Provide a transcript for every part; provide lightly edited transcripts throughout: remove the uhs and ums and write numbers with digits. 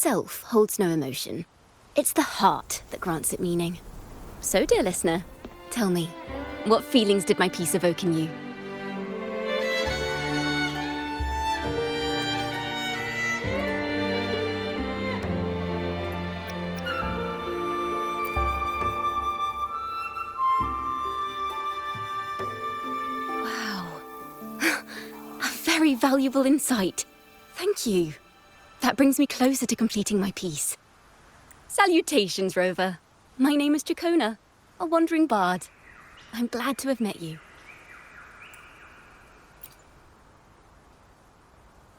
itself holds no emotion. It's the heart that grants it meaning. So, dear listener, tell me, what feelings did my piece evoke in you? Wow. A very valuable insight. Thank you. That brings me closer to completing my piece. Salutations, Rover. My name is Chacona, a wandering bard. I'm glad to have met you.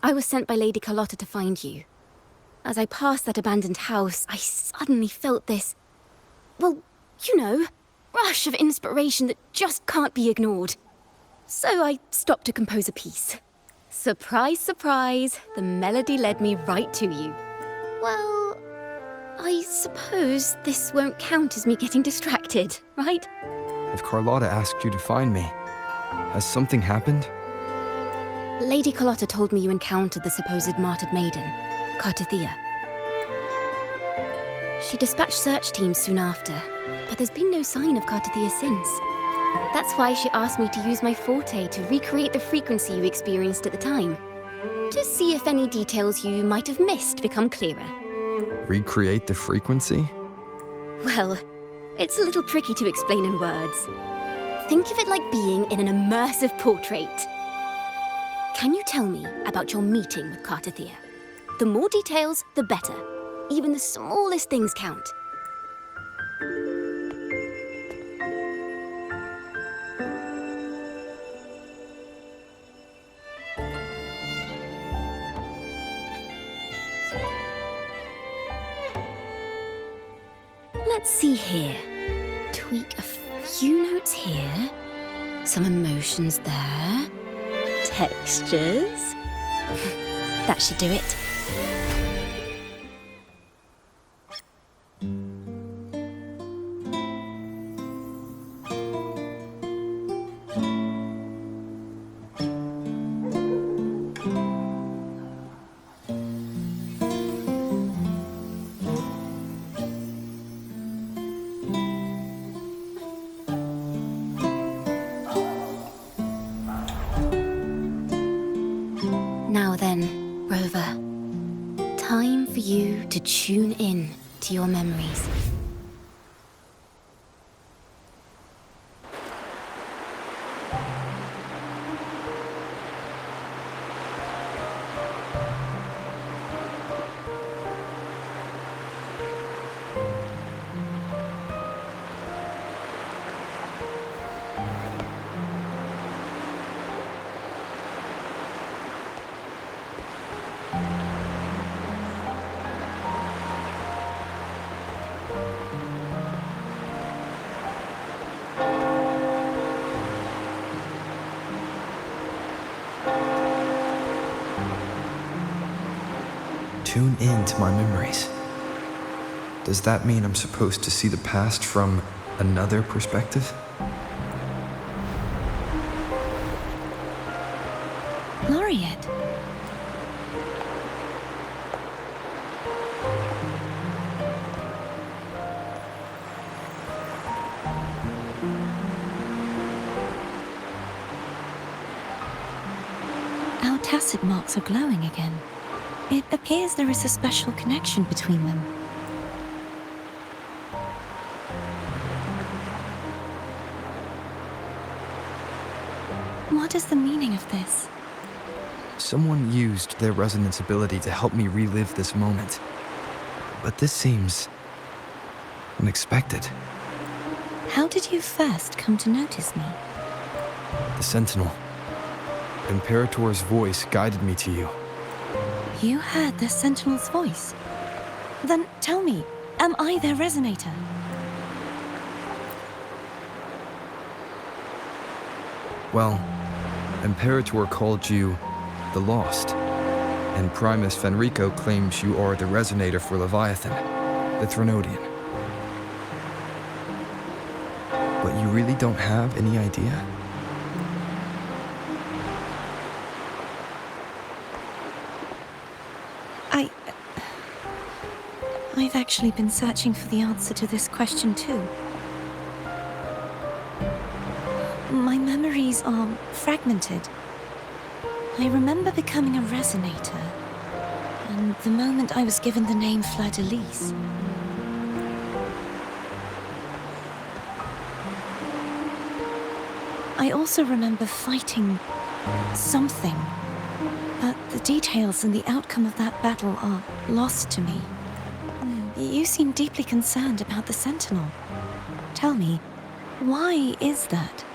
I was sent by Lady Carlotta to find you. As I passed that abandoned house, I suddenly felt this, well, you know, rush of inspiration that just can't be ignored. So I stopped to compose a piece. Surprise, surprise, the melody led me right to you. Well, I suppose this won't count as me getting distracted, right? If Carlotta asked you to find me, has something happened? Lady Carlotta told me you encountered the supposed martyred maiden, Cartothea. She dispatched search teams soon after, but there's been no sign of Cartothea since. That's why she asked me to use my forte to recreate the frequency you experienced at the time, to see if any details you might have missed become clearer. Recreate the frequency? Well, it's a little tricky to explain in words. Think of it like being in an immersive portrait. Can you tell me about your meeting with Cartothea? The more details, the better. Even the smallest things count. Let's see here. Tweak a few notes here. Some emotions there. Textures. That should do it. Now then, Rover, time for you to tune in to your memories. Tune in to my memories. Does that mean I'm supposed to see the past from another perspective? Laureate. Our tacit marks are glowing again. It appears there is a special connection between them. What is the meaning of this? Someone used their resonance ability to help me relive this moment. But this seems unexpected. How did you first come to notice me? The Sentinel. Imperator's voice guided me to you. You heard the Sentinel's voice? Then tell me, am I their resonator? Well, Imperator called you the Lost, and Primus Fenrico claims you are the resonator for Leviathan, the Threnodian. But you really don't have any idea? I've actually been searching for the answer to this question too. My memories are fragmented. I remember becoming a resonator, and the moment I was given the name Fleur-de-Lis. I also remember fighting something, but the details and the outcome of that battle are lost to me. You seem deeply concerned about the Sentinel. Tell me, why is that?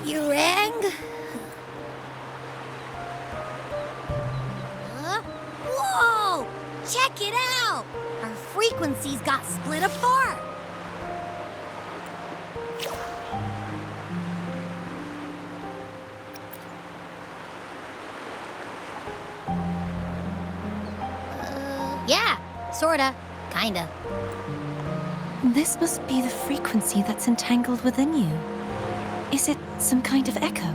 You rang? Huh? Whoa! Check it out! Our frequencies got split apart! Yeah, sorta. Kinda. This must be the frequency that's entangled within you. Is it some kind of echo?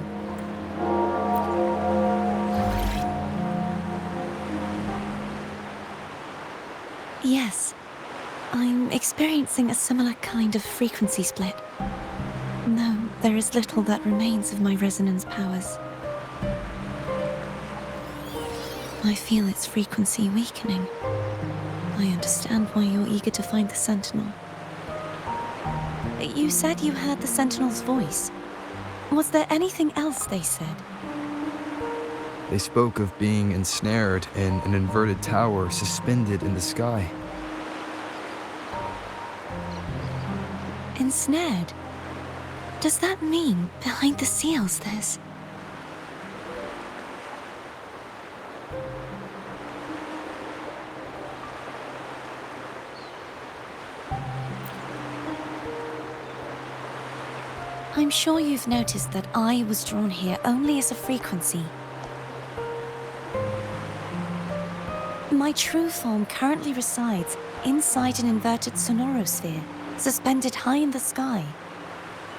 Yes, I'm experiencing a similar kind of frequency split. No, there is little that remains of my resonance powers. I feel its frequency weakening. I understand why you're eager to find the Sentinel. You said you heard the Sentinel's voice. Was there anything else they said? They spoke of being ensnared in an inverted tower suspended in the sky. Ensnared? Does that mean behind the seals there's... I'm sure you've noticed that I was drawn here only as a frequency. My true form currently resides inside an inverted sonorosphere, suspended high in the sky.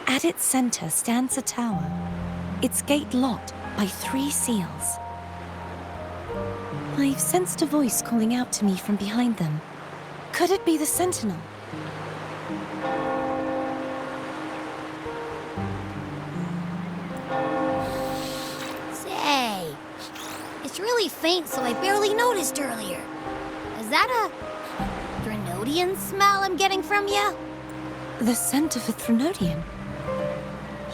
At its center stands a tower, its gate locked by 3 seals. I've sensed a voice calling out to me from behind them. Could it be the Sentinel? It's really faint, so I barely noticed earlier. Is that a Threnodian smell I'm getting from you? The scent of a Threnodian?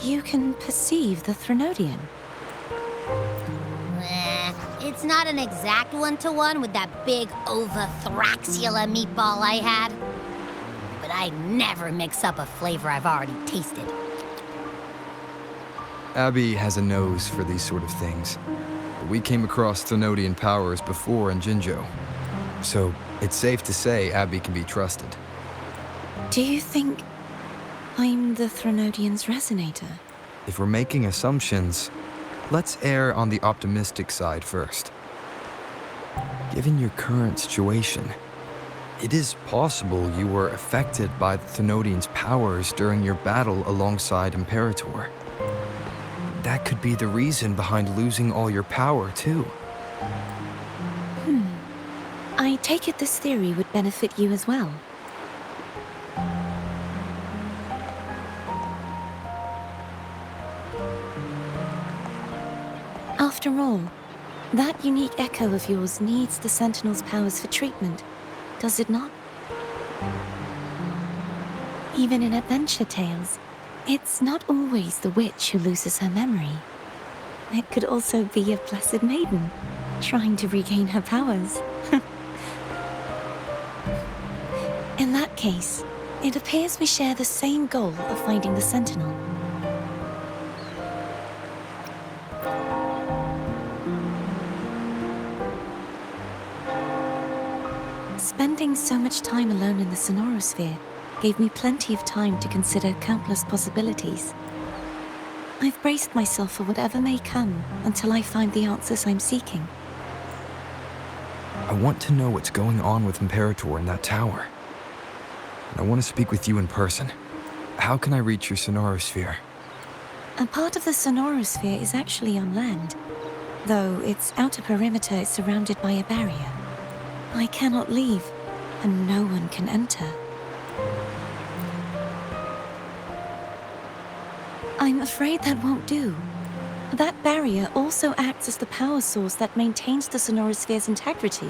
You can perceive the Threnodian? It's not an exact one-to-one with that big Ovathraxula meatball I had. But I never mix up a flavor I've already tasted. Abby has a nose for these sort of things. We came across Threnodian powers before in Jinzhou, so it's safe to say Abby can be trusted. Do you think I'm the Threnodian's resonator? If we're making assumptions, let's err on the optimistic side first. Given your current situation, it is possible you were affected by the Threnodian's powers during your battle alongside Imperator. That could be the reason behind losing all your power, too. I take it this theory would benefit you as well. After all, that unique echo of yours needs the Sentinel's powers for treatment, does it not? Even in adventure tales, it's not always the witch who loses her memory. It could also be a blessed maiden, trying to regain her powers. In that case, it appears we share the same goal of finding the Sentinel. Spending so much time alone in the sonorosphere gave me plenty of time to consider countless possibilities. I've braced myself for whatever may come until I find the answers I'm seeking. I want to know what's going on with Imperator in that tower. And I want to speak with you in person. How can I reach your sonorosphere? A part of the sonorosphere is actually on land, though its outer perimeter is surrounded by a barrier. I cannot leave, and no one can enter. I'm afraid that won't do. That barrier also acts as the power source that maintains the sonorosphere's integrity.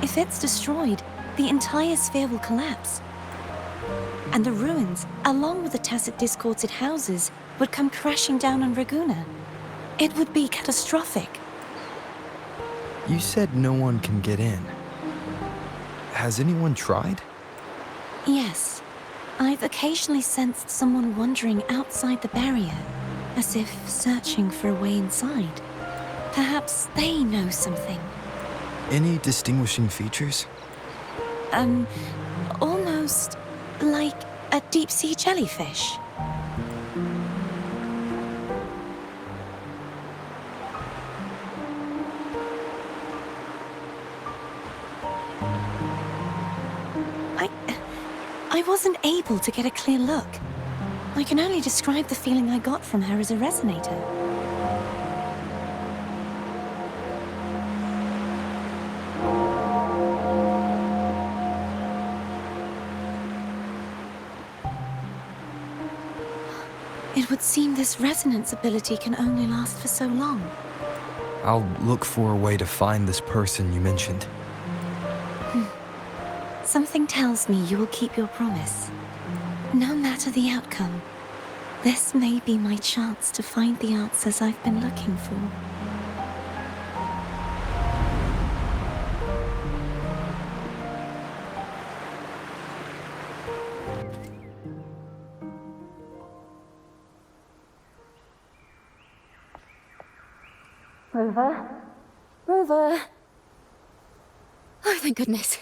If it's destroyed, the entire sphere will collapse. And the ruins, along with the tacit discords it houses, would come crashing down on Raguna. It would be catastrophic. You said no one can get in. Has anyone tried? Yes. I've occasionally sensed someone wandering outside the barrier, as if searching for a way inside. Perhaps they know something. Any distinguishing features? Almost like a deep-sea jellyfish. I wasn't able to get a clear look. I can only describe the feeling I got from her as a resonator. It would seem this resonance ability can only last for so long. I'll look for a way to find this person you mentioned. Something tells me you will keep your promise. No matter the outcome, this may be my chance to find the answers I've been looking for. Rover? Rover? Oh, thank goodness.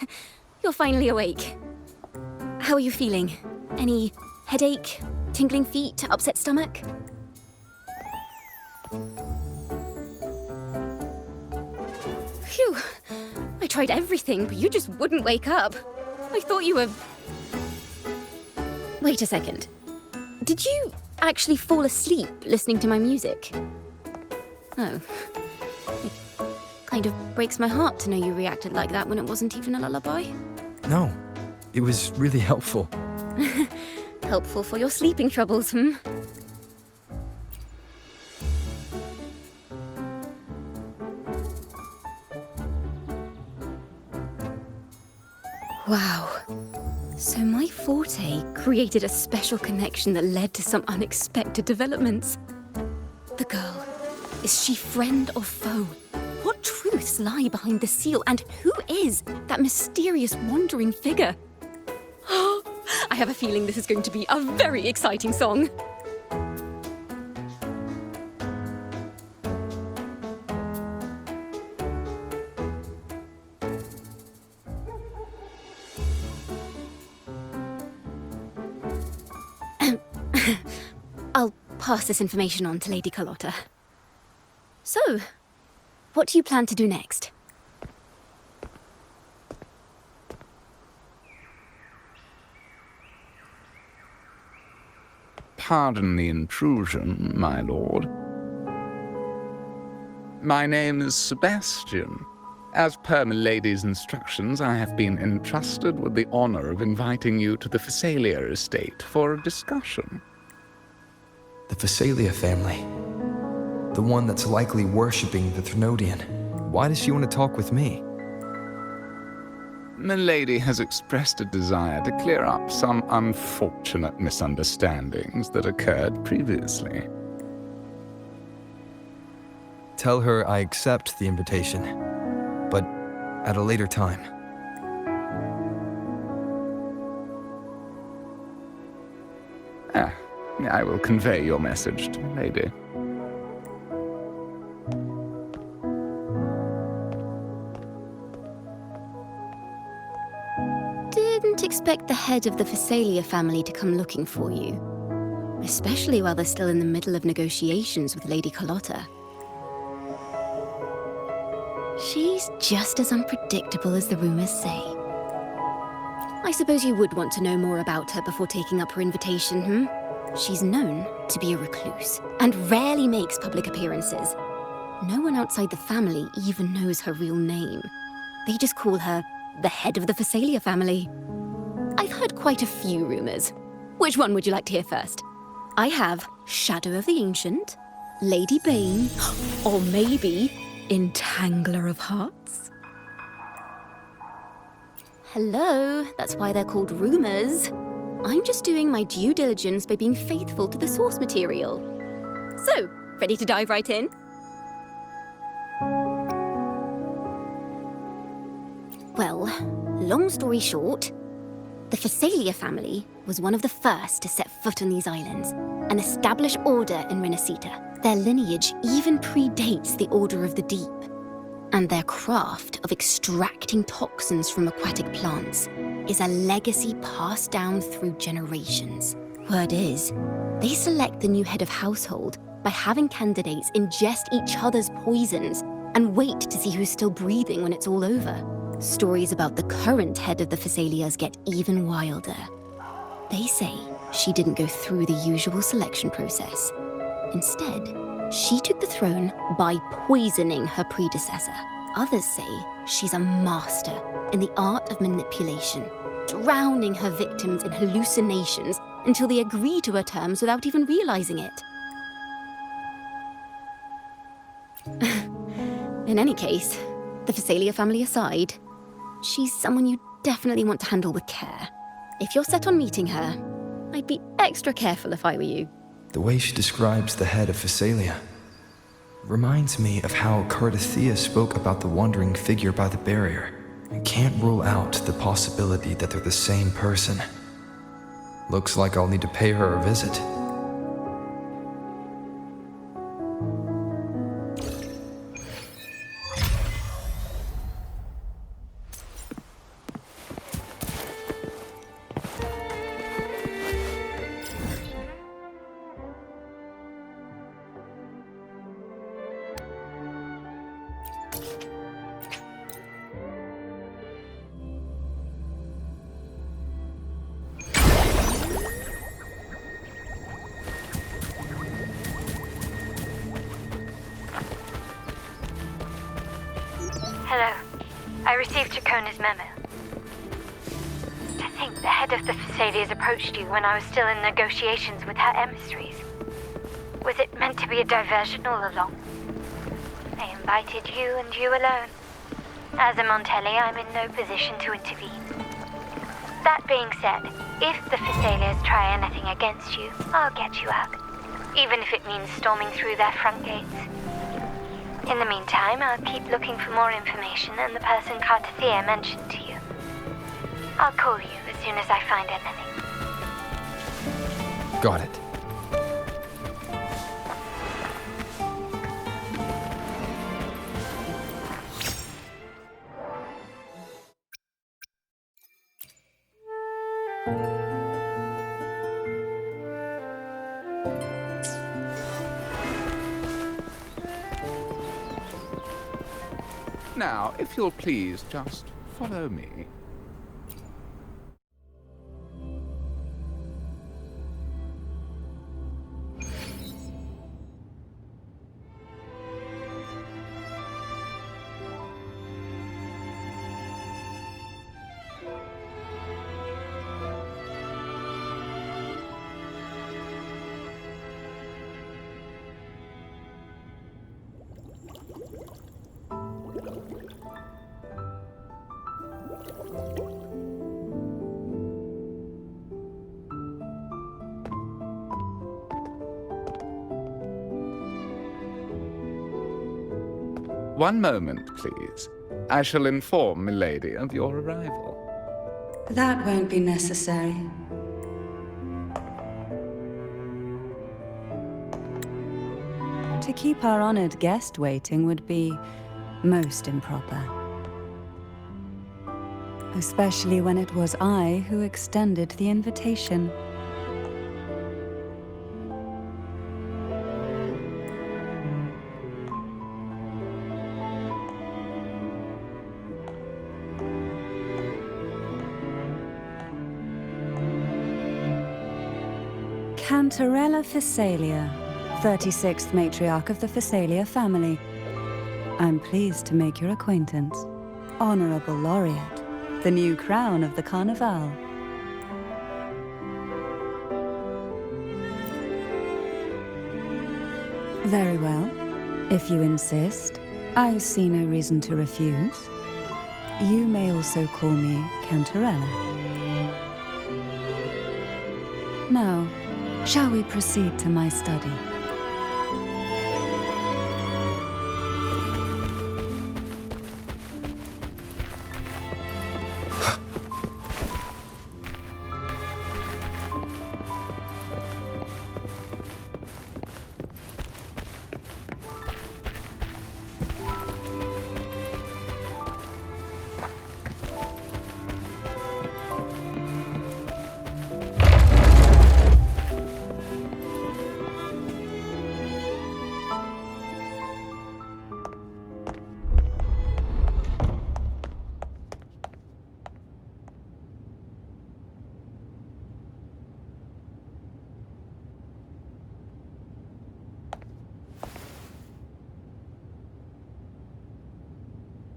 You're finally awake. How are you feeling? Any headache, tingling feet, upset stomach? Phew. I tried everything, but you just wouldn't wake up. I thought you were... Wait a second. Did you actually fall asleep listening to my music? Oh. It kind of breaks my heart to know you reacted like that when it wasn't even a lullaby. No, it was really helpful. Helpful for your sleeping troubles, hmm? Wow. So my forte created a special connection that led to some unexpected developments. The girl, is she friend or foe? What truths lie behind the seal, and who is that mysterious wandering figure? I have a feeling this is going to be a very exciting song. I'll pass this information on to Lady Carlotta. So, what do you plan to do next? Pardon the intrusion, my lord. My name is Sebastian. As per milady's instructions, I have been entrusted with the honor of inviting you to the Phasalia estate for a discussion. The Phasalia family. The one that's likely worshipping the Thrnodian. Why does she want to talk with me? Milady has expressed a desire to clear up some unfortunate misunderstandings that occurred previously. Tell her I accept the invitation, but at a later time. I will convey your message to Milady. Didn't expect the head of the Phasalia family to come looking for you. Especially while they're still in the middle of negotiations with Lady Carlotta. She's just as unpredictable as the rumors say. I suppose you would want to know more about her before taking up her invitation, hmm? She's known to be a recluse and rarely makes public appearances. No one outside the family even knows her real name. They just call her the head of the Phasalia family. I've heard quite a few rumors. Which one would you like to hear first? I have Shadow of the Ancient, Lady Bane, or maybe Entangler of Hearts. Hello, that's why they're called rumors. I'm just doing my due diligence by being faithful to the source material. So, ready to dive right in? Well, long story short, the Phasalia family was one of the first to set foot on these islands and establish order in Renacita. Their lineage even predates the Order of the Deep, and their craft of extracting toxins from aquatic plants is a legacy passed down through generations. Word is, they select the new head of household by having candidates ingest each other's poisons and wait to see who's still breathing when it's all over. Stories about the current head of the Phasalias get even wilder. They say she didn't go through the usual selection process. Instead, she took the throne by poisoning her predecessor. Others say she's a master in the art of manipulation, drowning her victims in hallucinations until they agree to her terms without even realizing it. In any case, the Phasalia family aside, she's someone you definitely want to handle with care. If you're set on meeting her, I'd be extra careful if I were you. The way she describes the head of Phasalia reminds me of how Cardathea spoke about the wandering figure by the barrier. I can't rule out the possibility that they're the same person. Looks like I'll need to pay her a visit. Hello. I received Chacona's memo. I think the head of the Phasalias approached you when I was still in negotiations with her emissaries. Was it meant to be a diversion all along? They invited you and you alone. As a Montelli, I'm in no position to intervene. That being said, if the Phasalias try anything against you, I'll get you out. Even if it means storming through their front gates. In the meantime, I'll keep looking for more information and the person Cardathea mentioned to you. I'll call you as soon as I find anything. Got it. Now, if you'll please just follow me. One moment, please. I shall inform Milady of your arrival. That won't be necessary. To keep our honored guest waiting would be most improper. Especially when it was I who extended the invitation. Cantarella Physalia, 36th matriarch of the Physalia family. I'm pleased to make your acquaintance. Honorable Laureate, the new crown of the Carnival. Very well. If you insist, I see no reason to refuse. You may also call me Cantarella. Now, shall we proceed to my study?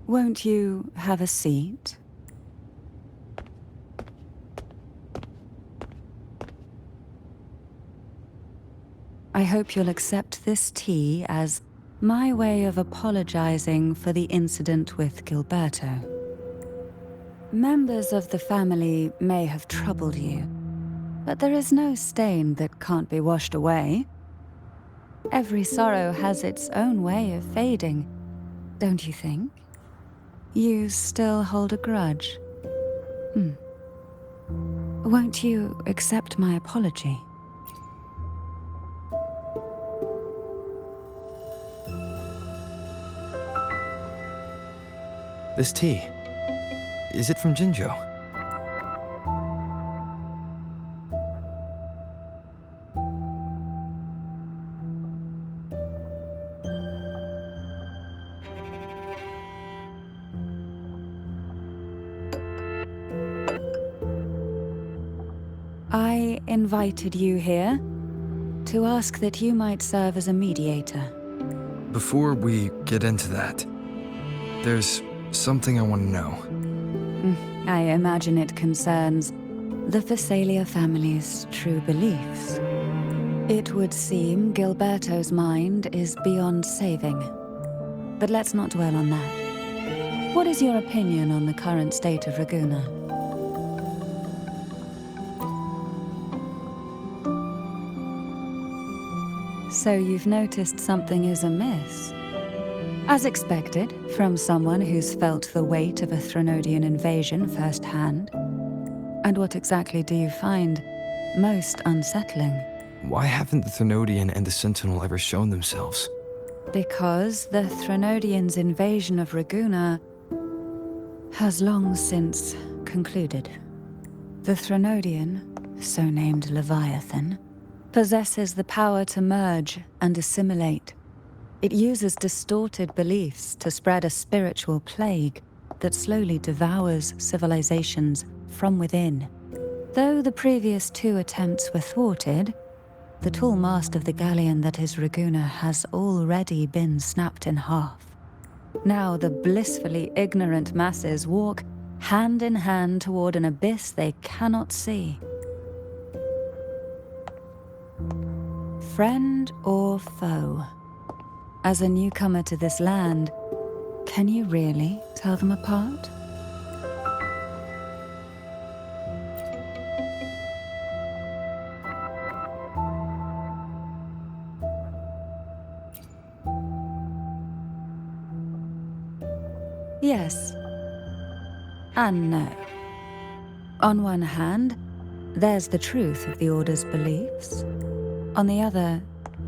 Won't you have a seat? I hope you'll accept this tea as my way of apologizing for the incident with Gilberto. Members of the family may have troubled you, but there is no stain that can't be washed away. Every sorrow has its own way of fading, don't you think? You still hold a grudge? Won't you accept my apology? This tea, is it from Jinjo? I invited you here to ask that you might serve as a mediator. Before we get into that, there's something I want to know. I imagine it concerns the Physalia family's true beliefs. It would seem Gilberto's mind is beyond saving. But let's not dwell on that. What is your opinion on the current state of Raguna? So you've noticed something is amiss. As expected, from someone who's felt the weight of a Threnodian invasion firsthand. And what exactly do you find most unsettling? Why haven't the Threnodian and the Sentinel ever shown themselves? Because the Threnodians' invasion of Raguna has long since concluded. The Threnodian, so named Leviathan, possesses the power to merge and assimilate. It uses distorted beliefs to spread a spiritual plague that slowly devours civilizations from within. Though the previous two attempts were thwarted, the tall mast of the galleon that is Raguna has already been snapped in half. Now the blissfully ignorant masses walk hand in hand toward an abyss they cannot see. Friend or foe? As a newcomer to this land, can you really tell them apart? Yes. And no. On one hand, there's the truth of the Order's beliefs. On the other,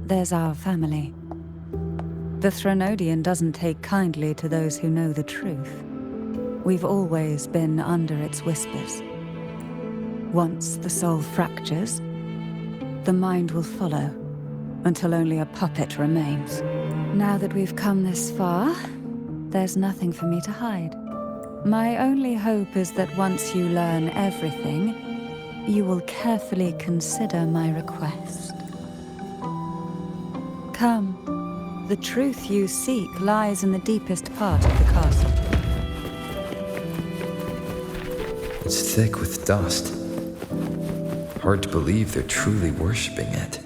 there's our family. The Threnodian doesn't take kindly to those who know the truth. We've always been under its whispers. Once the soul fractures, the mind will follow, until only a puppet remains. Now that we've come this far, there's nothing for me to hide. My only hope is that once you learn everything, you will carefully consider my request. Come, the truth you seek lies in the deepest part of the castle. It's thick with dust. Hard to believe they're truly worshipping it.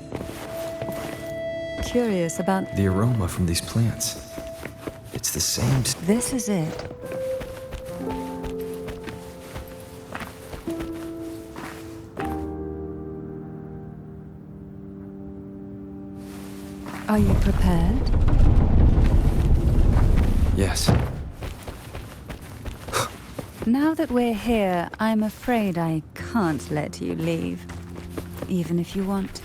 Curious about... The aroma from these plants. It's the same... This is it. Are you prepared? Yes. Now that we're here, I'm afraid I can't let you leave, even if you want to.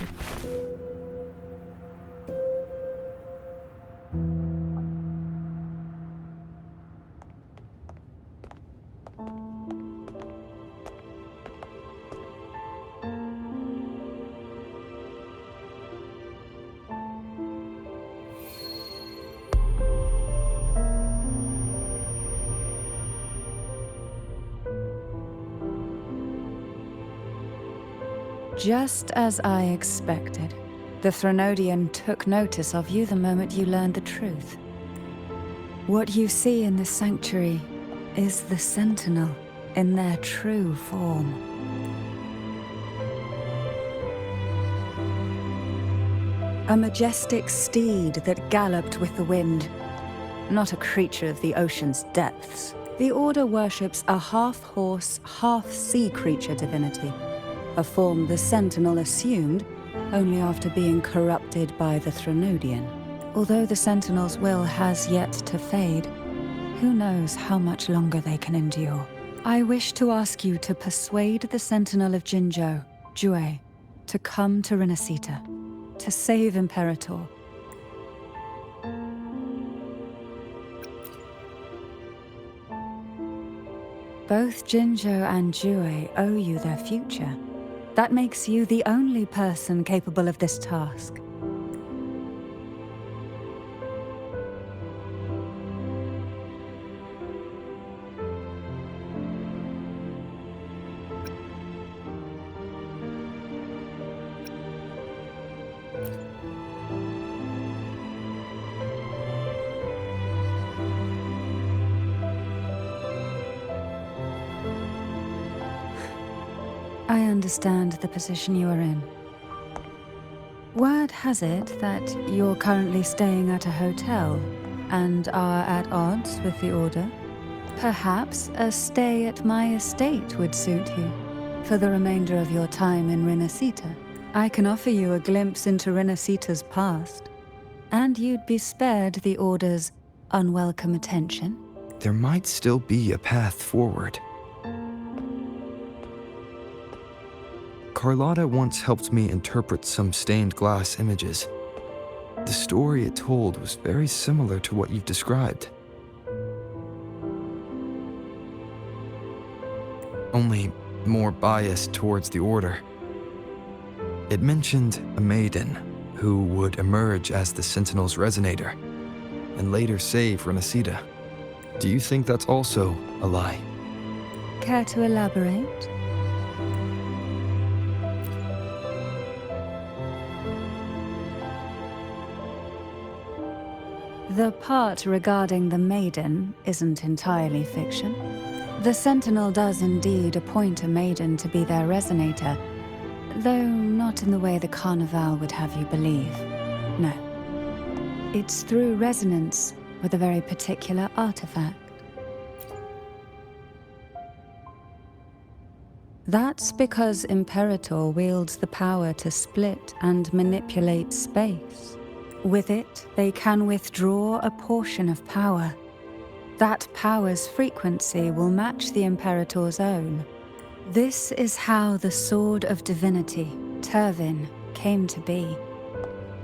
Just as I expected, the Threnodian took notice of you the moment you learned the truth. What you see in the sanctuary is the Sentinel in their true form. A majestic steed that galloped with the wind, not a creature of the ocean's depths. The Order worships a half-horse, half-sea creature divinity, a form the Sentinel assumed only after being corrupted by the Threnodian. Although the Sentinel's will has yet to fade, who knows how much longer they can endure. I wish to ask you to persuade the Sentinel of Jinzhou, Jue, to come to Renacita, to save Imperator. Both Jinzhou and Jue owe you their future. That makes you the only person capable of this task. I understand the position you are in. Word has it that you're currently staying at a hotel and are at odds with the Order. Perhaps a stay at my estate would suit you for the remainder of your time in Renacita. I can offer you a glimpse into Renacita's past, and you'd be spared the Order's unwelcome attention. There might still be a path forward. Carlotta once helped me interpret some stained glass images. The story it told was very similar to what you've described. Only more biased towards the Order. It mentioned a maiden who would emerge as the Sentinel's resonator and later save Renacita. Do you think that's also a lie? Care to elaborate? The part regarding the maiden isn't entirely fiction. The Sentinel does indeed appoint a maiden to be their resonator, though not in the way the Carnival would have you believe. No. It's through resonance with a very particular artifact. That's because Imperator wields the power to split and manipulate space. With it, they can withdraw a portion of power. That power's frequency will match the Imperator's own. This is how the Sword of Divinity, Turvin, came to be.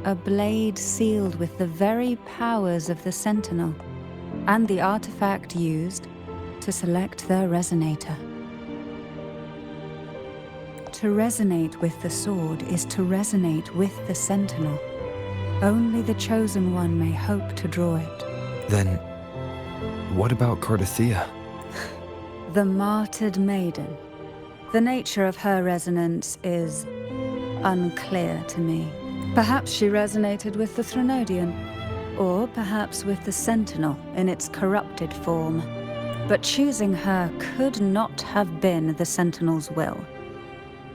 A blade sealed with the very powers of the Sentinel, and the artifact used to select their resonator. To resonate with the sword is to resonate with the Sentinel. Only the Chosen One may hope to draw it. Then, what about Cardothea? The martyred maiden, The nature of her resonance is unclear to me. Perhaps she resonated with the Threnodian, or perhaps with the Sentinel in its corrupted form. But choosing her could not have been the Sentinel's will.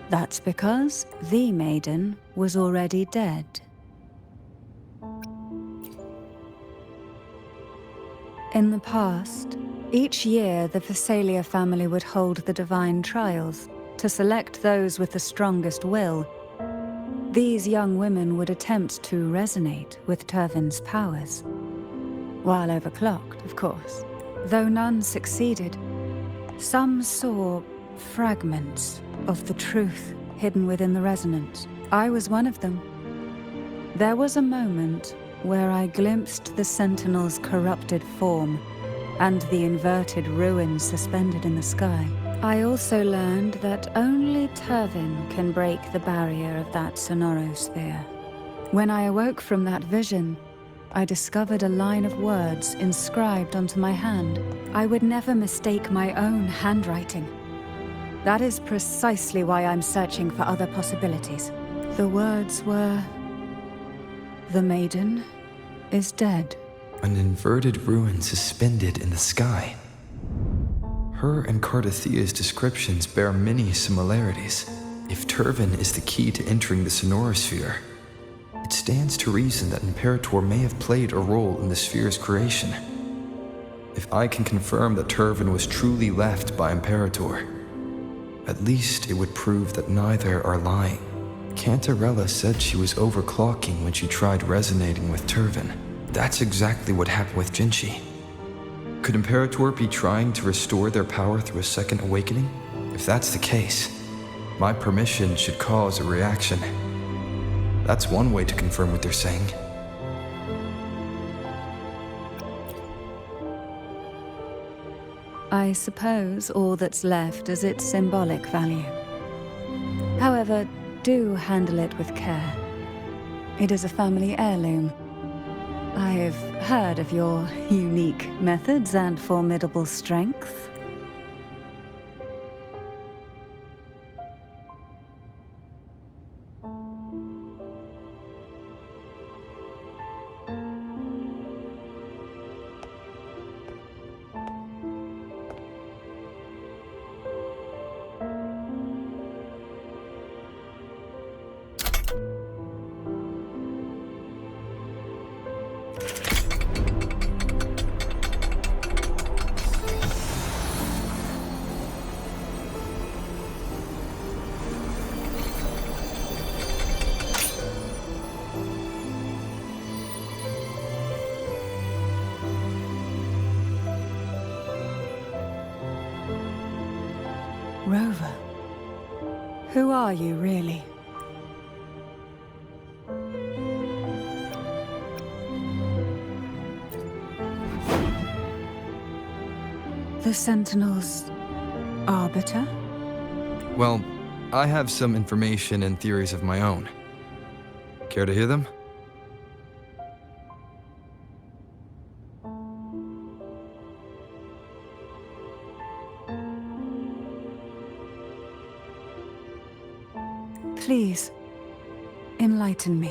That's because the maiden was already dead. In the past, each year the Phasalia family would hold the divine trials to select those with the strongest will. These young women would attempt to resonate with Turvin's powers. While overclocked, of course. Though none succeeded, some saw fragments of the truth hidden within the resonance. I was one of them. There was a moment where I glimpsed the Sentinel's corrupted form and the inverted ruins suspended in the sky. I also learned that only Turvin can break the barrier of that sonorosphere. When I awoke from that vision, I discovered a line of words inscribed onto my hand. I would never mistake my own handwriting. That is precisely why I'm searching for other possibilities. The words were, "The maiden is dead." An inverted ruin suspended in the sky. Her and Cardathia's descriptions bear many similarities. If Turvin is the key to entering the sonorosphere, it stands to reason that Imperator may have played a role in the sphere's creation. If I can confirm that Turvin was truly left by Imperator, at least it would prove that neither are lying. Cantarella said she was overclocking when she tried resonating with Turvin. That's exactly what happened with Jinchi. Could Imperator be trying to restore their power through a second awakening? If that's the case, my permission should cause a reaction. That's one way to confirm what they're saying. I suppose all that's left is its symbolic value. However, do handle it with care. It is a family heirloom. I've heard of your unique methods and formidable strength. Rover, who are you really? The Sentinel's arbiter? Well, I have some information and theories of my own. Care to hear them? Please, enlighten me.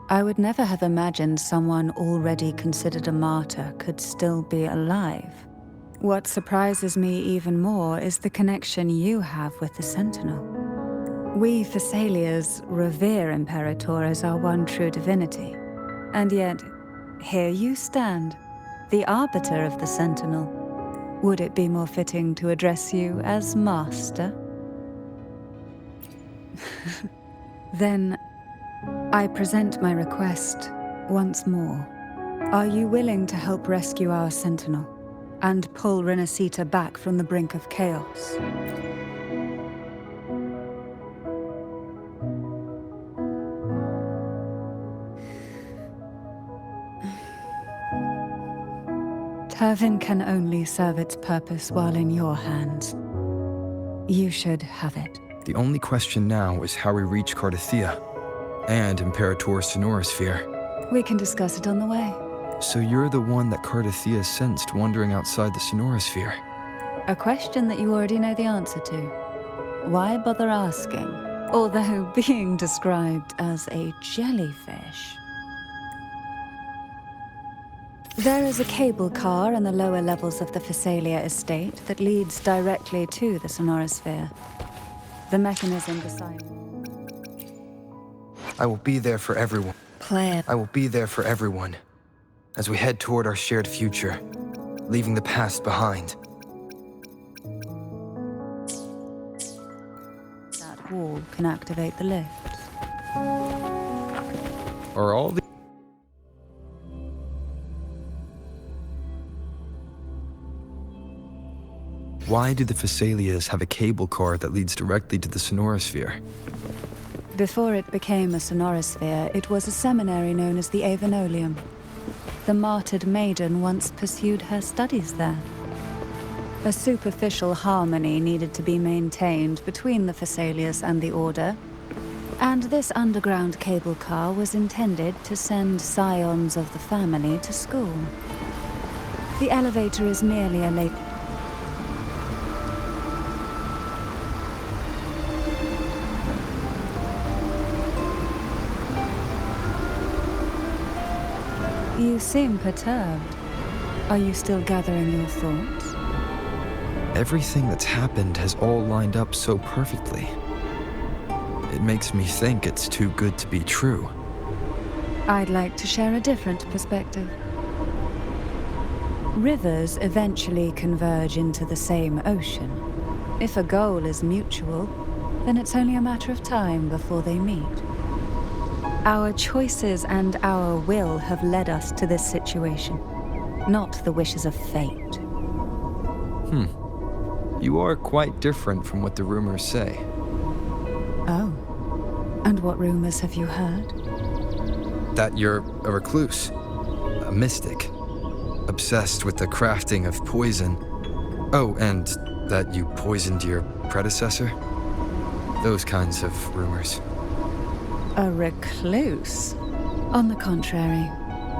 I would never have imagined someone already considered a martyr could still be alive. What surprises me even more is the connection you have with the Sentinel. We Thessalians revere Imperator as our one true divinity. And yet, here you stand, the arbiter of the Sentinel. Would it be more fitting to address you as Master? Then, I present my request once more. Are you willing to help rescue our Sentinel and pull Renacita back from the brink of chaos? Turvin can only serve its purpose while in your hands. You should have it. The only question now is how we reach Cardathia and Imperator Sonorosphere. We can discuss it on the way. So you're the one that Cardathia sensed wandering outside the Sonorosphere. A question that you already know the answer to. Why bother asking? Although being described as a jellyfish. There is a cable car in the lower levels of the Phasalia estate that leads directly to the Sonorosphere. The mechanism beside it. I will be there for everyone. Claire. I will be there for everyone as we head toward our shared future, leaving the past behind. That wall can activate the lifts. Are all the... Why do the Phasalias have a cable car that leads directly to the Sonorosphere? Before it became a Sonorosphere, it was a seminary known as the Avenolium. The martyred maiden once pursued her studies there. A superficial harmony needed to be maintained between the Phasalias and the Order, and this underground cable car was intended to send scions of the family to school. The elevator is merely a late... You seem perturbed. Are you still gathering your thoughts? Everything that's happened has all lined up so perfectly. It makes me think it's too good to be true. I'd like to share a different perspective. Rivers eventually converge into the same ocean. If a goal is mutual, then it's only a matter of time before they meet. Our choices and our will have led us to this situation, not the wishes of fate. You are quite different from what the rumors say. Oh. And what rumors have you heard? That you're a recluse, a mystic, obsessed with the crafting of poison. Oh, and that you poisoned your predecessor? Those kinds of rumors. A recluse? On the contrary,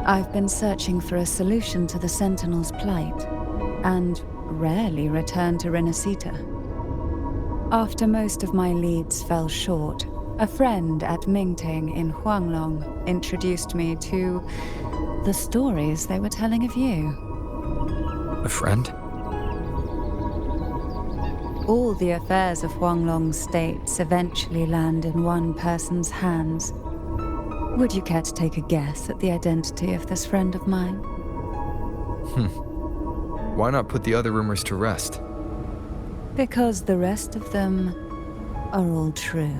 I've been searching for a solution to the Sentinel's plight, and rarely return to Renacita. After most of my leads fell short, a friend at Mingting in Huanglong introduced me to the stories they were telling of you. A friend? All the affairs of Huanglong states eventually land in one person's hands. Would you care to take a guess at the identity of this friend of mine? Why not put the other rumors to rest? Because the rest of them are all true.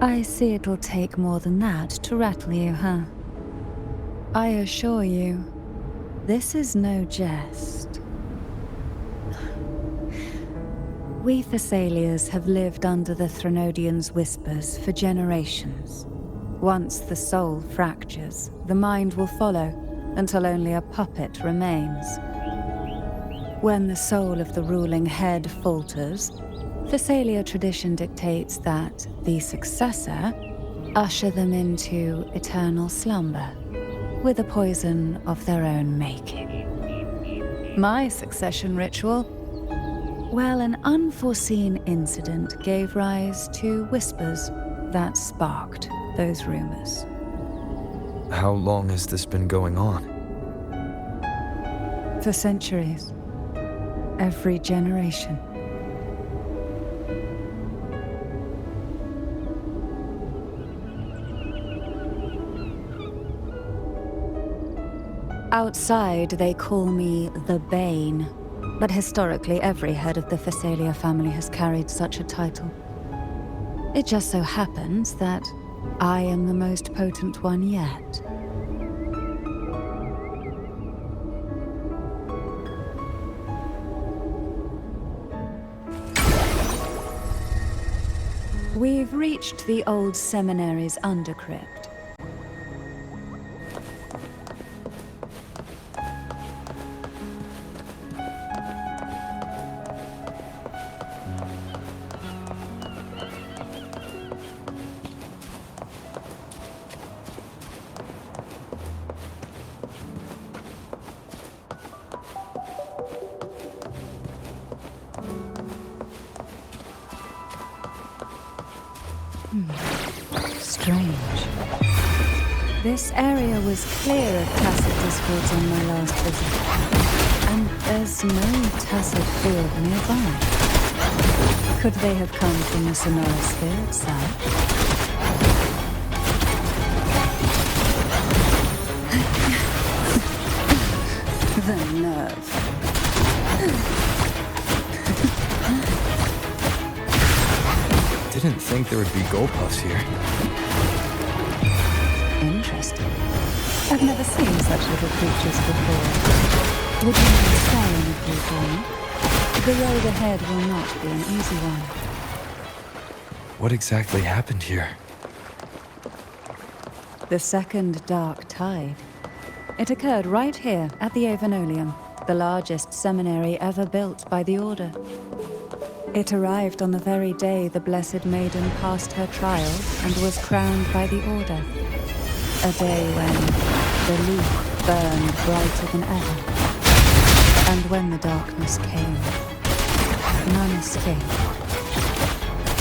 I see it'll take more than that to rattle you, huh? I assure you, this is no jest. We Thessalians have lived under the Threnodians' whispers for generations. Once the soul fractures, the mind will follow, until only a puppet remains. When the soul of the ruling head falters, Thessalia tradition dictates that the successor usher them into eternal slumber, with a poison of their own making. My succession ritual? Well, an unforeseen incident gave rise to whispers that sparked those rumors. How long has this been going on? For centuries. Every generation. Outside, they call me the Bane, but historically every head of the Phasalia family has carried such a title. It just so happens that I am the most potent one yet. We've reached the old seminary's undercrypt. Strange. This area was clear of tacet discords on my last visit, and there's no tacet field nearby. Could they have come from the Sonorosphere itself? The nerve. Didn't think there would be Golpuffs here. Interesting. I've never seen such little creatures before. Would you mind staying with you for me? The road ahead will not be an easy one. What exactly happened here? The second dark tide. It occurred right here at the Avenolium, the largest seminary ever built by the Order. It arrived on the very day the Blessed Maiden passed her trial and was crowned by the Order. A day when the leaf burned brighter than ever, and when the darkness came, none escaped.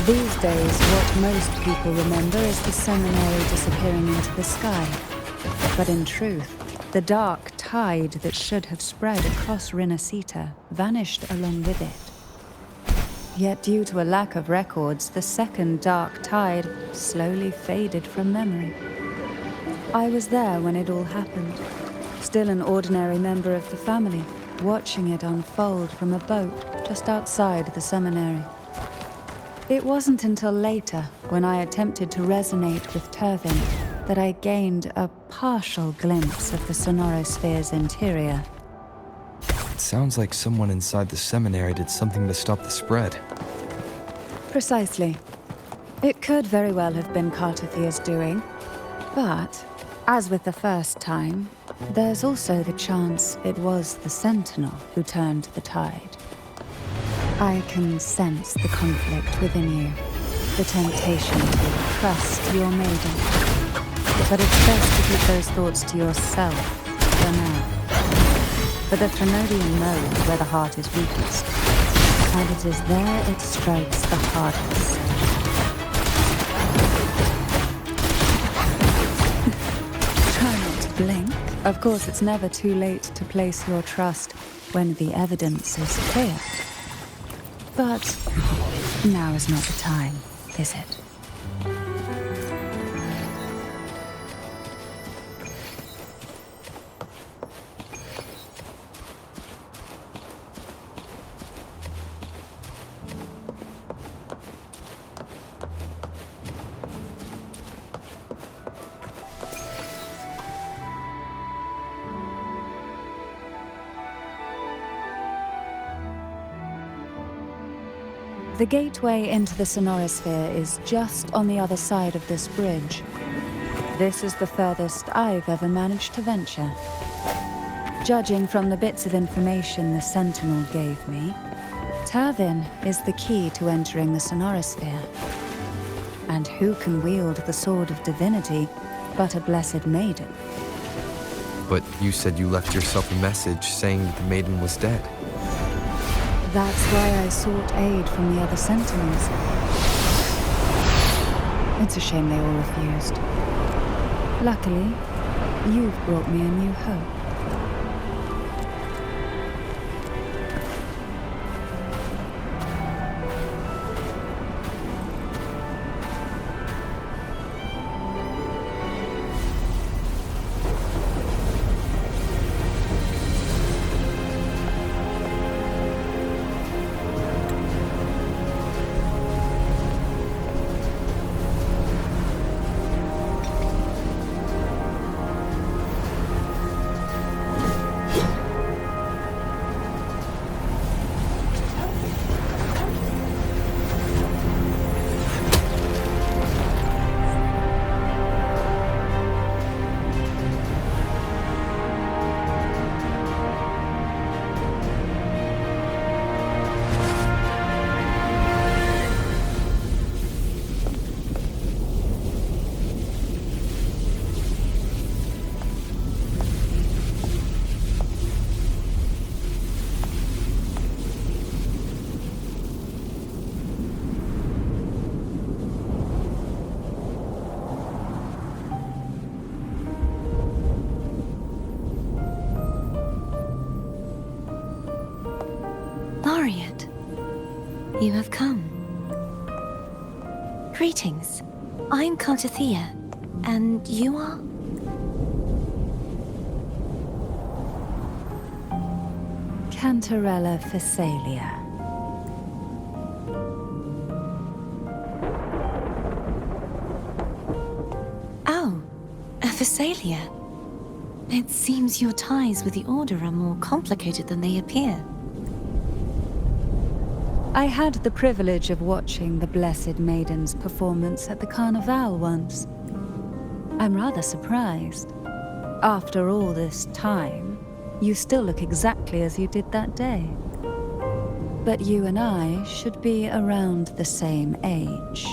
These days, what most people remember is the seminary disappearing into the sky. But in truth, the dark tide that should have spread across Rinascita vanished along with it. Yet due to a lack of records, the second dark tide slowly faded from memory. I was there when it all happened, still an ordinary member of the family, watching it unfold from a boat just outside the seminary. It wasn't until later, when I attempted to resonate with Turvin, that I gained a partial glimpse of the Sonorosphere's interior. It sounds like someone inside the seminary did something to stop the spread. Precisely. It could very well have been Cartothia's doing, but, as with the first time, there's also the chance it was the Sentinel who turned the tide. I can sense the conflict within you, the temptation to trust your maiden. But it's best to keep those thoughts to yourself for now. For the Thrенodian knows where the heart is weakest, and it is there it strikes the hardest. Try not to blink. Of course, it's never too late to place your trust when the evidence is clear. But now is not the time, is it? The gateway into the Sonorosphere is just on the other side of this bridge. This is the furthest I've ever managed to venture. Judging from the bits of information the Sentinel gave me, Turvin is the key to entering the Sonorosphere. And who can wield the Sword of Divinity but a Blessed Maiden? But you said you left yourself a message saying that the maiden was dead. That's why I sought aid from the other Sentinels. It's a shame they all refused. Luckily, you've brought me a new hope. You have come. Greetings. I'm Cartathea, and you are? Cantarella Phasalia. Oh, a Phasalia. It seems your ties with the Order are more complicated than they appear. I had the privilege of watching the Blessed Maiden's performance at the Carnival once. I'm rather surprised. After all this time, you still look exactly as you did that day. But you and I should be around the same age.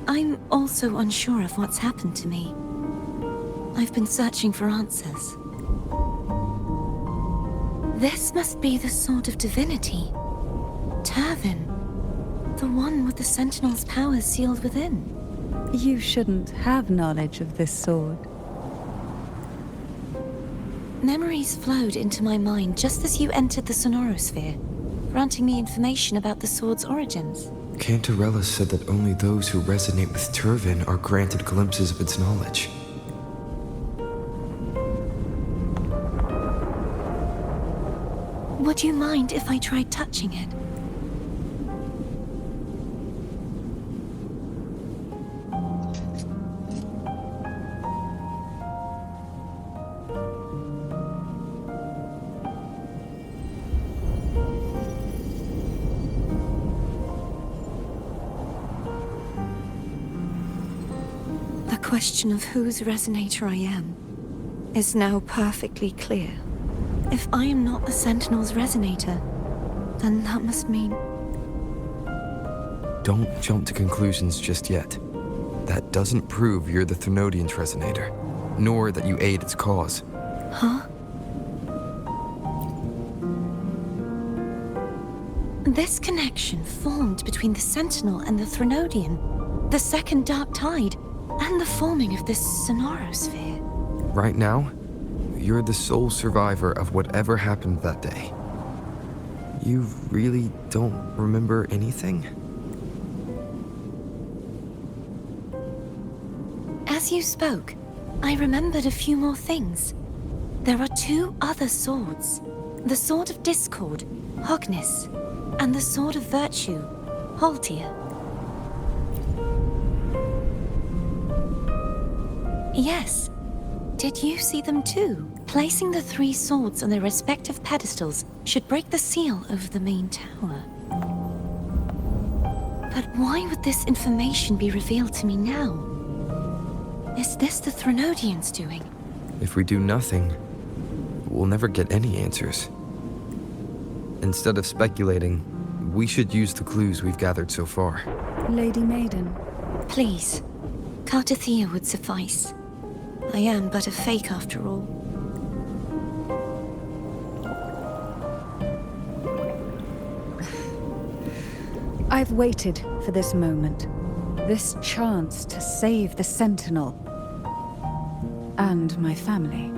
I'm also unsure of what's happened to me. I've been searching for answers. This must be the Sword of Divinity. Turvin. The one with the Sentinel's powers sealed within. You shouldn't have knowledge of this sword. Memories flowed into my mind just as you entered the Sonorosphere, granting me information about the sword's origins. Cantarella said that only those who resonate with Turvin are granted glimpses of its knowledge. Would you mind if I tried touching it? The question of whose resonator I am is now perfectly clear. If I am not the Sentinel's resonator, then that must mean... Don't jump to conclusions just yet. That doesn't prove you're the Thrunodian's resonator, nor that you aid its cause. Huh? This connection formed between the Sentinel and the Thrunodian, the second Dark Tide, and the forming of this Sonorosphere. Right now, you're the sole survivor of whatever happened that day. You really don't remember anything? As you spoke, I remembered a few more things. There are two other swords. The Sword of Discord, Hognis, and the Sword of Virtue, Haltia. Yes. Did you see them too? Placing the three swords on their respective pedestals should break the seal over the main tower. But why would this information be revealed to me now? Is this the Thrunodians' doing? If we do nothing, we'll never get any answers. Instead of speculating, we should use the clues we've gathered so far. Lady Maiden. Please, Cartathea would suffice. I am but a fake after all. I've waited for this moment. This chance to save the Sentinel. And my family.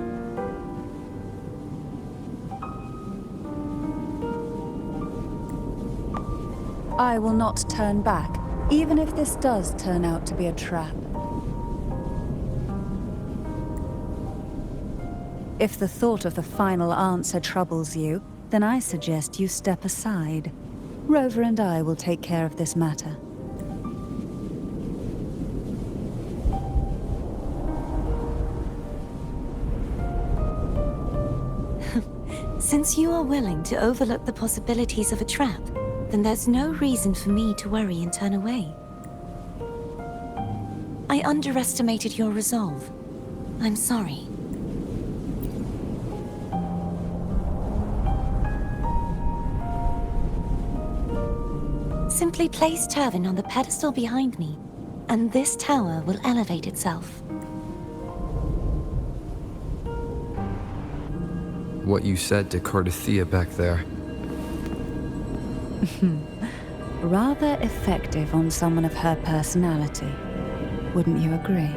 I will not turn back, even if this does turn out to be a trap. If the thought of the final answer troubles you, then I suggest you step aside. Rover and I will take care of this matter. Since you are willing to overlook the possibilities of a trap, then there's no reason for me to worry and turn away. I underestimated your resolve. I'm sorry. Simply place Turvin on the pedestal behind me, and this tower will elevate itself. What you said to Cartathea back there. Rather effective on someone of her personality. Wouldn't you agree?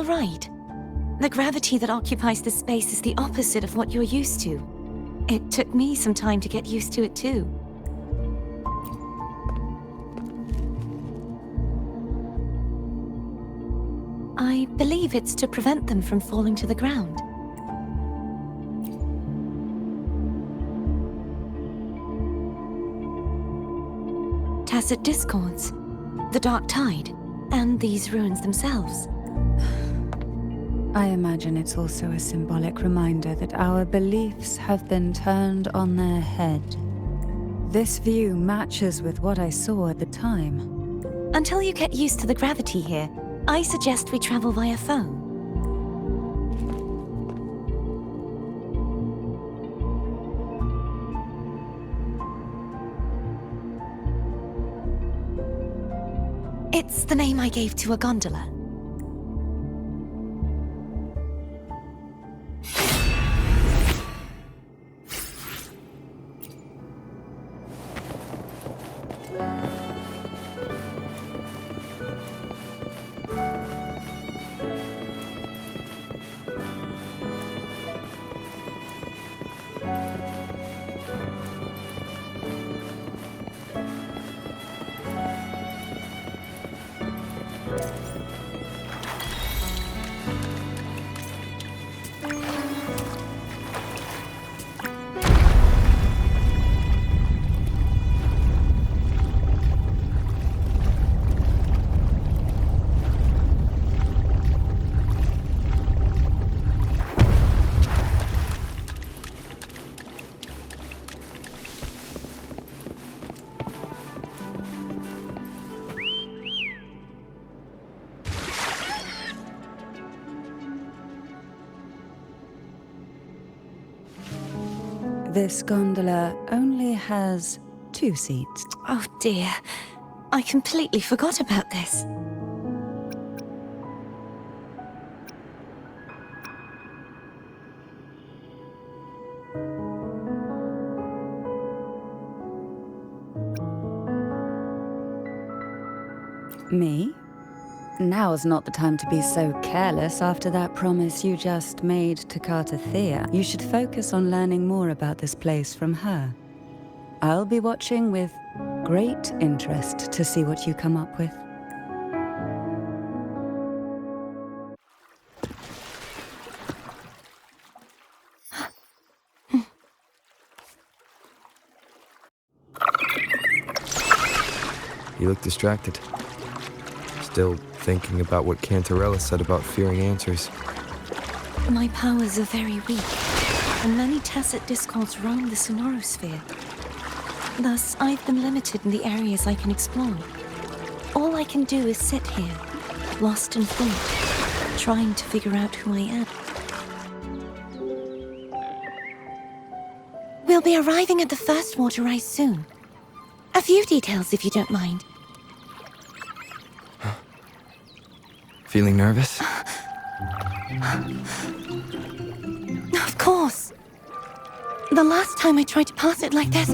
all right. The gravity that occupies this space is the opposite of what you're used to. It took me some time to get used to it too. I believe it's to prevent them from falling to the ground. Tacit discords, the dark tide, and these ruins themselves. I imagine it's also a symbolic reminder that our beliefs have been turned on their head. This view matches with what I saw at the time. Until you get used to the gravity here, I suggest we travel via phone. It's the name I gave to a gondola. This gondola only has 2 seats. Oh dear, I completely forgot about this. Me? Now's not the time to be so careless after that promise you just made to Thea. You should focus on learning more about this place from her. I'll be watching with great interest to see what you come up with. You look distracted. Still thinking about what Cantarella said about fearing answers. My powers are very weak, and many tacit discords roam the sonorosphere. Thus, I've been limited in the areas I can explore. All I can do is sit here, lost in thought, trying to figure out who I am. We'll be arriving at the first water rise soon. A few details, if you don't mind. Feeling nervous? Of course. The last time I tried to pass it like this...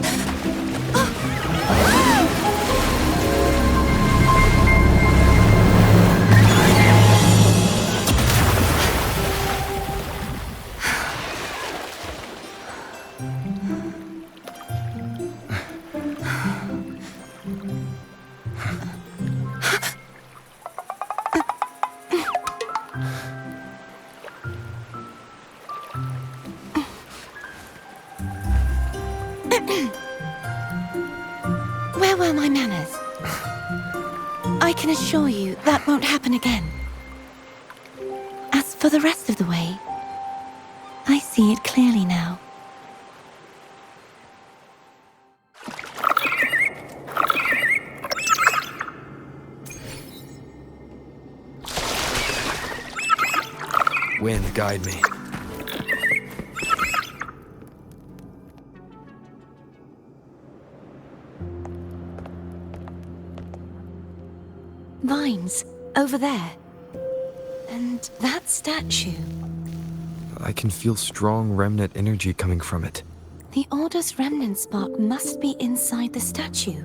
Where were my manners? I can assure you that won't happen again. As for the rest of the way, I see it clearly now. Wind, guide me. Vines, over there. And that statue. I can feel strong remnant energy coming from it. The Order's remnant spark must be inside the statue.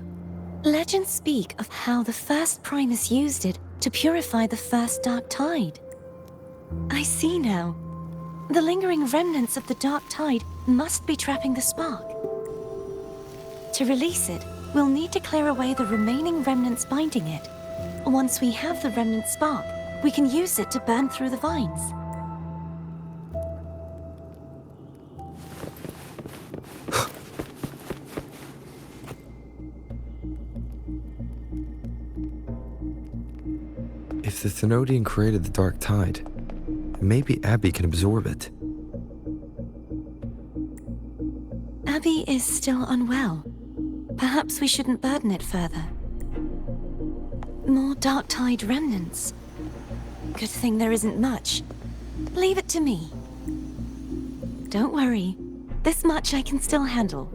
Legends speak of how the first Primus used it to purify the first dark tide. I see now. The lingering remnants of the dark tide must be trapping the spark. To release it, we'll need to clear away the remaining remnants binding it. Once we have the remnant spark, we can use it to burn through the vines. If the Thenodian created the dark tide, maybe Abby can absorb it. Abby is still unwell. Perhaps we shouldn't burden it further. More dark tide remnants. Good thing there isn't much. Leave it to me. Don't worry. This much I can still handle.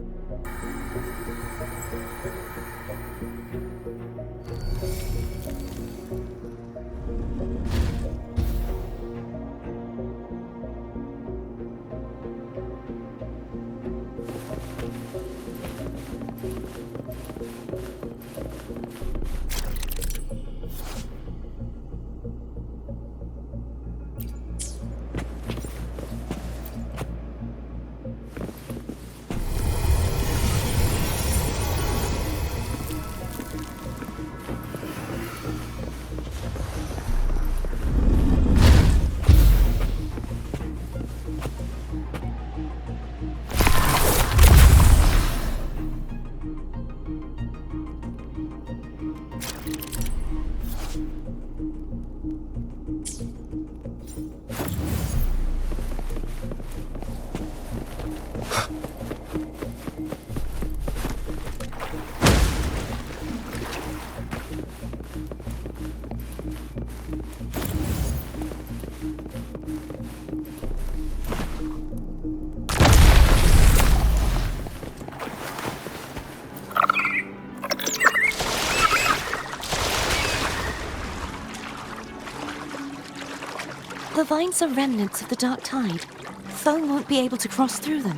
The vines are remnants of the dark tide. Foe won't be able to cross through them.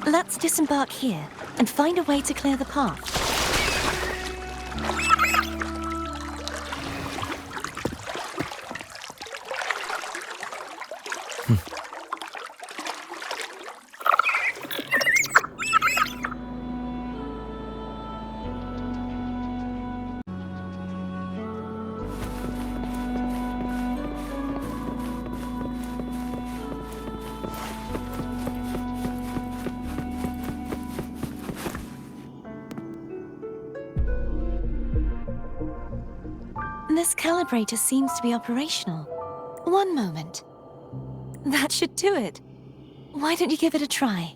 Let's disembark here and find a way to clear the path. This calibrator seems to be operational. One moment. That should do it. Why don't you give it a try?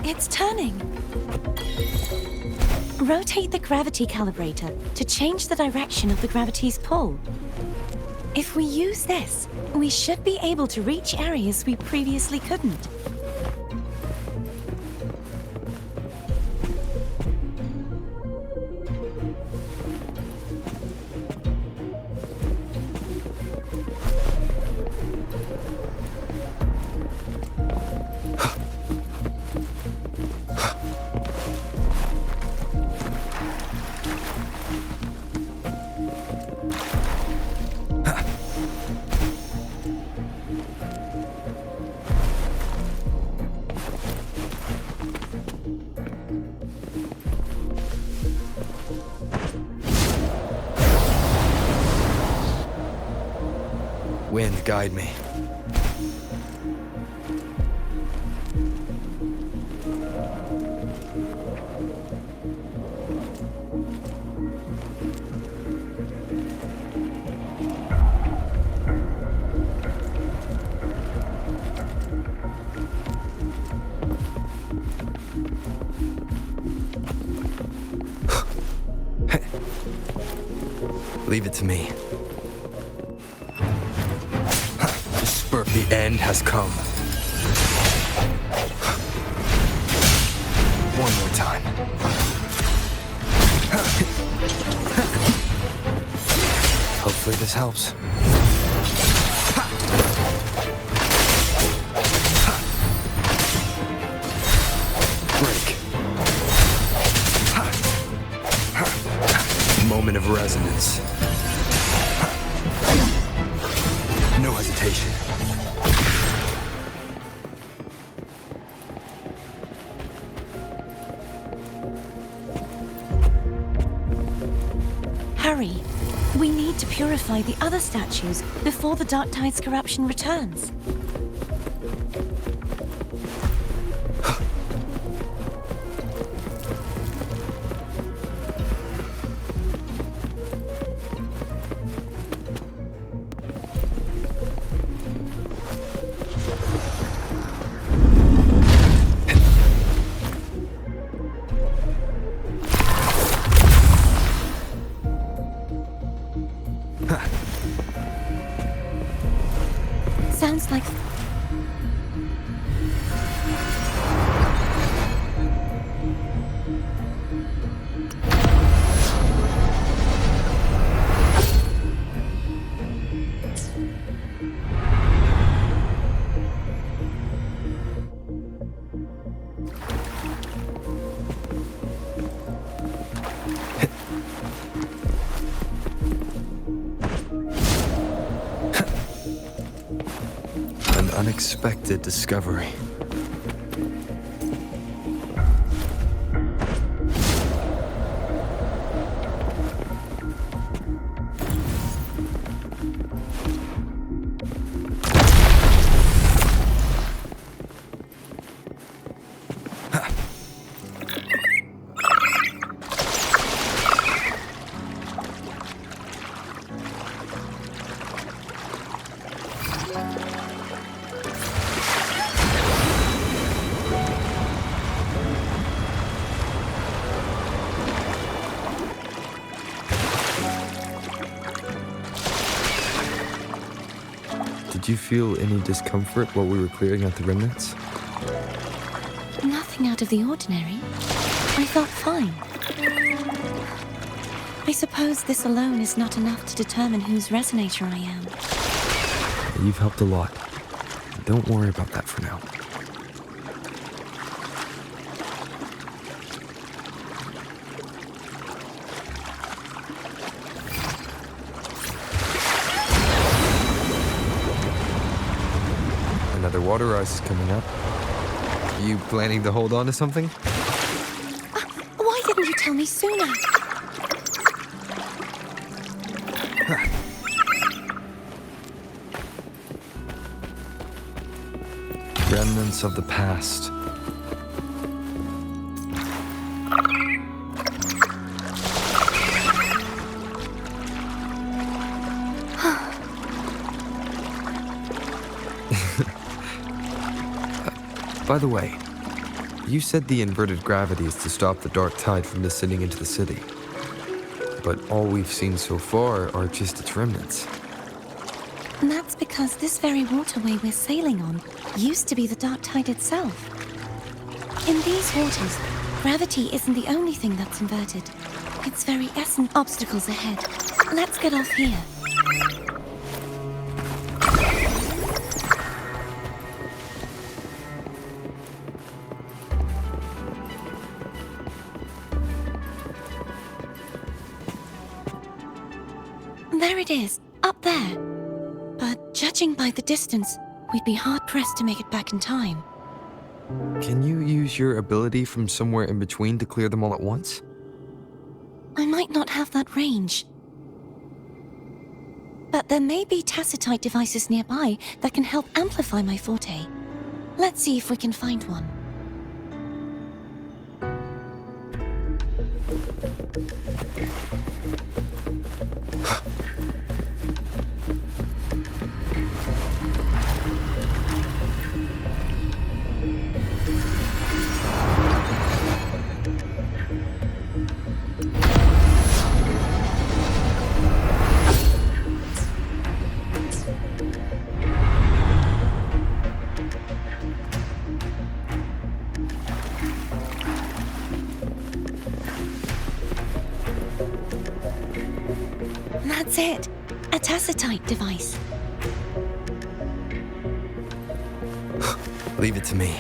It's turning. Rotate the gravity calibrator to change the direction of the gravity's pull. If we use this, we should be able to reach areas we previously couldn't. Wind, guide me. Leave it to me. The spurt, the end has come. One more time. Hopefully this helps. Break. Moment of resonance. No hesitation. Hurry. We need to purify the other statues before the Dark Tide's corruption returns. Sounds like... An unexpected discovery. Did you feel any discomfort while we were clearing out the remnants? Nothing out of the ordinary. I felt fine. I suppose this alone is not enough to determine whose resonator I am. You've helped a lot. Don't worry about that for now. Another water rise is coming up. You planning to hold on to something? Why didn't you tell me sooner? Remnants of the past. By the way, you said the inverted gravity is to stop the dark tide from descending into the city. But all we've seen so far are just its remnants. And that's because this very waterway we're sailing on used to be the Dark Tide itself. In these waters, gravity isn't the only thing that's inverted. Its very essence. Obstacles ahead. Let's get off here. There it is, up there. But judging by the distance, we'd be hard-pressed to make it back in time. Can you use your ability from somewhere in between to clear them all at once? I might not have that range. But there may be tacitite devices nearby that can help amplify my forte. Let's see if we can find one. That's it. A tacitite device. Leave it to me.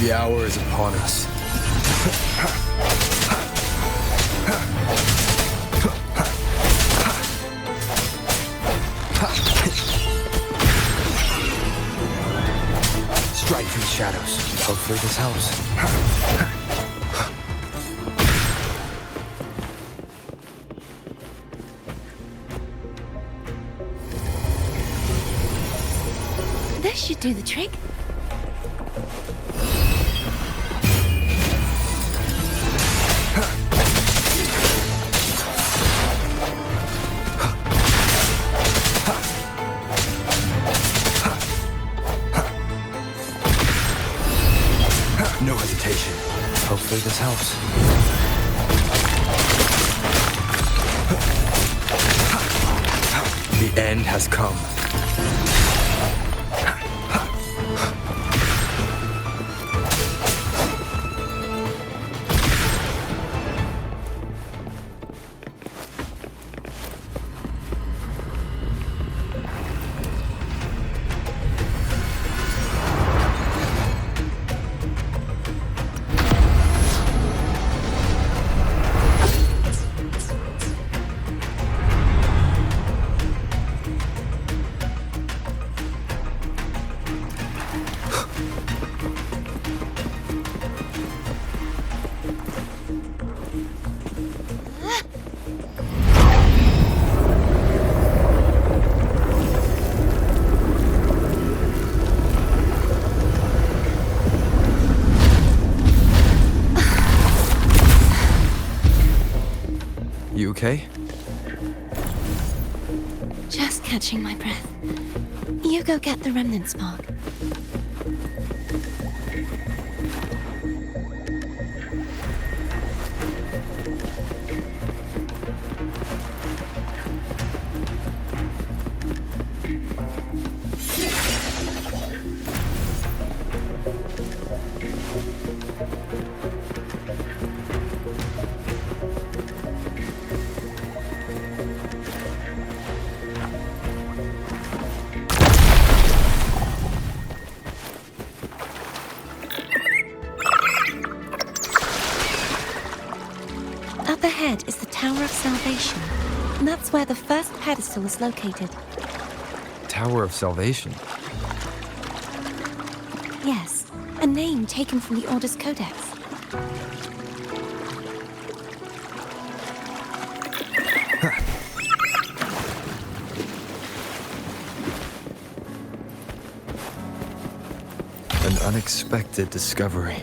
The hour is upon us. Strike from the shadows. Hopefully this helps. This should do the trick. No hesitation. Hopefully this helps. The end has come. You okay? Just catching my breath. You go get the remnant spark. Up ahead is the Tower of Salvation. And that's where the first pedestal is located. Tower of Salvation. Yes, a name taken from the Order's Codex. An unexpected discovery.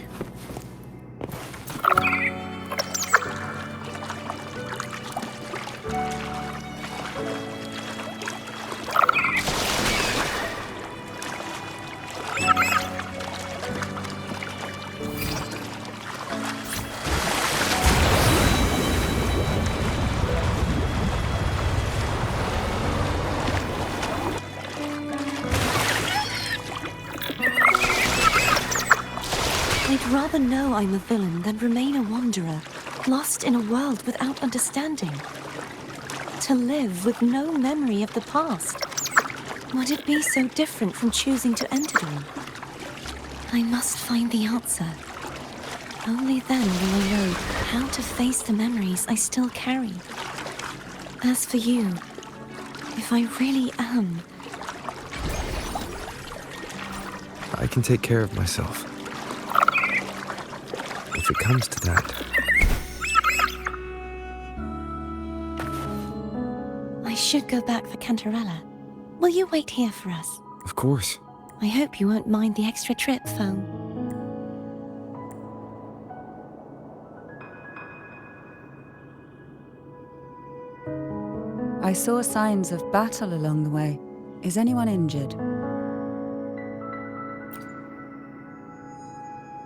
I'd rather know I'm a villain than remain a wanderer, lost in a world without understanding. To live with no memory of the past. Would it be so different from choosing to end it all? I must find the answer. Only then will I know how to face the memories I still carry. As for you, if I really am... I can take care of myself. If it comes to that. I should go back for Cantarella. Will you wait here for us? Of course. I hope you won't mind the extra trip, Foam. I saw signs of battle along the way. Is anyone injured?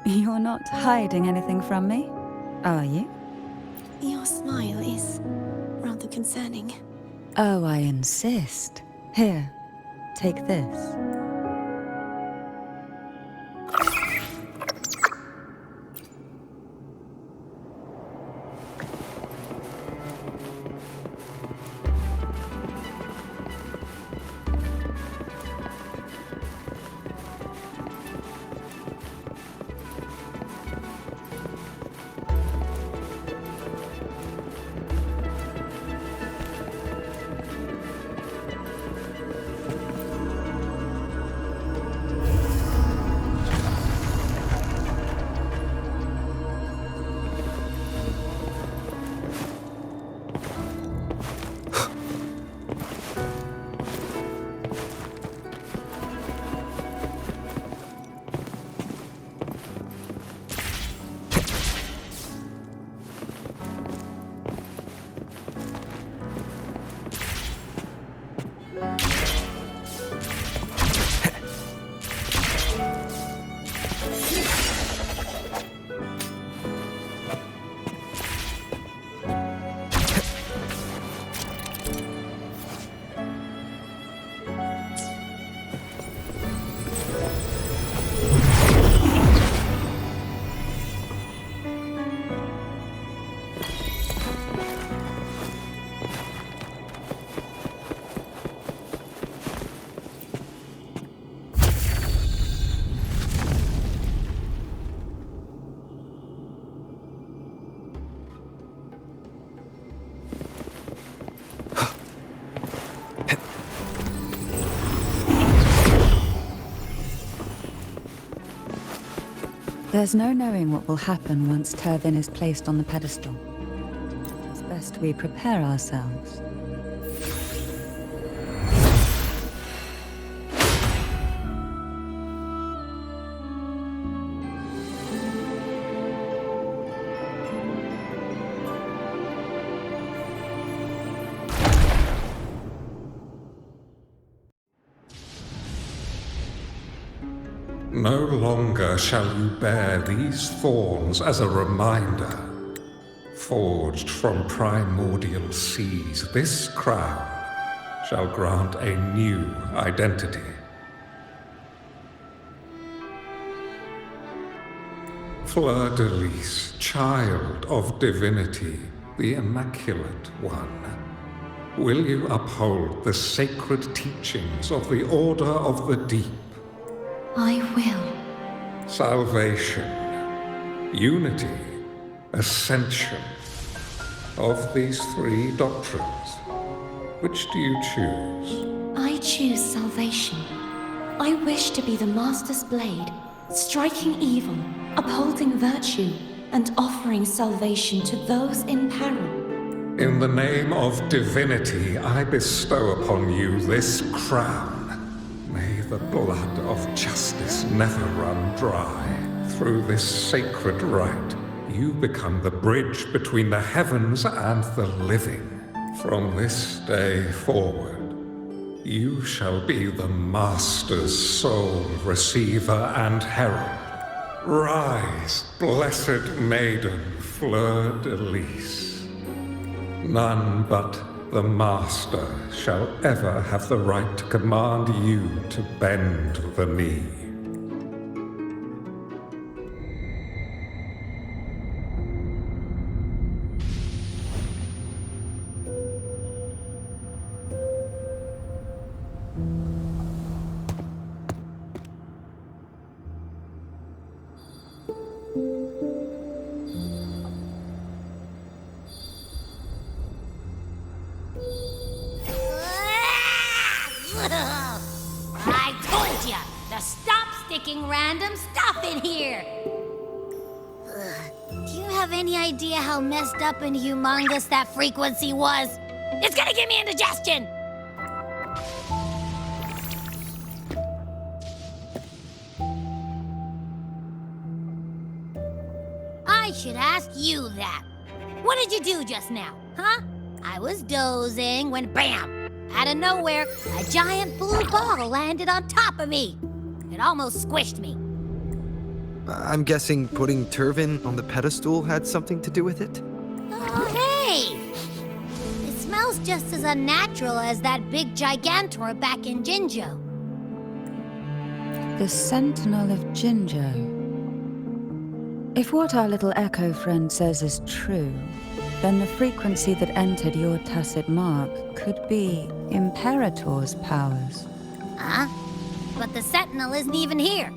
You're not hiding anything from me, are you? Your smile is rather concerning. Oh, I insist. Here, take this. There's no knowing what will happen once Turvin is placed on the pedestal. It's best we prepare ourselves. No longer shall you bear these thorns as a reminder. Forged from primordial seas, this crown shall grant a new identity. Fleur-de-Lis, child of divinity, the Immaculate One, will you uphold the sacred teachings of the Order of the Deep? I will. Salvation, unity, ascension. Of these three doctrines, which do you choose? I choose salvation. I wish to be the Master's blade, striking evil, upholding virtue, and offering salvation to those in peril. In the name of divinity, I bestow upon you this crown. May the blood of justice never run dry. Through this sacred rite, you become the bridge between the heavens and the living. From this day forward, you shall be the Master's sole receiver and herald. Rise, blessed maiden Fleur-de-Lis. None but the Master shall ever have the right to command you to bend the knee. I told ya to stop sticking random stuff in here! Do you have any idea how messed up and humongous that frequency was? It's gonna give me indigestion! I should ask you that. What did you do just now, huh? I was dozing when BAM! Out of nowhere, a giant blue ball landed on top of me. It almost squished me. I'm guessing putting Turvin on the pedestal had something to do with it? Oh, hey! It smells just as unnatural as that big gigantor back in Jinjo. The Sentinel of Jinjo. If what our little echo friend says is true, then the frequency that entered your tacit mark could be Imperator's powers. Huh? But the Sentinel isn't even here.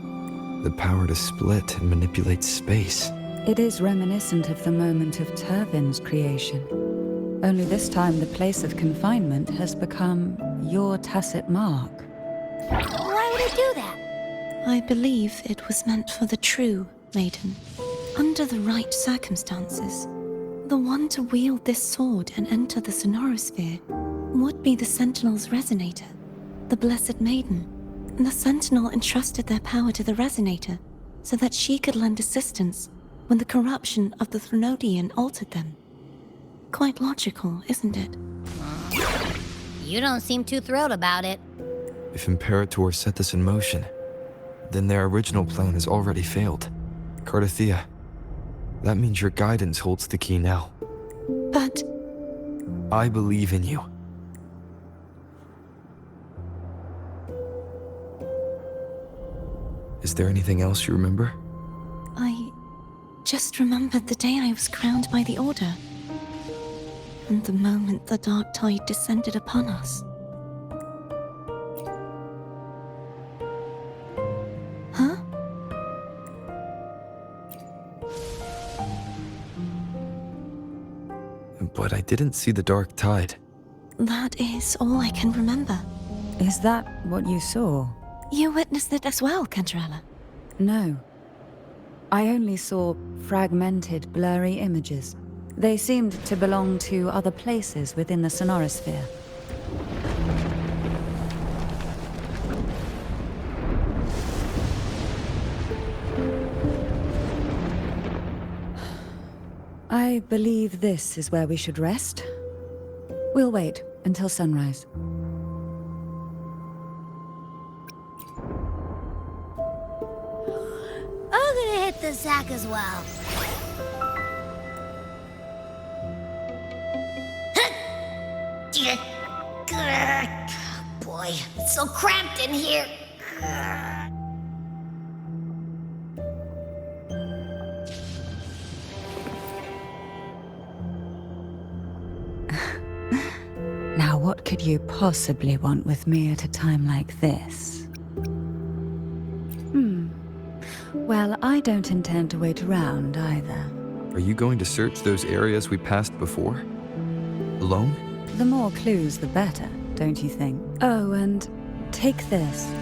The power to split and manipulate space. It is reminiscent of the moment of Turvin's creation. Only this time the place of confinement has become your tacit mark. Why would it do that? I believe it was meant for the true maiden. Under the right circumstances, the one to wield this sword and enter the Sonorosphere would be the Sentinel's Resonator, the Blessed Maiden. The Sentinel entrusted their power to the Resonator so that she could lend assistance when the corruption of the Threnodian altered them. Quite logical, isn't it? You don't seem too thrilled about it. If Imperator set this in motion, then their original plan has already failed. Cardathea, that means your guidance holds the key now. But I believe in you. Is there anything else you remember? I just remembered the day I was crowned by the Order, and the moment the dark tide descended upon us. Huh? But I didn't see the dark tide. That is all I can remember. Is that what you saw? You witnessed it as well, Cantarella. No. I only saw fragmented, blurry images. They seemed to belong to other places within the sonorosphere. I believe this is where we should rest. We'll wait until sunrise. I'm gonna hit the sack as well. Boy, it's so cramped in here. Now, what could you possibly want with me at a time like this? Well, I don't intend to wait around either. Are you going to search those areas we passed before? Alone? The more clues, the better, don't you think? Oh, and take this.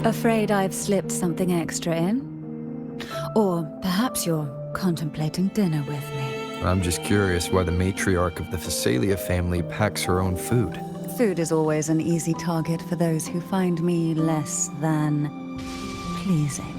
Afraid I've slipped something extra in? Or perhaps you're contemplating dinner with me. I'm just curious why the matriarch of the Phasalia family packs her own food. Food is always an easy target for those who find me less than pleasing.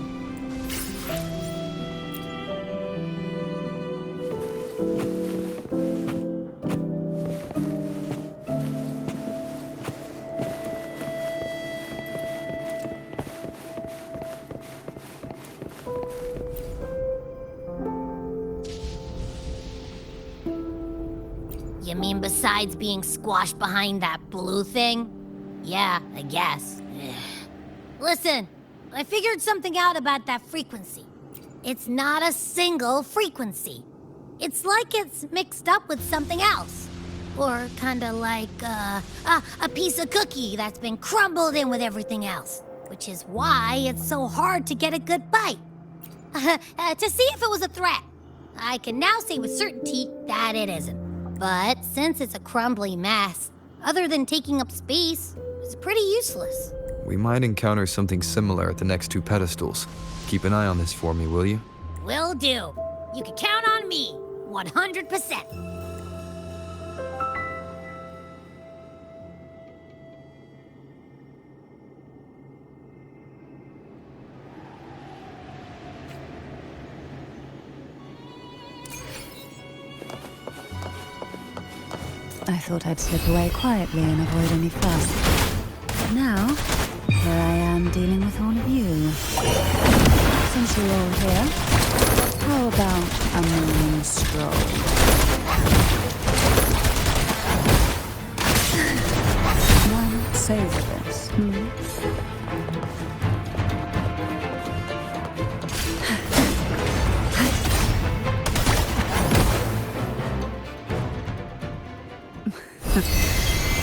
You mean besides being squashed behind that blue thing? Yeah, I guess. Listen, I figured something out about that frequency. It's not a single frequency. It's like it's mixed up with something else. Or kinda like, a piece of cookie that's been crumbled in with everything else. Which is why it's so hard to get a good bite. To see if it was a threat. I can now say with certainty that it isn't. But since it's a crumbly mess, other than taking up space, it's pretty useless. We might encounter something similar at the next two pedestals. Keep an eye on this for me, will you? Will do. You can count on me, 100%. I thought I'd slip away quietly and avoid any fuss. But now, here I am dealing with all of you. Since you're all here, how about a moon stroll? Why not savor this,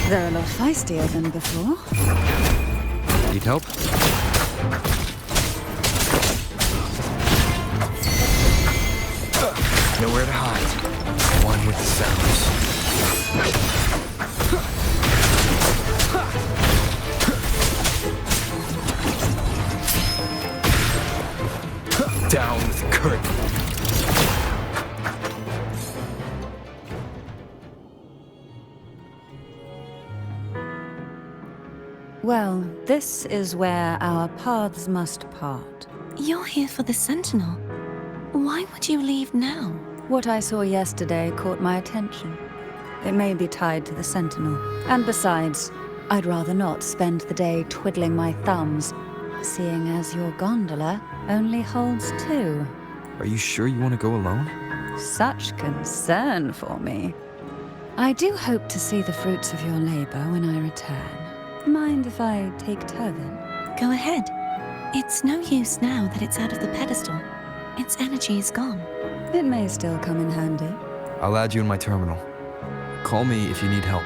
They're a lot feistier than before. Need help? Nowhere to hide. One with the sounds. Down with the curtain. Well, this is where our paths must part. You're here for the Sentinel. Why would you leave now? What I saw yesterday caught my attention. It may be tied to the Sentinel. And besides, I'd rather not spend the day twiddling my thumbs, seeing as your gondola only holds two. Are you sure you want to go alone? Such concern for me. I do hope to see the fruits of your labor when I return. Mind if I take Turvin? Go ahead. It's no use now that it's out of the pedestal. Its energy is gone. It may still come in handy. I'll add you in my terminal. Call me if you need help.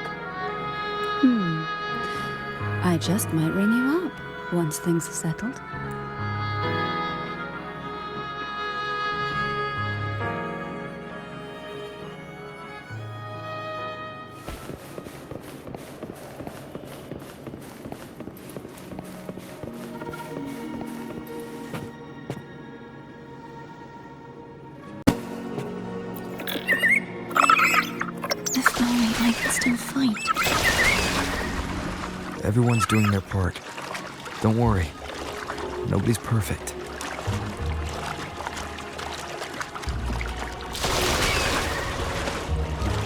I just might ring you up once things are settled. Everyone's doing their part. Don't worry. Nobody's perfect.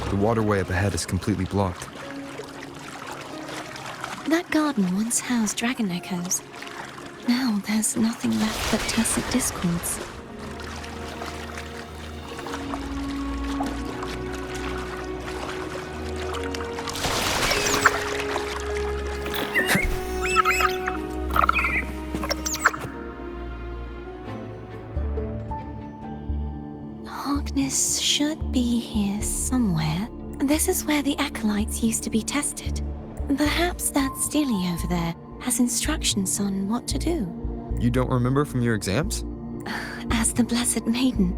The waterway up ahead is completely blocked. That garden once housed dragon echoes. Now there's nothing left but tacit discords. Hogness should be here somewhere. This is where the acolytes used to be tested. Perhaps that Steely over there has instructions on what to do. You don't remember from your exams? As the Blessed Maiden,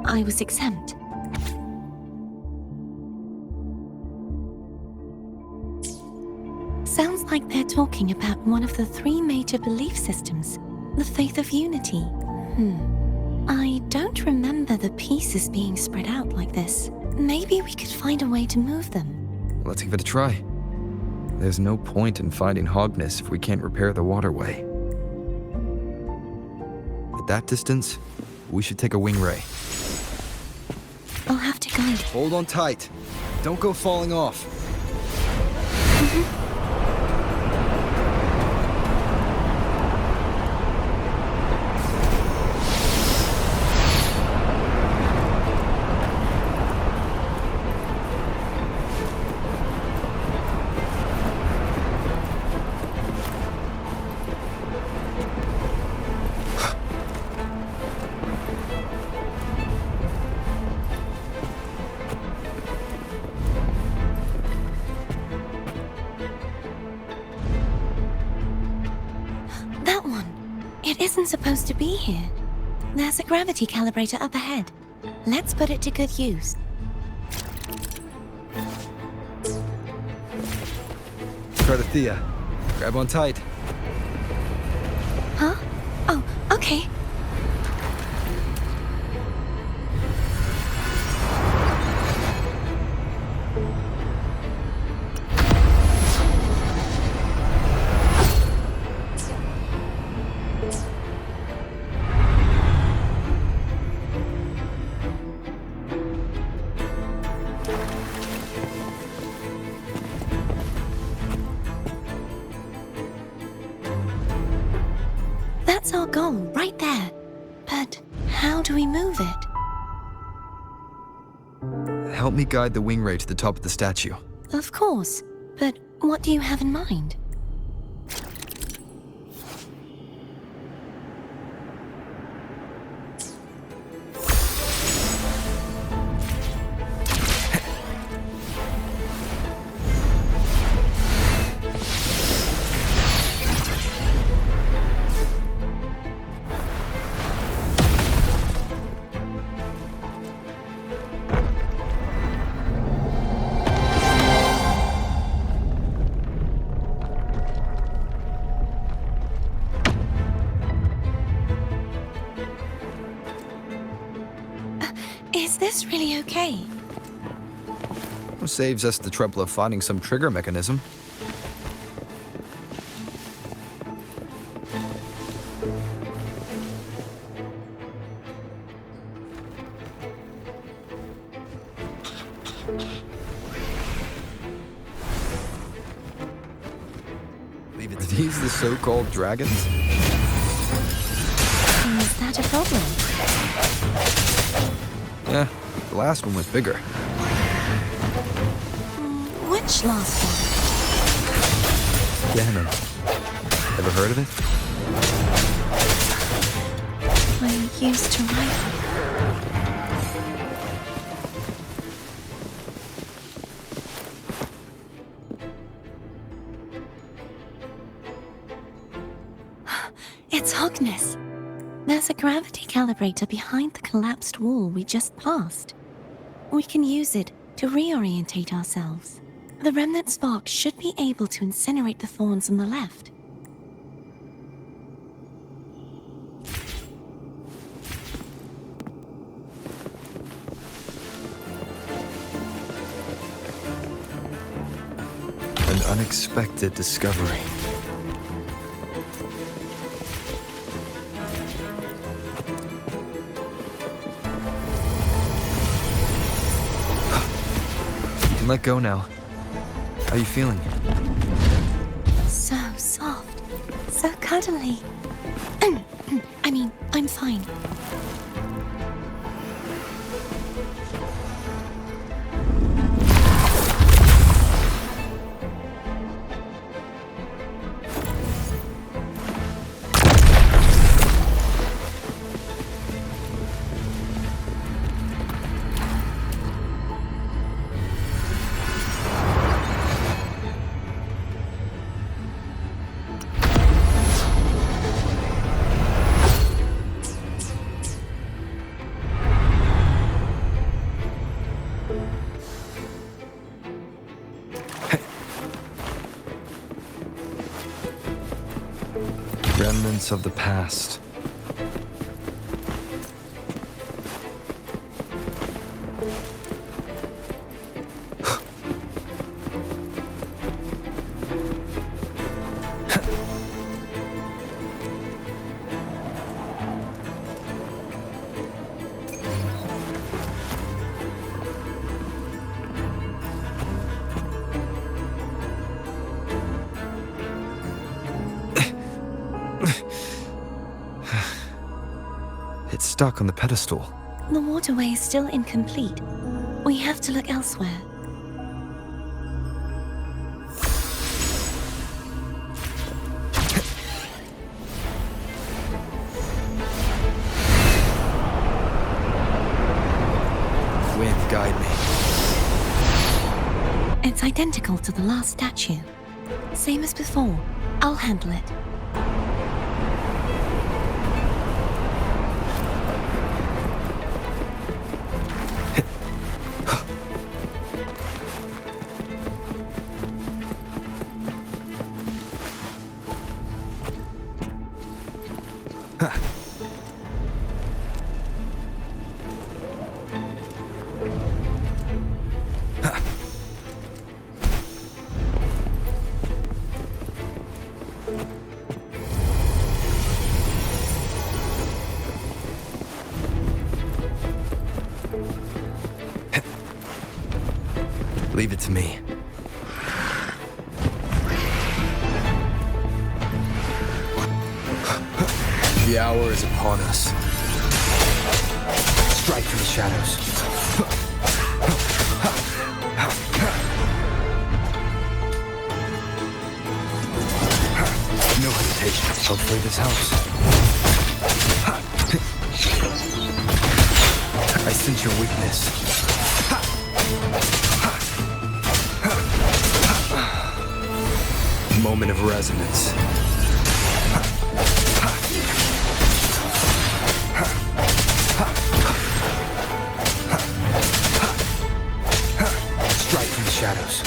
I was exempt. Sounds like they're talking about one of the 3 major belief systems, the faith of unity. I don't remember the pieces being spread out like this. Maybe we could find a way to move them. Let's give it a try. There's no point in finding Hogness if we can't repair the waterway. At that distance, we should take a wing ray. I'll have to guide. Hold on tight. Don't go falling off. It isn't supposed to be here. There's a gravity calibrator up ahead. Let's put it to good use. Try the Thea. Grab on tight. Huh? Oh, okay. That's our goal, right there. But how do we move it? Help me guide the wing ray to the top of the statue. Of course, but what do you have in mind? Is this really okay? Saves us the trouble of finding some trigger mechanism. Are these the so-called dragons? Is that a problem? Yeah, the last one was bigger. Which last one? Ganon. Ever heard of it? I used to rifle. It's Hogness. There's a gravity calibrator behind the collapsed wall we just passed. We can use it to reorientate ourselves. The remnant spark should be able to incinerate the thorns on the left. And unexpected discovery. You can let go now. How are you feeling? So soft. So cuddly. I mean, I'm fine. Remnants of the past. It's stuck on the pedestal. The waterway is still incomplete. We have to look elsewhere. Wind, guide me. It's identical to the last statue. Same as before. I'll handle it. Leave it to me. The hour is upon us. Strike from the shadows. No hesitation. Hopefully this helps. I sense your weakness. Moment of resonance. Strike from the shadows.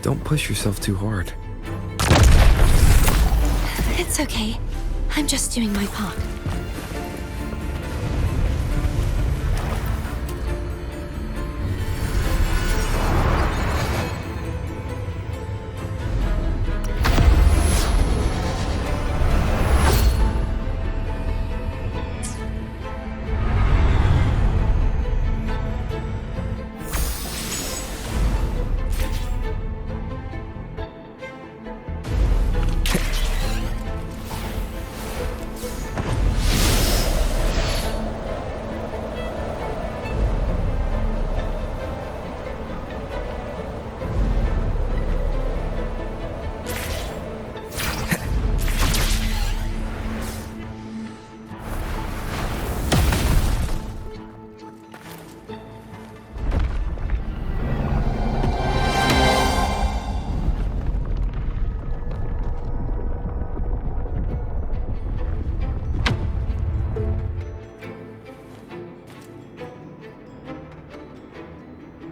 Don't push yourself too hard. It's okay. I'm just doing my part.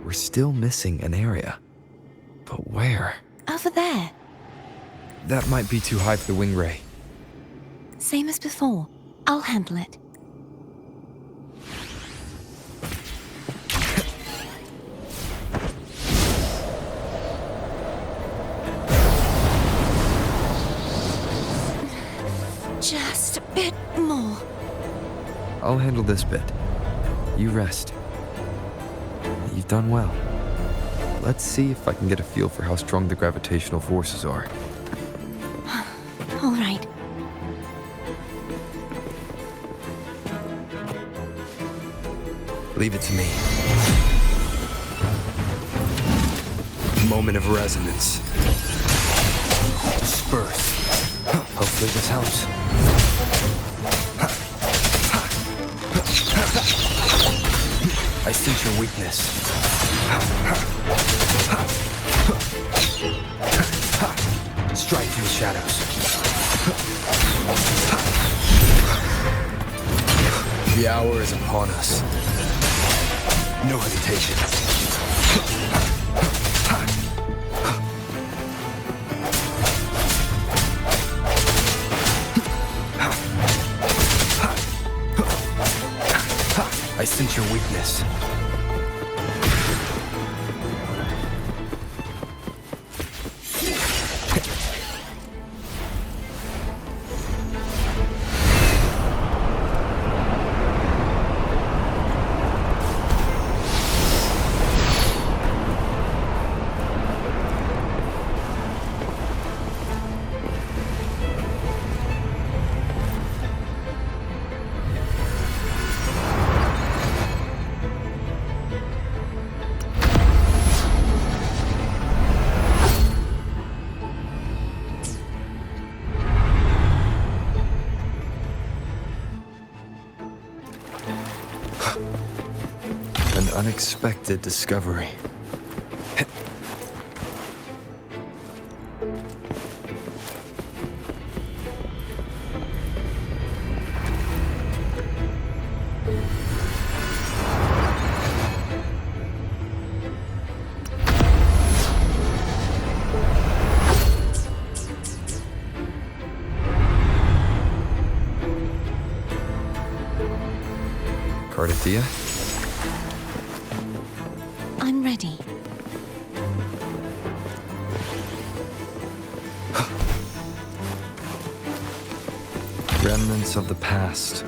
we're still missing an area. But where? Over there. That might be too high for the wing ray. Same as before. I'll handle it. Just a bit more. I'll handle this bit. You rest. You've done well. Let's see if I can get a feel for how strong the gravitational forces are. All right. Leave it to me. Moment of resonance. Disperse. Hopefully this helps. I sense your weakness. Strike through the shadows. The hour is upon us. No hesitation. I sense your weakness. An unexpected discovery. Cardathia? I'm ready. Remnants of the past.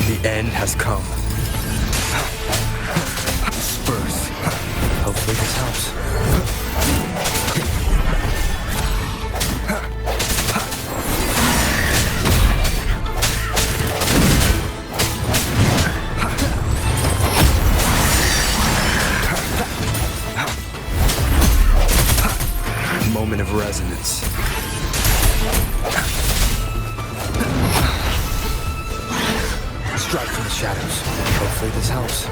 The end has come. Disperse. Hopefully this helps. Moment of resonance. Strike from the shadows. Hopefully this helps.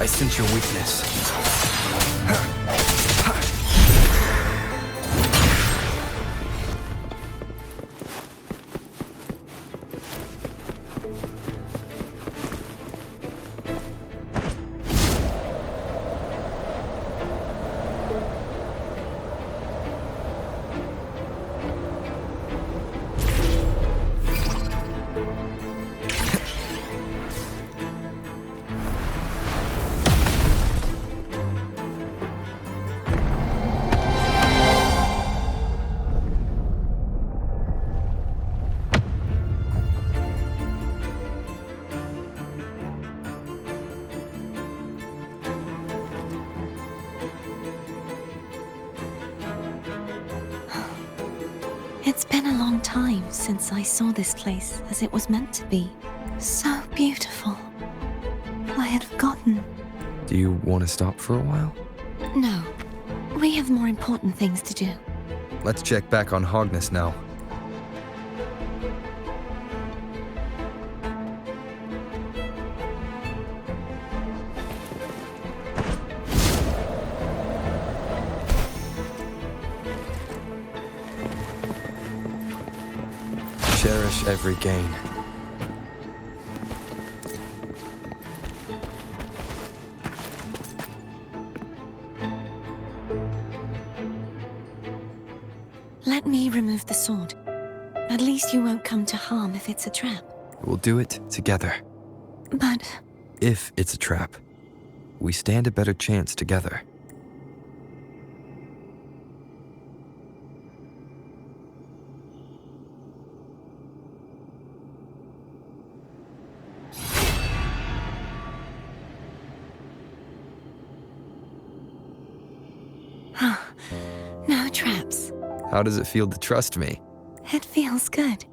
I sense your weakness. since I saw this place as it was meant to be. So beautiful. I had forgotten. Do you want to stop for a while? No, we have more important things to do. Let's check back on Hogness now. Cherish every gain. Let me remove the sword. At least you won't come to harm if it's a trap. We'll do it together. But If it's a trap, we stand a better chance together. no traps. How does it feel to trust me? It feels good.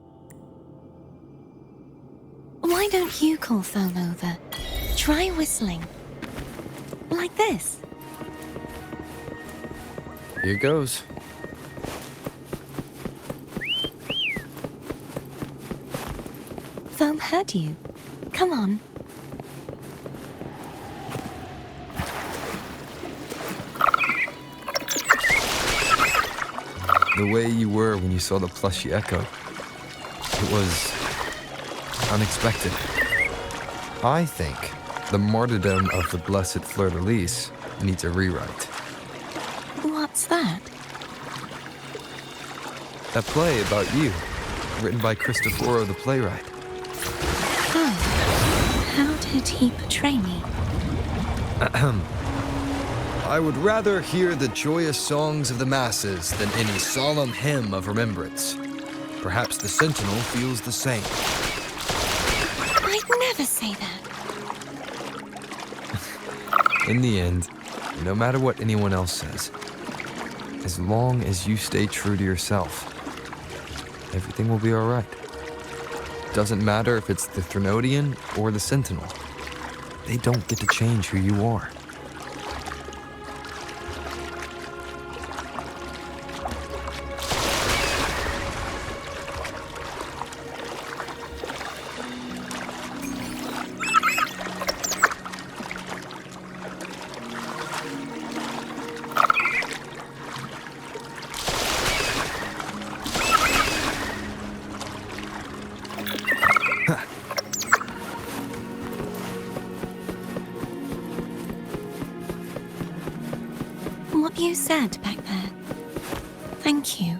Why don't you call Foam over? Try whistling. Like this. Here goes. Foam heard you. Come on. The way you were when you saw the plushy echo. It was unexpected. I think the martyrdom of the blessed fleur-de-lis needs a rewrite. What's that? That play about you, written by Cristoforo the playwright. Oh. How did he portray me? I would rather hear the joyous songs of the masses than any solemn hymn of remembrance. Perhaps the Sentinel feels the same. I'd never say that. In the end, no matter what anyone else says, as long as you stay true to yourself, everything will be all right. Doesn't matter if it's the Threnodian or the Sentinel. They don't get to change who you are. What you said back there. Thank you.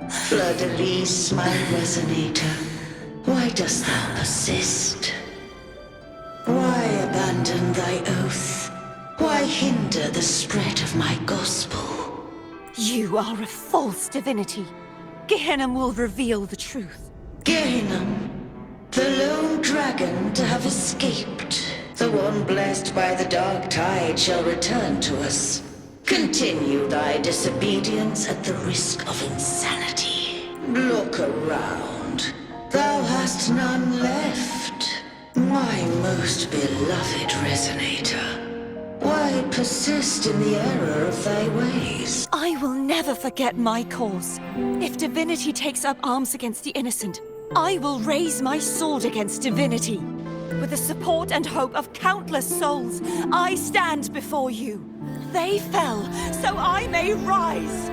Fleur-de-lis, my resonator, why dost thou persist? Why abandon thy oath? Why hinder the spread of my gospel? You are a false divinity. Gehenna will reveal the truth. Gehenna, the lone dragon to have escaped. The one blessed by the dark tide shall return to us. Continue thy disobedience at the risk of insanity. Look around. Thou hast none left. My most beloved resonator. Why persist in the error of thy ways? I will never forget my cause. If divinity takes up arms against the innocent, I will raise my sword against divinity. With the support and hope of countless souls, I stand before you. They fell, so I may rise.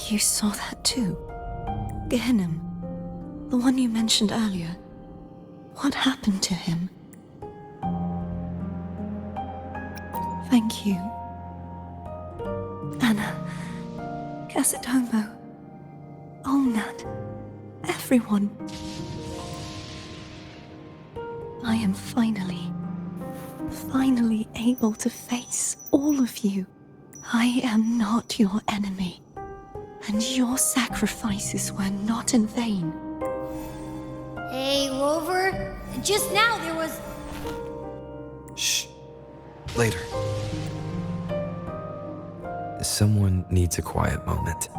You saw that too? Gehenna. The one you mentioned earlier. What happened to him? Thank you. Anna, Casatomo, Olnat, everyone. I am finally able to face all of you. I am not your enemy, and your sacrifices were not in vain. Hey, Rover, just now there was... Shh. Later. Someone needs a quiet moment.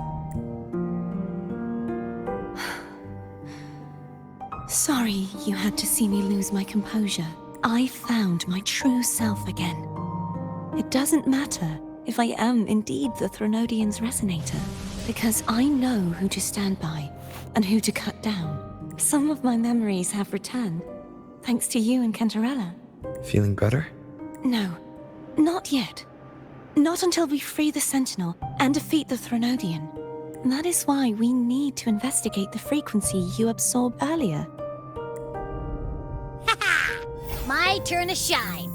Sorry you had to see me lose my composure. I found my true self again. It doesn't matter if I am indeed the Threnodian's resonator, because I know who to stand by and who to cut down. Some of my memories have returned, thanks to you and Cantarella. Feeling better? No, not yet. Not until we free the Sentinel and defeat the Threnodian. That is why we need to investigate the frequency you absorbed earlier. My turn to shine.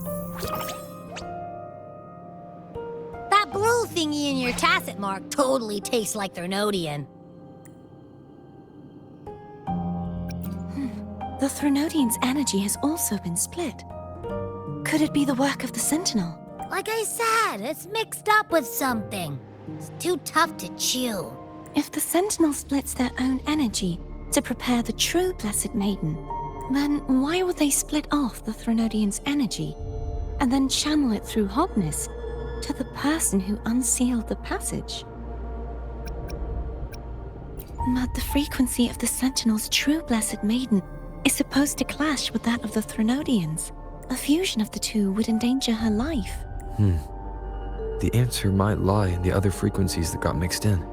That blue thingy in your tacit mark totally tastes like Threnodian. The Threnodian's energy has also been split. Could it be the work of the Sentinel? Like I said, it's mixed up with something. It's too tough to chew. If the Sentinel splits their own energy to prepare the true Blessed Maiden, then why would they split off the Threnodian's energy and then channel it through Hognis to the person who unsealed the passage? But the frequency of the Sentinel's true Blessed Maiden is supposed to clash with that of the Threnodian's. A fusion of the two would endanger her life. The answer might lie in the other frequencies that got mixed in.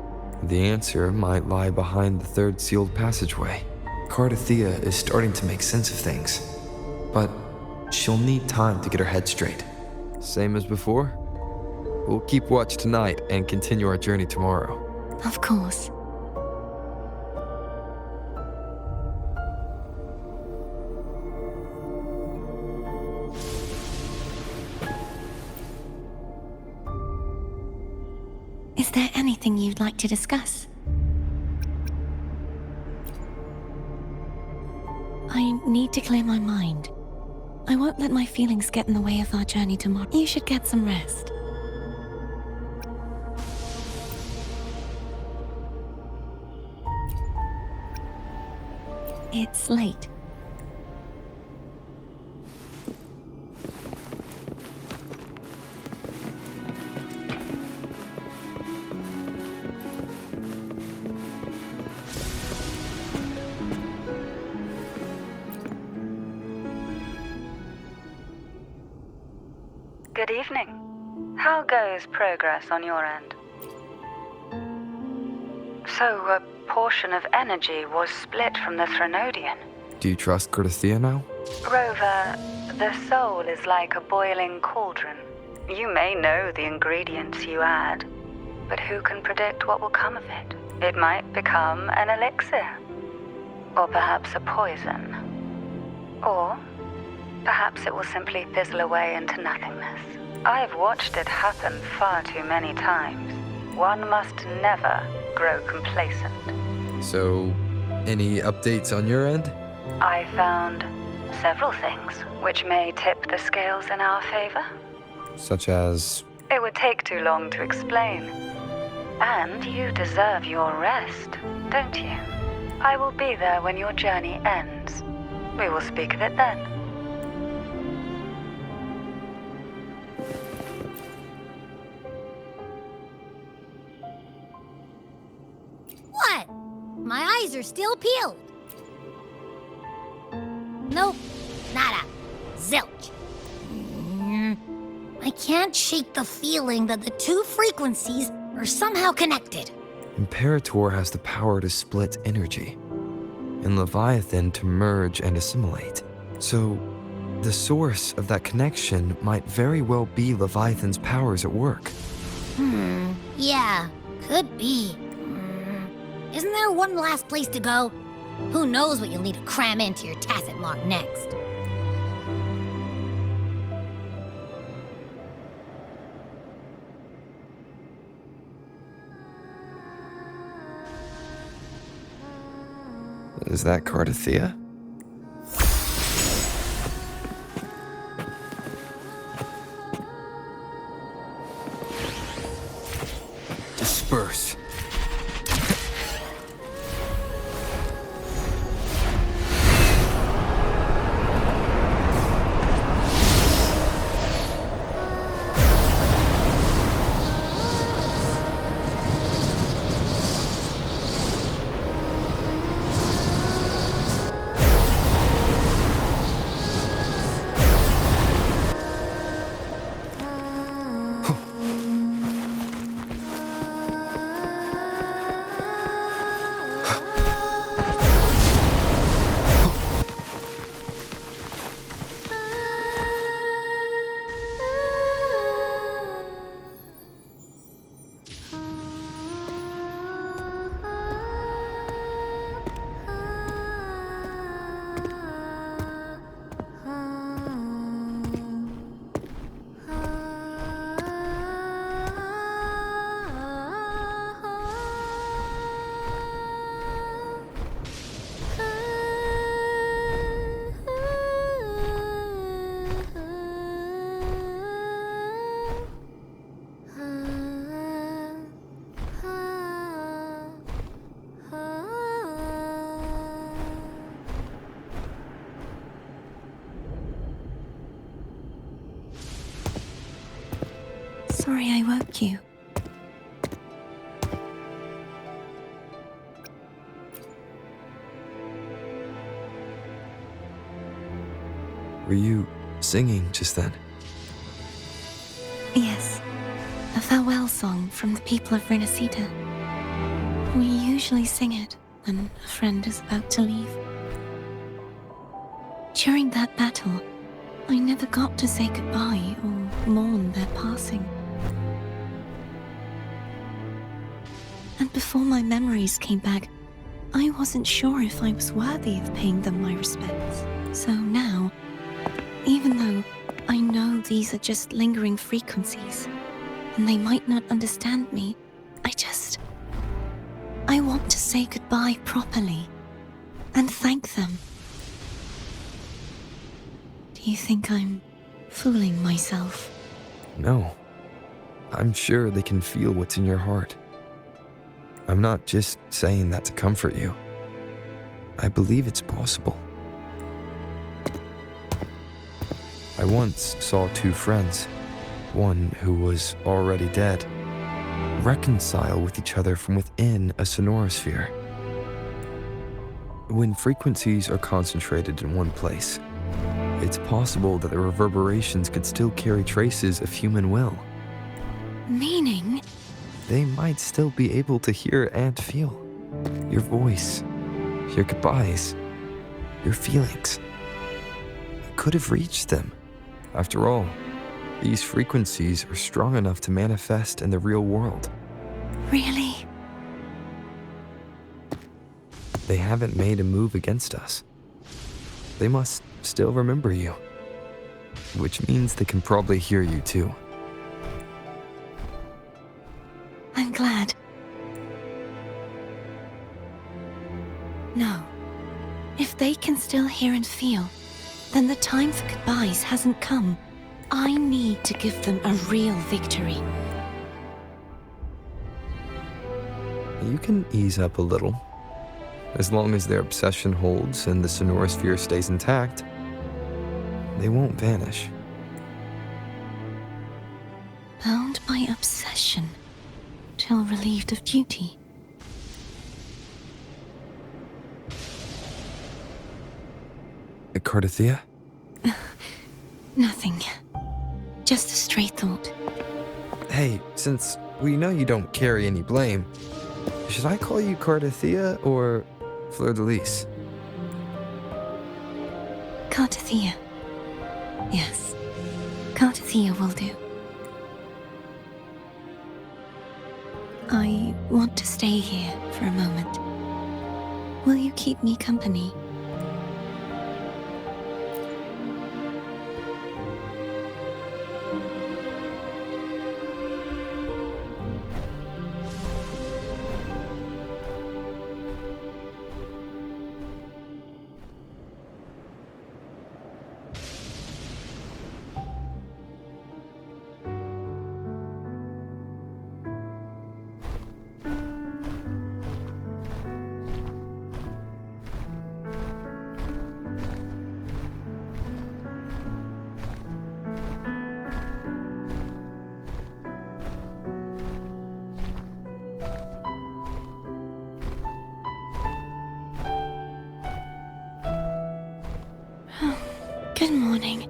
The answer might lie behind the third sealed passageway. Cardathea is starting to make sense of things, but she'll need time to get her head straight. Same as before? We'll keep watch tonight and continue our journey tomorrow. Of course. Is there anything you'd like to discuss? I need to clear my mind. I won't let my feelings get in the way of our journey tomorrow. You should get some rest. It's late. Good evening. How goes progress on your end? So, a portion of energy was split from the Threnodian. Do you trust Cardathea now? Rover, the soul is like a boiling cauldron. You may know the ingredients you add, but who can predict what will come of it? It might become an elixir, or perhaps a poison, or perhaps it will simply fizzle away into nothingness. I've watched it happen far too many times. One must never grow complacent. So, any updates on your end? I found several things which may tip the scales in our favor. Such as... It would take too long to explain. And you deserve your rest, don't you? I will be there when your journey ends. We will speak of it then. What? My eyes are still peeled. Nope, nada. Zilch. I can't shake the feeling that the two frequencies are somehow connected. Imperator has the power to split energy, and Leviathan to merge and assimilate. So, the source of that connection might very well be Leviathan's powers at work. Yeah, could be. Isn't there one last place to go? Who knows what you'll need to cram into your tacit mark next? Is that Cardathea? Disperse. Sorry I woke you. Were you singing just then? Yes, a farewell song from the people of Renacita. We usually sing it when a friend is about to leave. During that battle, I never got to say goodbye or mourn their passing. And before my memories came back, I wasn't sure if I was worthy of paying them my respects. So now, even though I know these are just lingering frequencies, and they might not understand me, I want to say goodbye properly, and thank them. Do you think I'm fooling myself? No. I'm sure they can feel what's in your heart. I'm not just saying that to comfort you. I believe it's possible. I once saw two friends, one who was already dead, reconcile with each other from within a sonorosphere. When frequencies are concentrated in one place, it's possible that the reverberations could still carry traces of human will. Meaning? They might still be able to hear and feel your voice, your goodbyes, your feelings. It could have reached them. After all, these frequencies are strong enough to manifest in the real world. Really? They haven't made a move against us. They must still remember you, which means they can probably hear you too. I'm glad. No. If they can still hear and feel, then the time for goodbyes hasn't come. I need to give them a real victory. You can ease up a little. As long as their obsession holds and the sonorosphere stays intact, they won't vanish. Bound by obsession, till relieved of duty. Cardathea? Nothing. Just a stray thought. Hey, since we know you don't carry any blame, should I call you Cardathea or Fleur-de-Lis? Cardathea. Yes. Cardathea will do. I want to stay here for a moment. Will you keep me company? Good morning.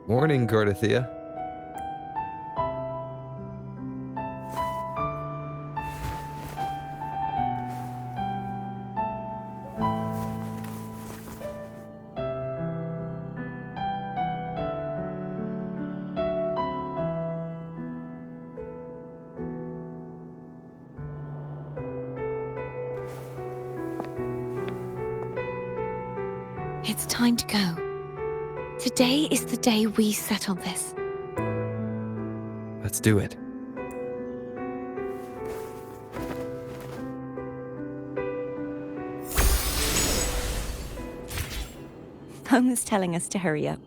Morning, Gordithia. It's time to go. Today is the day we settle this. Let's do it. Home is telling us to hurry up.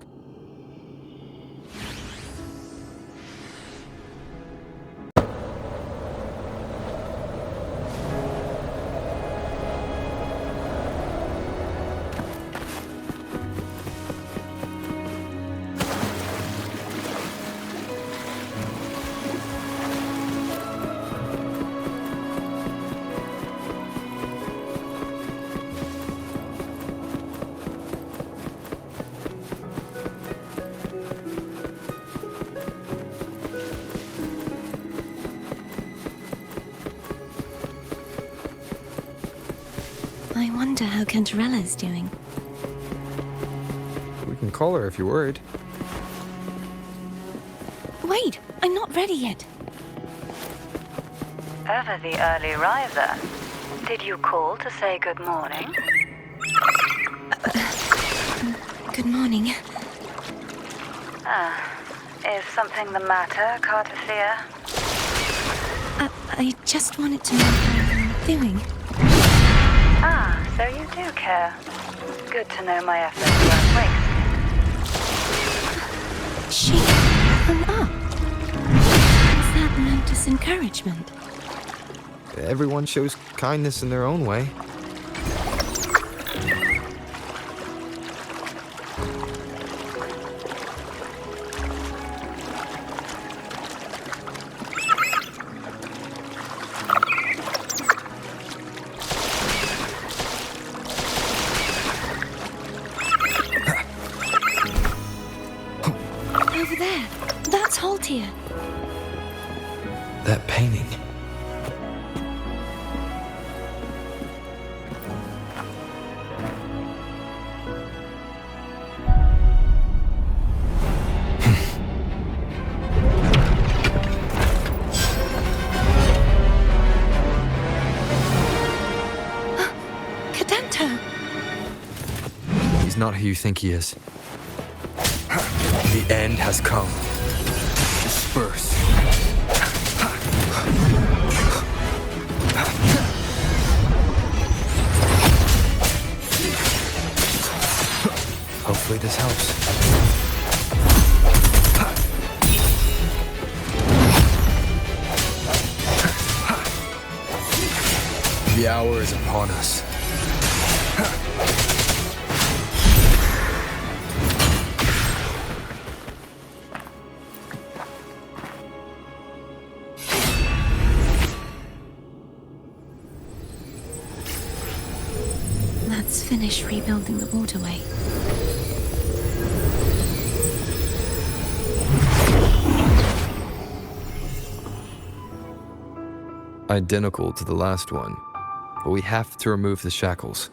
I wonder how Cantarella's doing. We can call her if you're worried. Wait, I'm not ready yet. Ever the early riser. Did you call to say good morning? Good morning. Is something the matter, Cartathea? I just wanted to know how you're doing. So you do care. Good to know my efforts weren't wasted. She hung up. Is that meant as encouragement? Everyone shows kindness in their own way. Over there. That's Haltia. That painting. Cadento! He's not who you think he is. The end has come. Disperse. Hopefully this helps. The hour is upon us. Let's finish rebuilding the waterway. Identical to the last one, but we have to remove the shackles.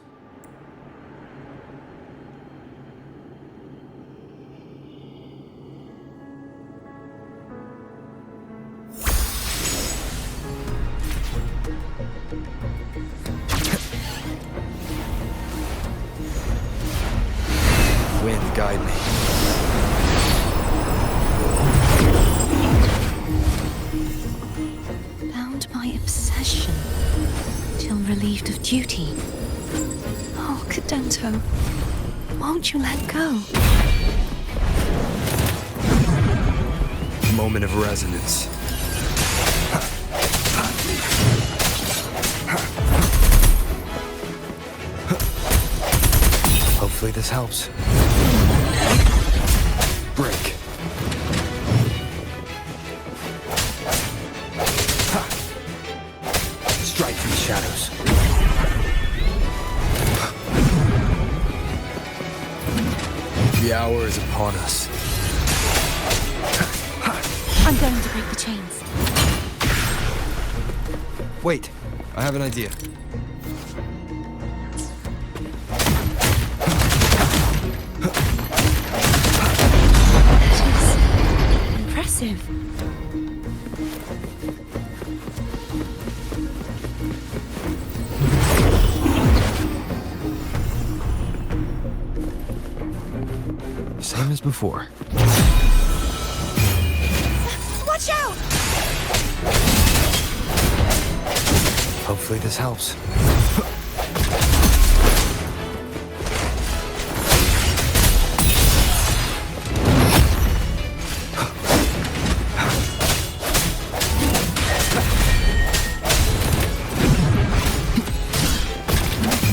guide me. Bound by obsession, till relieved of duty. Oh, Cadento, won't you let go? Moment of resonance. Hopefully this helps. Break. Strike from the shadows. The hour is upon us. I'm going to break the chains. Wait, I have an idea. That is impressive. Same as before. Watch out! Hopefully this helps.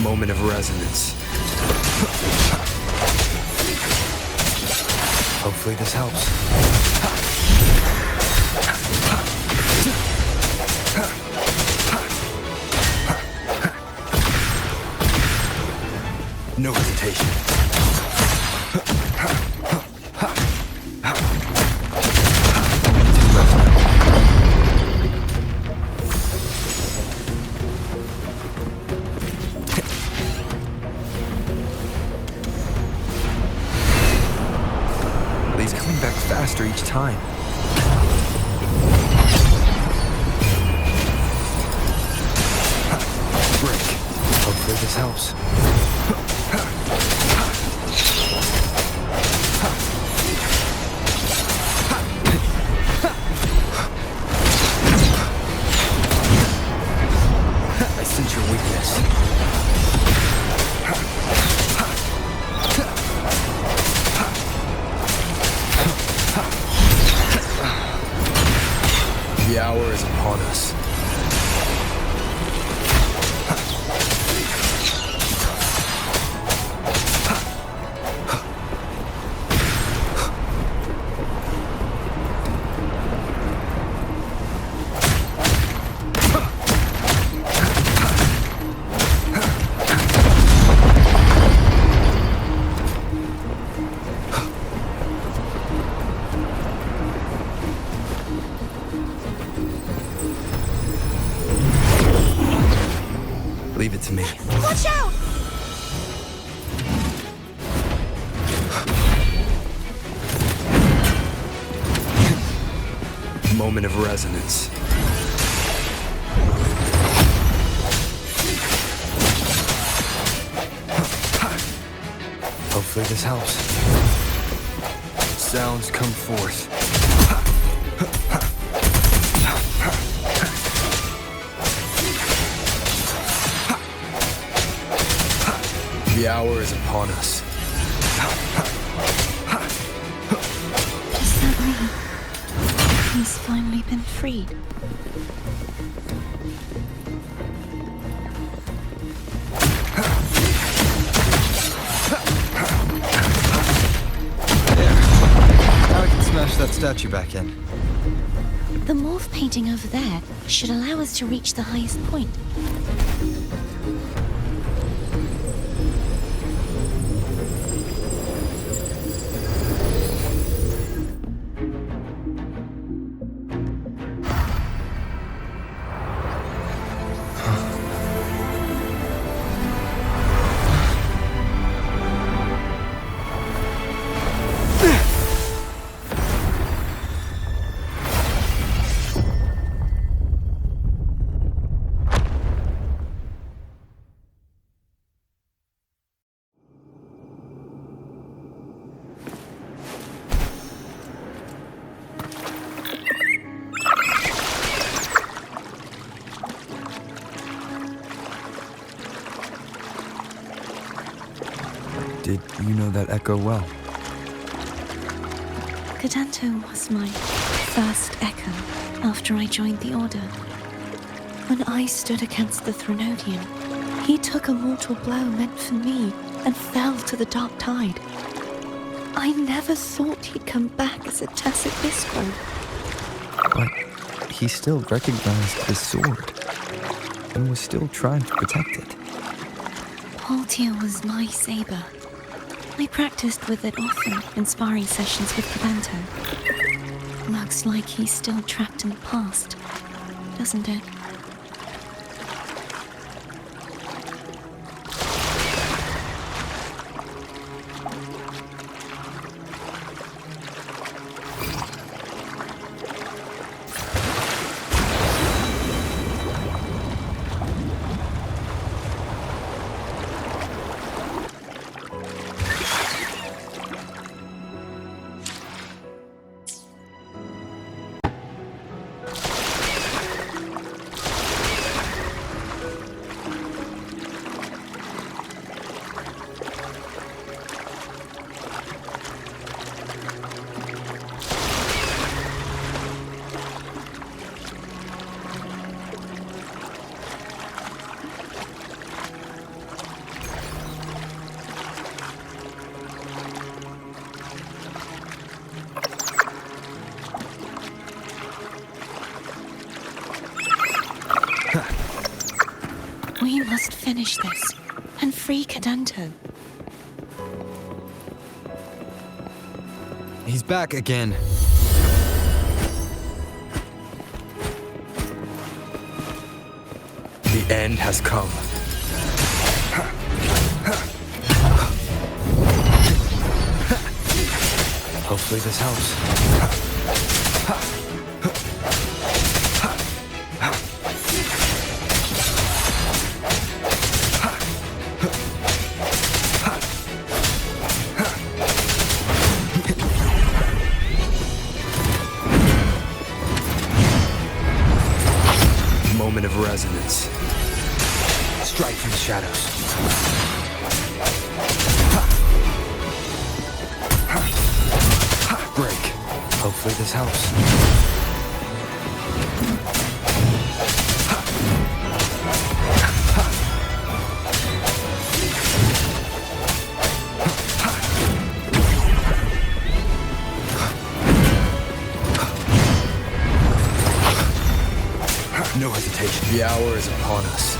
Moment of resonance. Hopefully this helps. No hesitation. He's coming back faster each time. Break. Hopefully this helps. I sense your weakness. The hour is upon us. Leave it to me. Watch out! Moment of resonance. Hopefully this helps. Sounds come forth. The hour is upon us. Does that mean he's finally been freed? Now I can smash that statue back in. The morph painting over there should allow us to reach the highest point. Did you know that echo well? Cadanto was my first echo after I joined the Order. When I stood against the Threnodian, he took a mortal blow meant for me and fell to the dark tide. I never thought he'd come back as a tacit Bistro. But he still recognized the sword and was still trying to protect it. Haltier was my saber. I practiced with it often in sparring sessions with Cadanto. Looks like he's still trapped in the past, doesn't it? We must finish this and free Cadanto. He's back again. The end has come. Hopefully this helps. Moment of resonance. Strike from the shadows. Break. Hopefully this helps. No hesitation. The hour is upon us.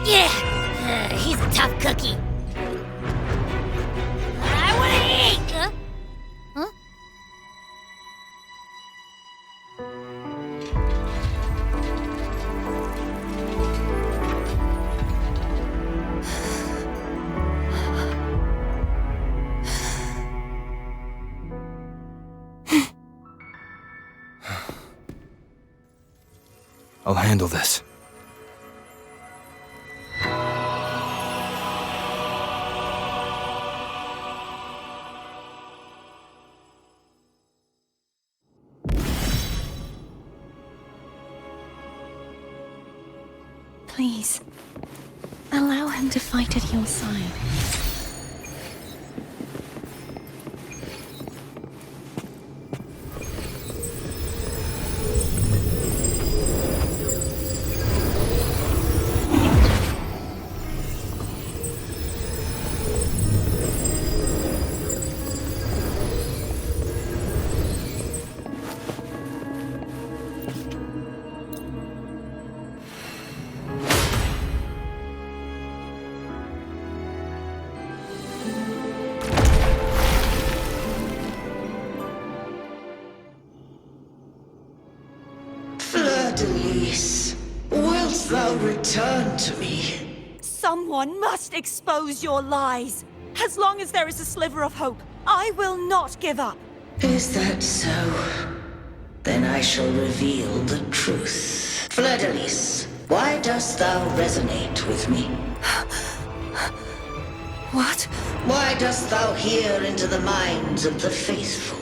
Yeah! He's a tough cookie. I wanna eat! Huh? I'll handle this. Please, allow him to fight at your side. Fleur-de-Lis, wilt thou return to me? Someone must expose your lies. As long as there is a sliver of hope, I will not give up. Is that so? Then I shall reveal the truth. Fleur-de-Lis, Why dost thou resonate with me? What? Why dost thou hear into the minds of the faithful?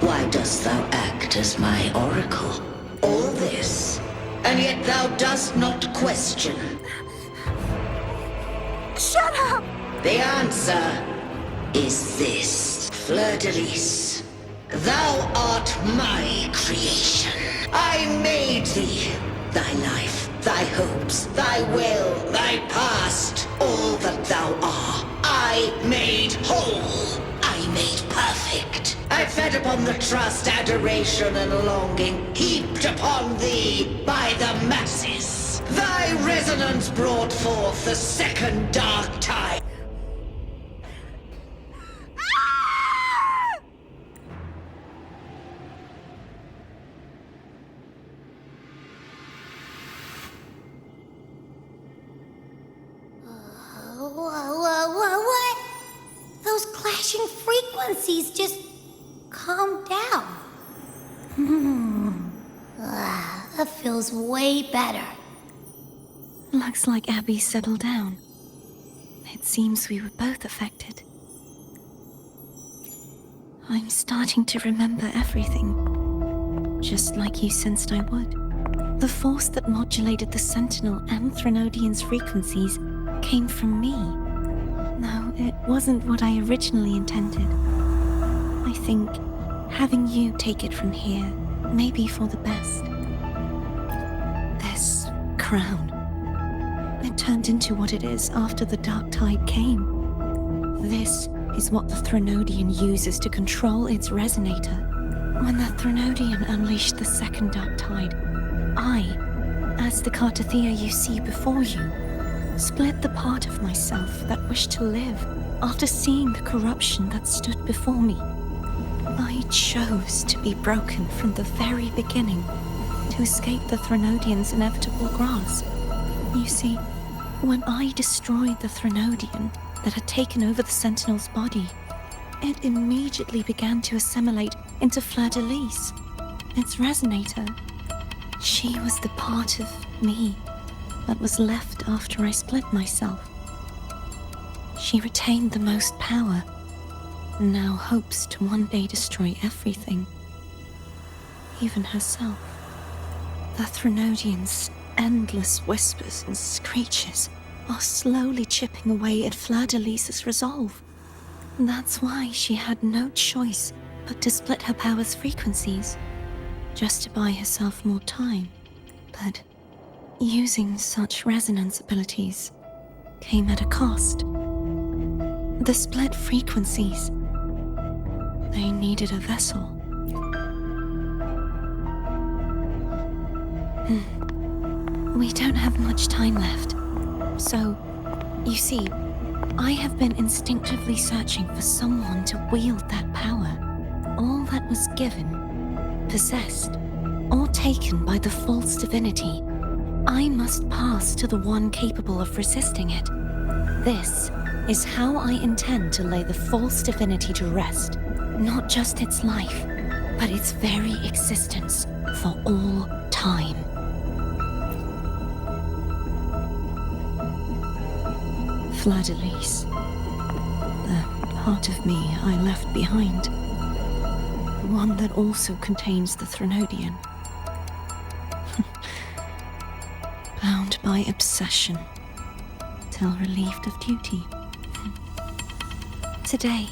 Why dost thou act as my oracle? All this, and yet thou dost not question. Shut up! The answer is this, Fleur-de-Lis. Thou art my creation. I made thee. Thy life, thy hopes, thy will, thy past, all that thou art, I made whole. I made perfect. I fed upon the trust, adoration, and longing heaped upon thee by the masses. Thy resonance brought forth the second dark tide. What? Those clashing frequencies just calmed down. That feels way better. Looks like Abby settled down. It seems we were both affected. I'm starting to remember everything, just like you sensed I would. The force that modulated the Sentinel and Threnodian's frequencies came from me. No, it wasn't what I originally intended. I think having you take it from here may be for the best. This crown, it turned into what it is after the Dark Tide came. This is what the Threnodian uses to control its resonator. When the Threnodian unleashed the second Dark Tide, I, as the Cartothea you see before you, split the part of myself that wished to live after seeing the corruption that stood before me. I chose to be broken from the very beginning to escape the Threnodian's inevitable grasp. You see, when I destroyed the Threnodian that had taken over the Sentinel's body, it immediately began to assimilate into Fleur-de-Lis, its resonator. She was the part of me that was left after I split myself. She retained the most power, and now hopes to one day destroy everything, even herself. The Threnodian's endless whispers and screeches are slowly chipping away at Fleur-de-Lis's resolve. That's why she had no choice but to split her power's frequencies, just to buy herself more time. But using such resonance abilities came at a cost. The split frequencies, they needed a vessel. We don't have much time left. So, you see, I have been instinctively searching for someone to wield that power. All that was given, possessed, or taken by the false divinity, I must pass to the one capable of resisting it. This is how I intend to lay the false divinity to rest. Not just its life, but its very existence for all time. Fleur-de-Lis, the part of me I left behind. One that also contains the Threnodian. Bound by obsession, till relieved of duty. Today,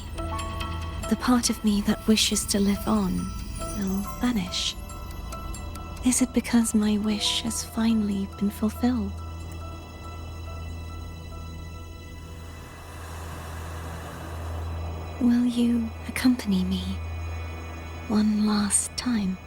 the part of me that wishes to live on will vanish. Is it because my wish has finally been fulfilled? Will you accompany me one last time?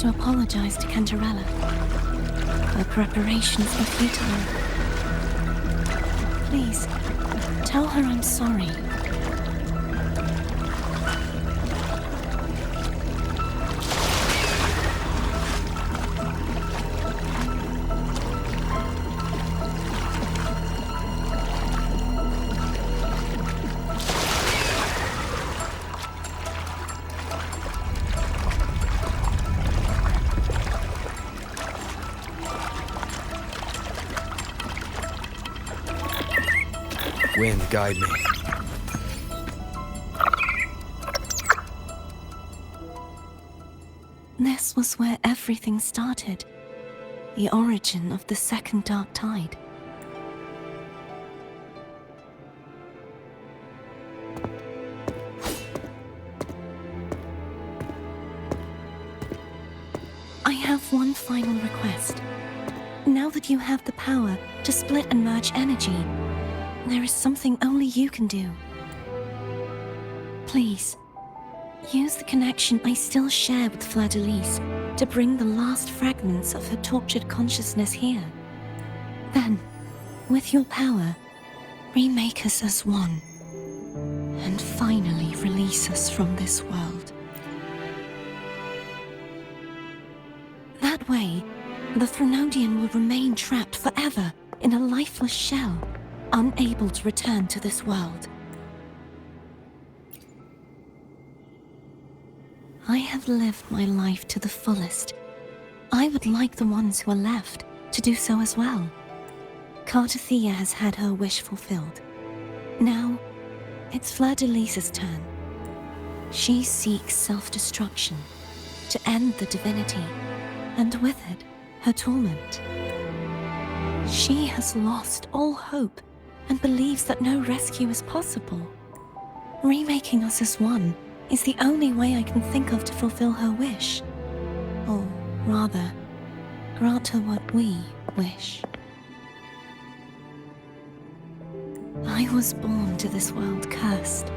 to apologize to Cantarella. Her preparations were futile. Please, tell her I'm sorry. Wind, guide me. This was where everything started. The origin of the second dark tide. I have one final request. Now that you have the power to split and merge energy, there is something only you can do. Please, use the connection I still share with Fleur-de-Lis to bring the last fragments of her tortured consciousness here. Then, with your power, remake us as one, and finally release us from this world. That way, the Threnodian will remain trapped forever in a lifeless shell, unable to return to this world. I have lived my life to the fullest. I would like the ones who are left to do so as well. Cartathea has had her wish fulfilled. Now, it's Fleur-de-Lis's turn. She seeks self-destruction to end the divinity, and with it, her torment. She has lost all hope and believes that no rescue is possible. Remaking us as one is the only way I can think of to fulfill her wish. Or rather, grant her what we wish. I was born to this world cursed.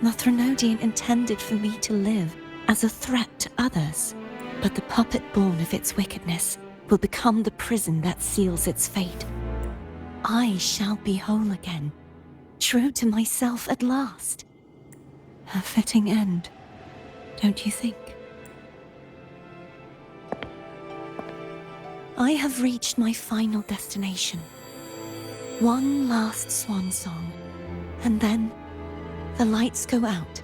The Threnodian intended for me to live as a threat to others, but the puppet born of its wickedness will become the prison that seals its fate. I shall be whole again, true to myself at last. A fitting end, don't you think? I have reached my final destination. One last swan song, and then the lights go out.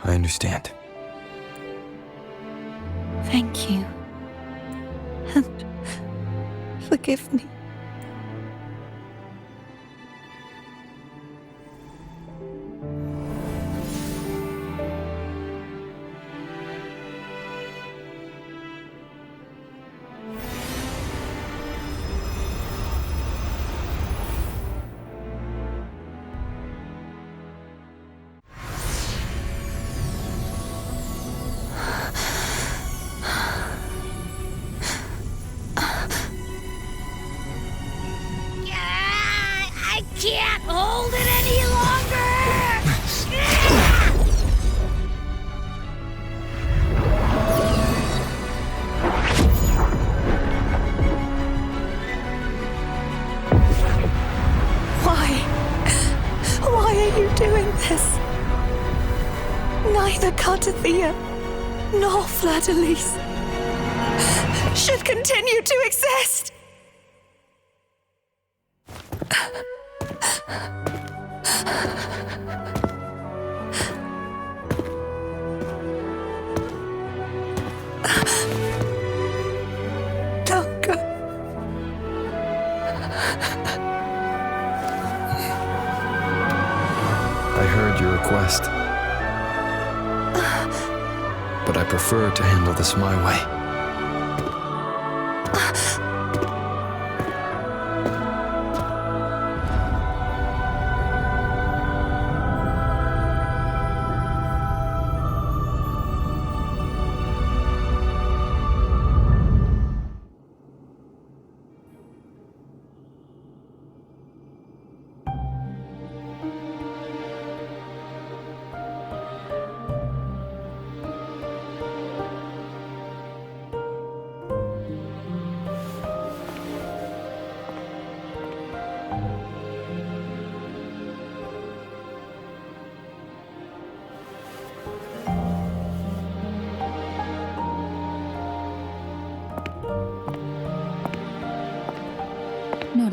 I understand. Thank you. And forgive me. I can't hold it any longer! Why are you doing this? Neither Cartathea nor Fleur-de-Lis should continue to exist! Don't go. I heard your request. But I prefer to handle this my way.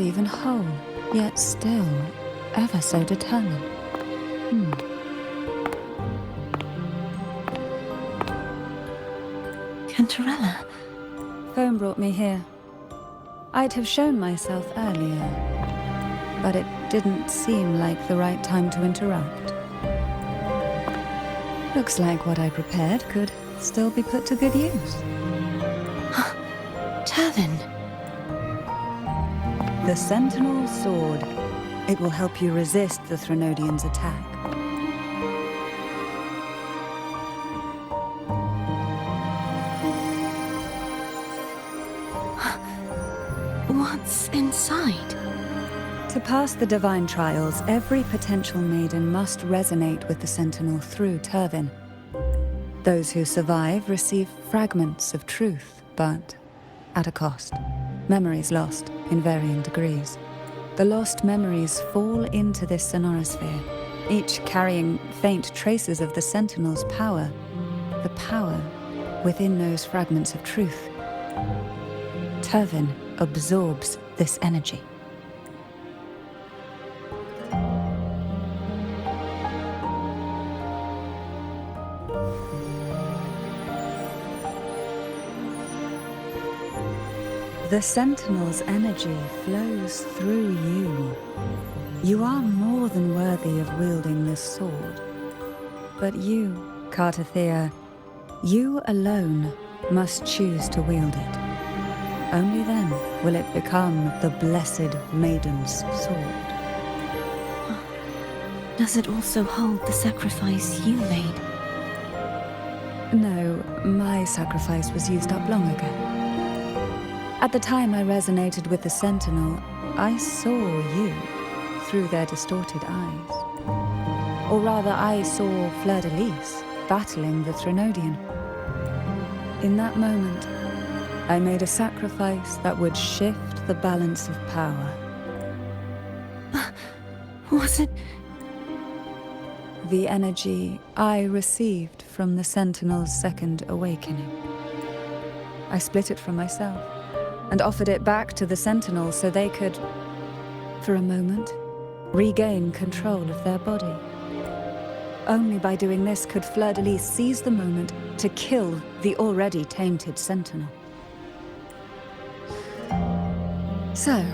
even whole, yet still ever so determined. Cantarella. Phone brought me here. I'd have shown myself earlier, but it didn't seem like the right time to interrupt. Looks like what I prepared could still be put to good use. Turvin. The Sentinel Sword. It will help you resist the Threnodians' attack. What's inside? To pass the divine trials, every potential maiden must resonate with the Sentinel through Turvin. Those who survive receive fragments of truth, but at a cost. Memories lost in varying degrees. The lost memories fall into this sonorosphere, each carrying faint traces of the Sentinel's power, the power within those fragments of truth. Turvin absorbs this energy. The Sentinel's energy flows through you. You are more than worthy of wielding this sword. But you, Cartathea, you alone must choose to wield it. Only then will it become the Blessed Maiden's sword. Does it also hold the sacrifice you made? No, my sacrifice was used up long ago. At the time I resonated with the Sentinel, I saw you through their distorted eyes. Or rather, I saw Fleur-de-Lis battling the Threnodian. In that moment, I made a sacrifice that would shift the balance of power. Was it? The energy I received from the Sentinel's second awakening. I split it from myself and offered it back to the Sentinel so they could, for a moment, regain control of their body. Only by doing this could Fleur-de-Lis seize the moment to kill the already tainted Sentinel. So,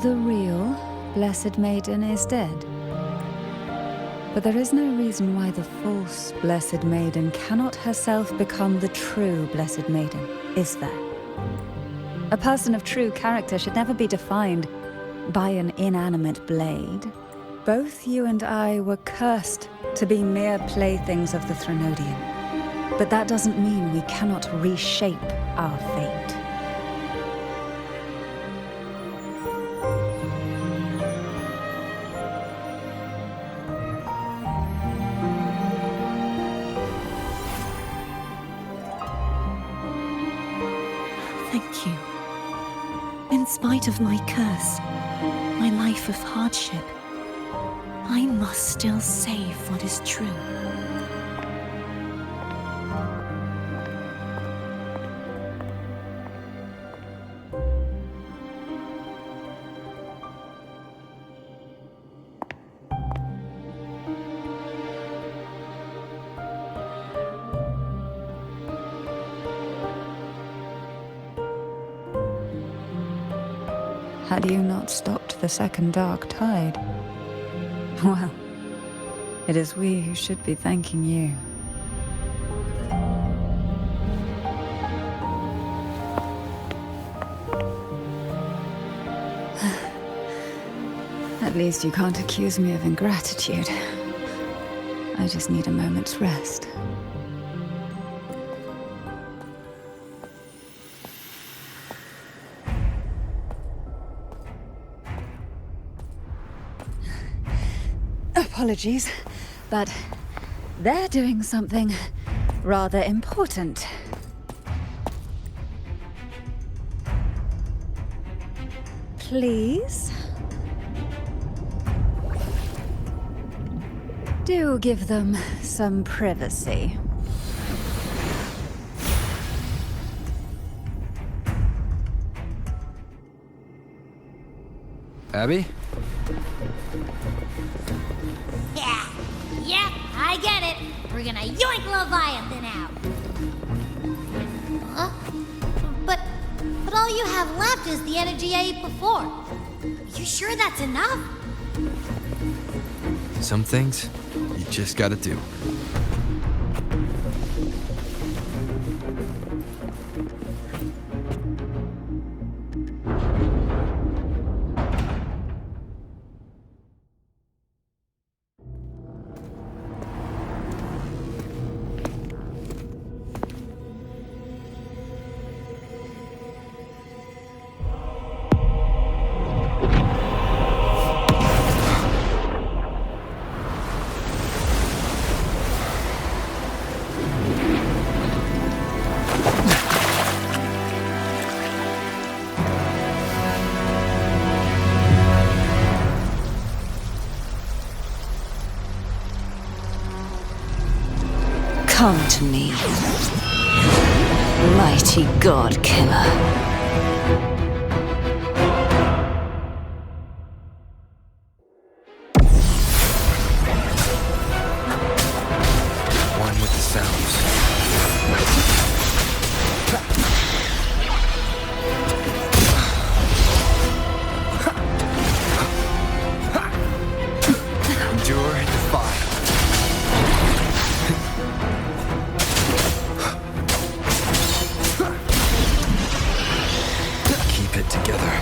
the real Blessed Maiden is dead. But there is no reason why the false Blessed Maiden cannot herself become the true Blessed Maiden, is there? A person of true character should never be defined by an inanimate blade. Both you and I were cursed to be mere playthings of the Threnodian. But that doesn't mean we cannot reshape our fate. Thank you. In spite of my curse, my life of hardship, I must still save what is true. Had you not stopped the second dark tide? Well, it is we who should be thanking you. At least you can't accuse me of ingratitude. I just need a moment's rest. Apologies, but they're doing something rather important. Please? Do give them some privacy. Abby? Yeah, I get it. We're gonna yoink Leviathan out. Huh? But all you have left is the energy I ate before. You sure that's enough? Some things you just gotta do. Come to me, mighty god killer. One with the sounds. Endure and defy. Keep it together.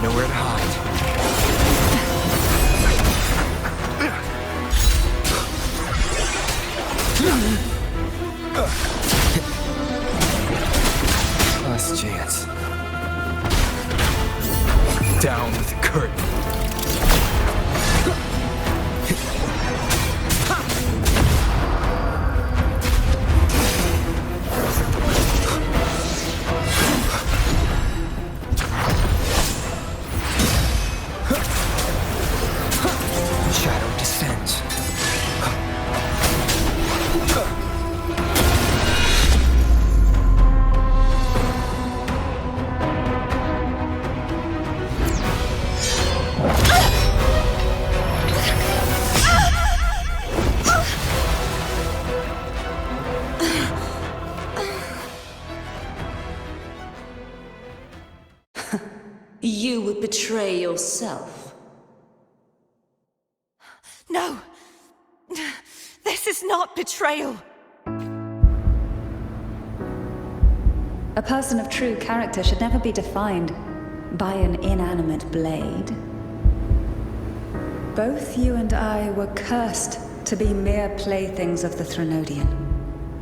Nowhere to hide. Last chance. Down with the curtain. Shadow descends. You would betray yourself. No! This is not betrayal! A person of true character should never be defined by an inanimate blade. Both you and I were cursed to be mere playthings of the Threnodian.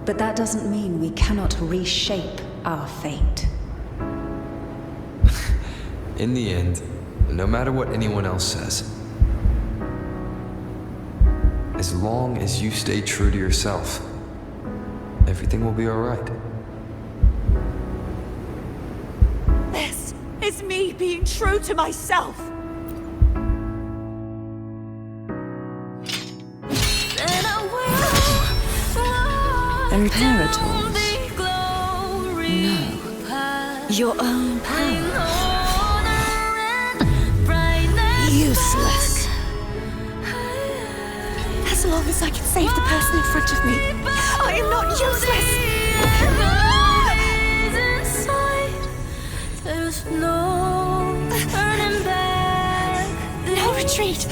But that doesn't mean we cannot reshape our fate. In the end, no matter what anyone else says, as long as you stay true to yourself, everything will be alright. This is me being true to myself! Imperators? No. Your own power. Useless. As long as I can save the person in front of me, I am not useless! No retreat!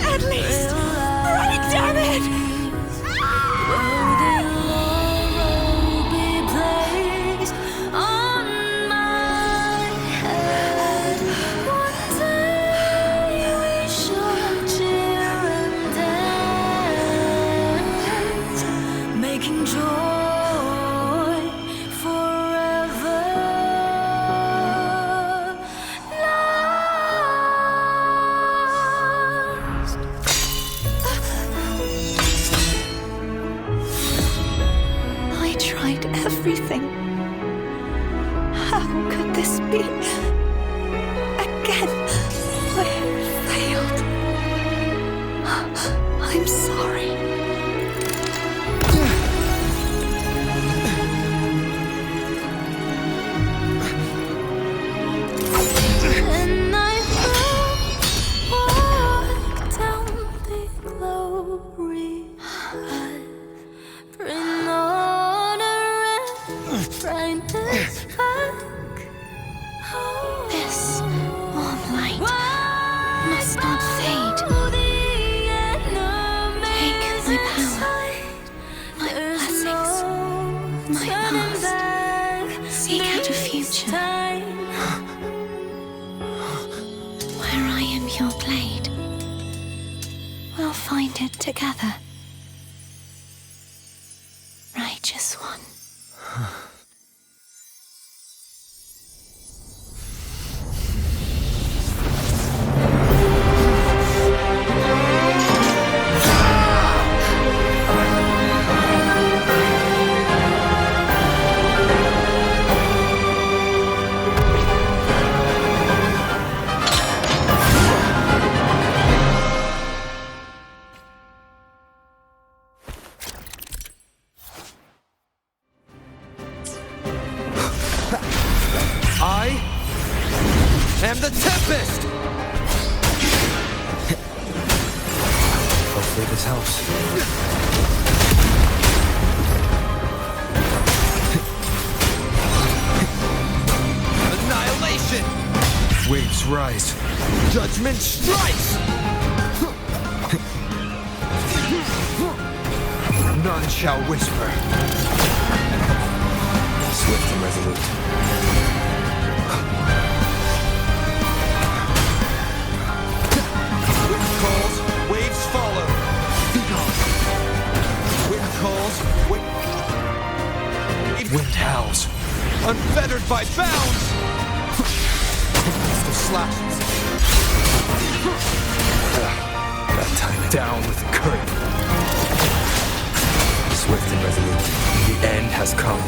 At least, running, damn it! Everything. How could this be? Again, I failed. I'm sorry. This warm light must not fade. Take my power, my blessings, my past. Seek out a future where I am your blade. We'll find it together. Righteous one. I am the Tempest! Hopefully this helps. Annihilation! Waves rise. Judgment strikes! None shall whisper. Swift and resolute. Wind calls, waves follow. Be gone. Wind calls, wind howls. Unfettered by bounds. Still slashes. That time down with the current. Swift and resolute. The end has come.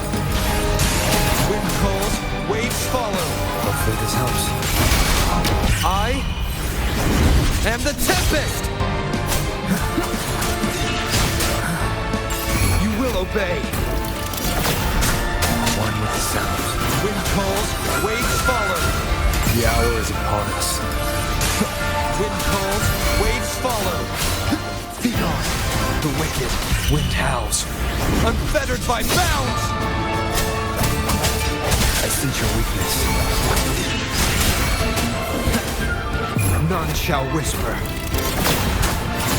Wind calls, waves follow. Hopefully this helps. I am the Tempest! You will obey. One with the sounds. Wind calls, waves follow. The hour is upon us. Wind calls, waves follow. Feed on. The wicked, wind howls. Unfettered by bounds! I sense your weakness. None shall whisper.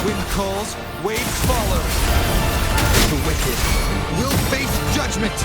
Wind calls, waves follow. The wicked will face judgment.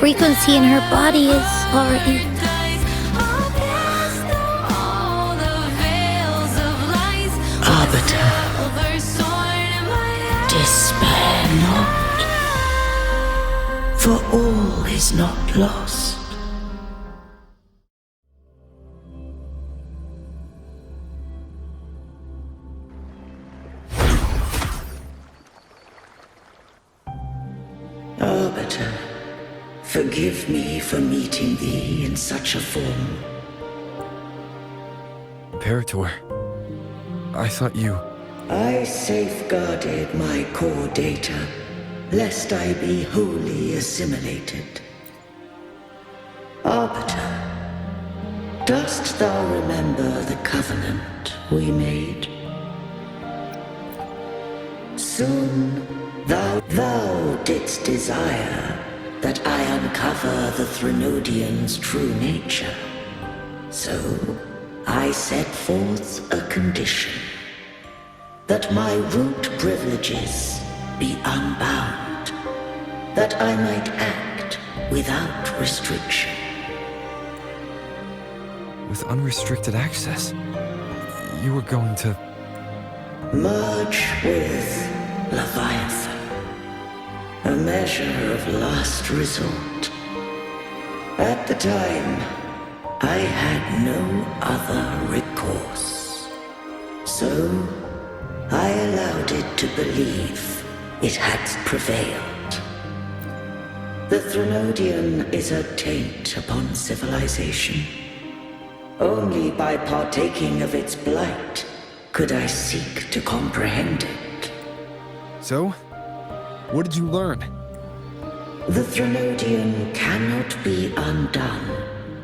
frequency in her body is already... Arbiter, despair not, for all is not lost. Arbiter, forgive me for meeting thee in such a form. Imperator, I thought you... I safeguarded my core data, lest I be wholly assimilated. Arbiter, dost thou remember the covenant we made? Soon, thou didst desire that I uncover the Threnodian's true nature. So, I set forth a condition. That my root privileges be unbound. That I might act without restriction. With unrestricted access, you were going to... Merge with Leviathan. A measure of last resort. At the time, I had no other recourse. So, I allowed it to believe it had prevailed. The Threnodian is a taint upon civilization. Only by partaking of its blight could I seek to comprehend it. So? What did you learn? The Threnodian cannot be undone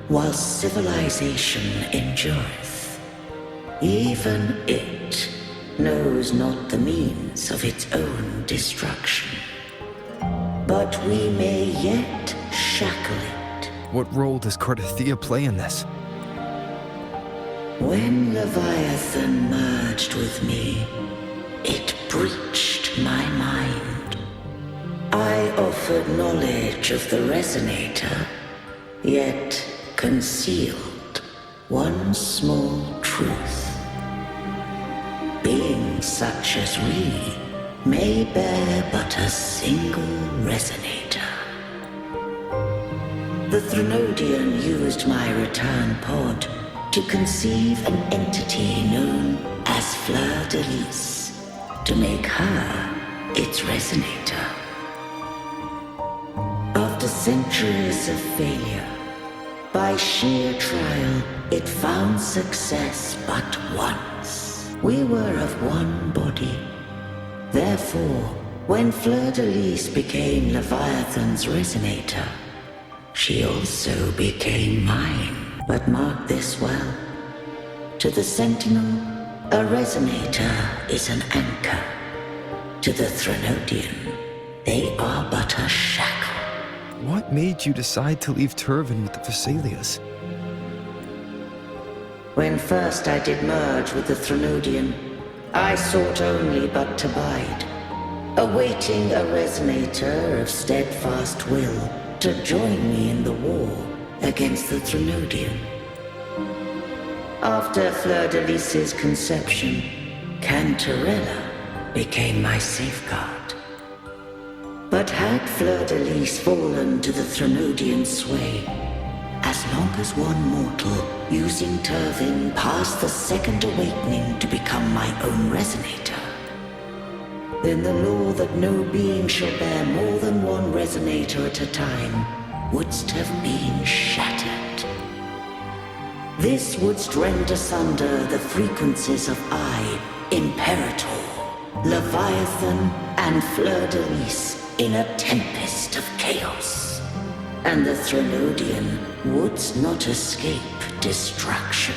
while civilization endureth. Even it knows not the means of its own destruction. But we may yet shackle it. What role does Cardathia play in this? When Leviathan merged with me, it breached my mind. I offered knowledge of the Resonator, yet concealed one small truth. Beings such as we may bear but a single resonator. The Threnodian used my return pod to conceive an entity known as Fleur de Lis, to make her its resonator. After centuries of failure, by sheer trial, it found success but once. We were of one body. Therefore, when Fleur de Lis became Leviathan's resonator, she also became mine. But mark this well. To the Sentinel, a resonator is an anchor. To the Threnodian, they are but a shackle. What made you decide to leave Turvin with the Vesalias? When first I did merge with the Threnodian, I sought only but to bide, awaiting a resonator of steadfast will to join me in the war against the Threnodian. After Fleur de Lis's conception, Cantarella became my safeguard. But had Fleur de Lis fallen to the Threnodian sway, as long as one mortal using Turvin passed the second awakening to become my own resonator, then the law that no being shall bear more than one resonator at a time wouldst have been shattered. This wouldst rend asunder the frequencies of I, Imperator, Leviathan, and Fleur de Lis in a tempest of chaos. And the Threnodian wouldst not escape destruction.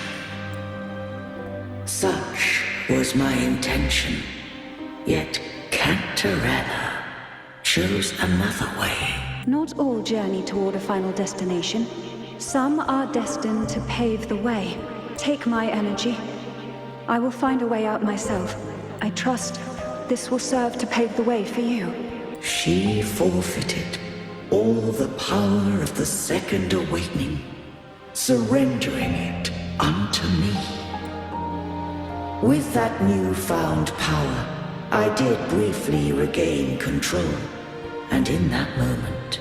Such was my intention, yet Cantarella chose another way. Not all journey toward a final destination. Some are destined to pave the way. Take my energy. I will find a way out myself. I trust this will serve to pave the way for you. She forfeited, all the power of the Second Awakening, surrendering it unto me. With that newfound power, I did briefly regain control, and in that moment,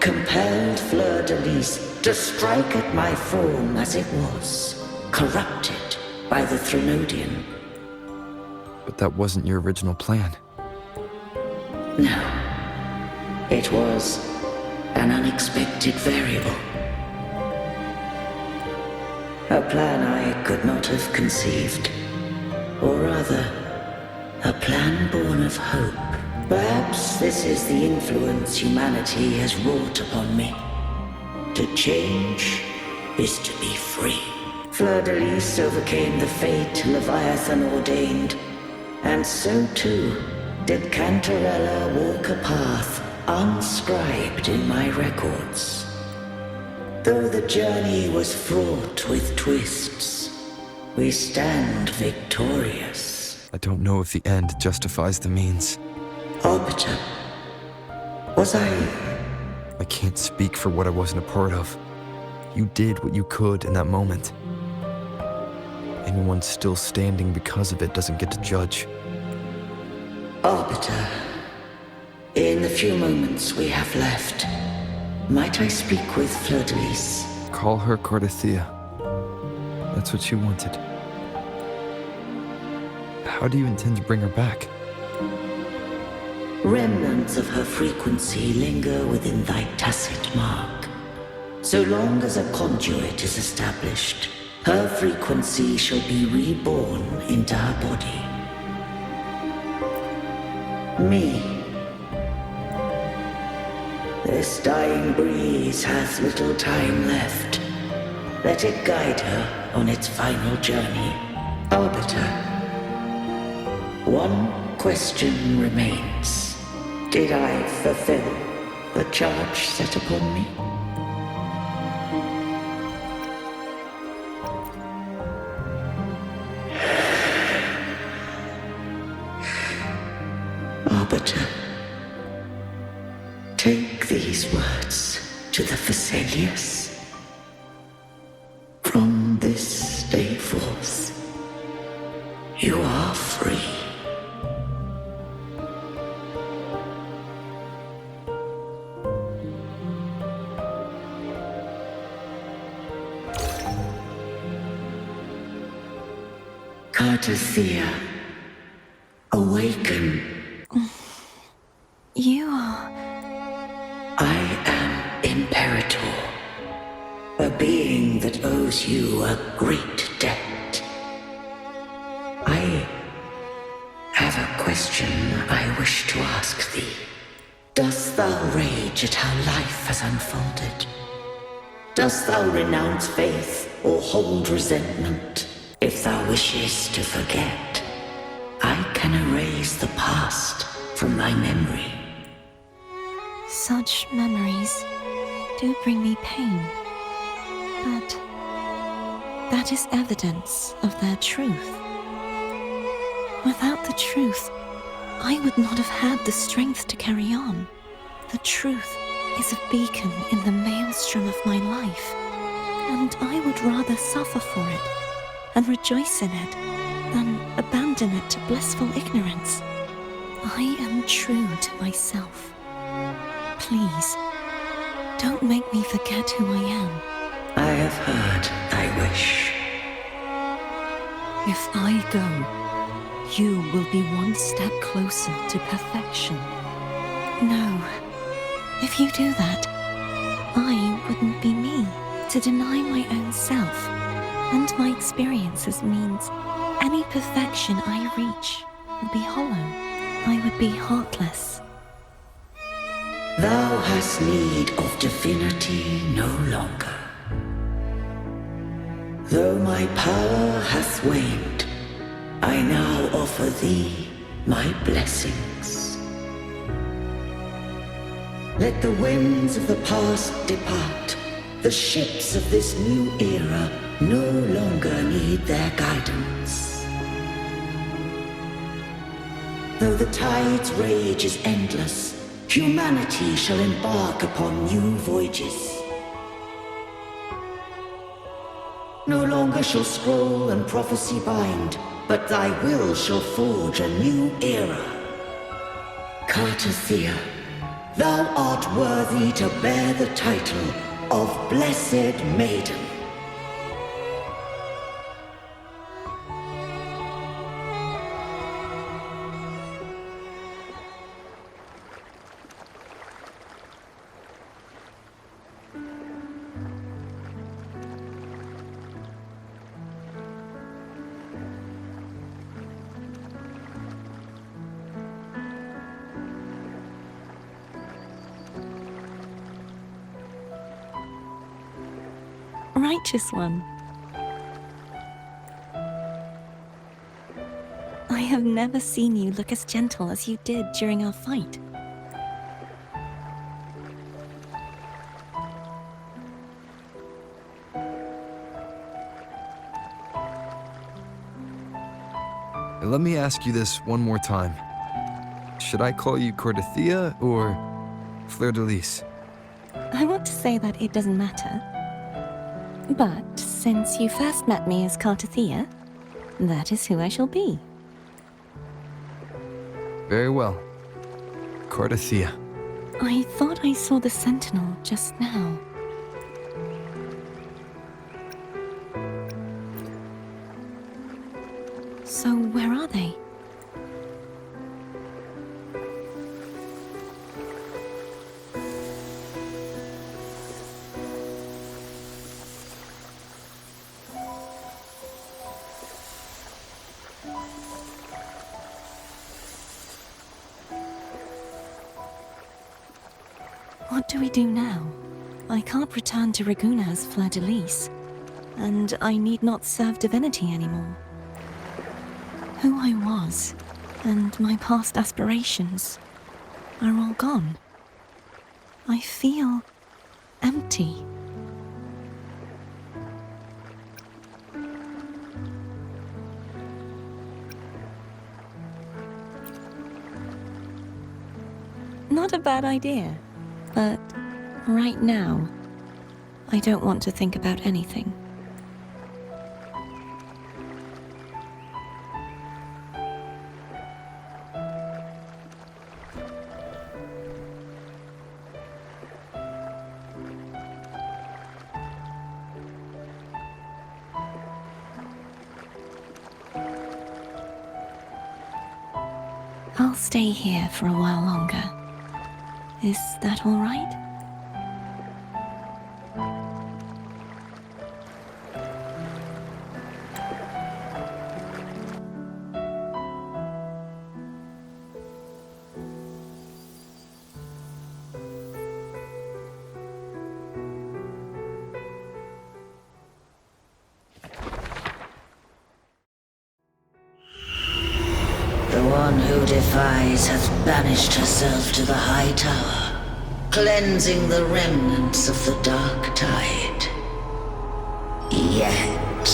compelled Fleur-de-Lis to strike at my form as it was, corrupted by the Threnodian. But that wasn't your original plan. No. It was an unexpected variable. A plan I could not have conceived. Or rather, a plan born of hope. Perhaps this is the influence humanity has wrought upon me. To change is to be free. Fleur-de-Lis overcame the fate Leviathan ordained, and so too did Cantarella walk a path unscribed in my records. Though the journey was fraught with twists, we stand victorious. I don't know if the end justifies the means. Arbiter, was I can't speak for what I wasn't a part of. You did what you could in that moment. Anyone still standing because of it doesn't get to judge. Arbiter, in the few moments we have left, might I speak with Fleur-de-Lis? Call her Cardathia. That's what she wanted. How do you intend to bring her back? Remnants of her frequency linger within thy tacit mark. So long as a conduit is established, her frequency shall be reborn into her body. Me. This dying breeze hath little time left. Let it guide her on its final journey. Arbiter, one question remains. Did I fulfill the charge set upon me? Arbiter, take these words to the Phasaelius. From this day forth, you are free. Cardathia, awaken. You are... I am Imperator, a being that owes you a great debt. I have a question I wish to ask thee. Dost thou rage at how life has unfolded? Dost thou renounce faith or hold resentment? If thou wishest to forget, I can erase the past from thy memory. Such memories do bring me pain, but that is evidence of their truth. Without the truth, I would not have had the strength to carry on. The truth is a beacon in the maelstrom of my life, and I would rather suffer for it and rejoice in it than abandon it to blissful ignorance. I am true to myself. Please, don't make me forget who I am. I have heard thy wish. If I go, you will be one step closer to perfection. No. If you do that, I wouldn't be me. To deny my own self and my experiences means any perfection I reach will be hollow. I would be heartless. Thou hast need of divinity no longer. Though my power hath waned, I now offer thee my blessings. Let the winds of the past depart. The ships of this new era no longer need their guidance. Though the tide's rage is endless, Humanity shall embark upon new voyages. No longer shall scroll and prophecy bind, but thy will shall forge a new era. Cartathea, thou art worthy to bear the title of Blessed Maiden. Righteous one. I have never seen you look as gentle as you did during our fight. Let me ask you this one more time. Should I call you Cartathea or Fleur-de-Lis? I want to say that it doesn't matter. But since you first met me as Cartathea, that is who I shall be. Very well. Cartathea. I thought I saw the Sentinel just now. So where are they? What do we do now? I can't return to Raguena as Fleur-de-Lis, and I need not serve divinity anymore. Who I was, and my past aspirations, are all gone. I feel empty. Not a bad idea. But right now, I don't want to think about anything. I'll stay here for a while longer. Is that all right? The one who defies hath banished herself to the high tower, cleansing the remnants of the dark tide. Yet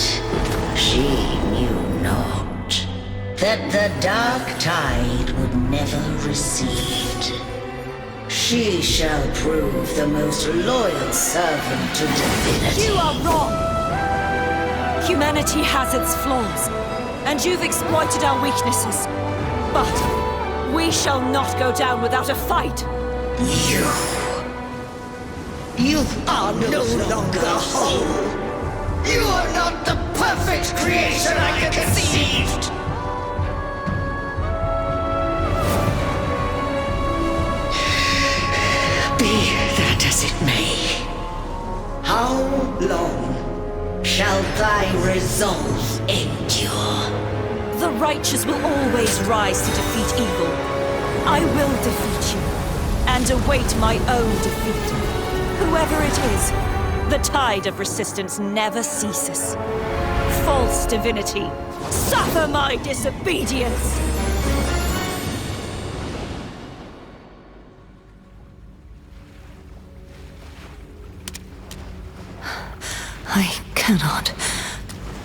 she knew not that the dark tide would never recede. She shall prove the most loyal servant to divinity. You are wrong! Humanity has its flaws, and you've exploited our weaknesses. But we shall not go down without a fight. You are no longer whole. You are not the perfect creation I conceived. Be that as it may, how long shall thy resolve endure? The righteous will always rise to defeat evil. I will defeat you, and await my own defeat. Whoever it is, the tide of resistance never ceases. False divinity, suffer my disobedience! I cannot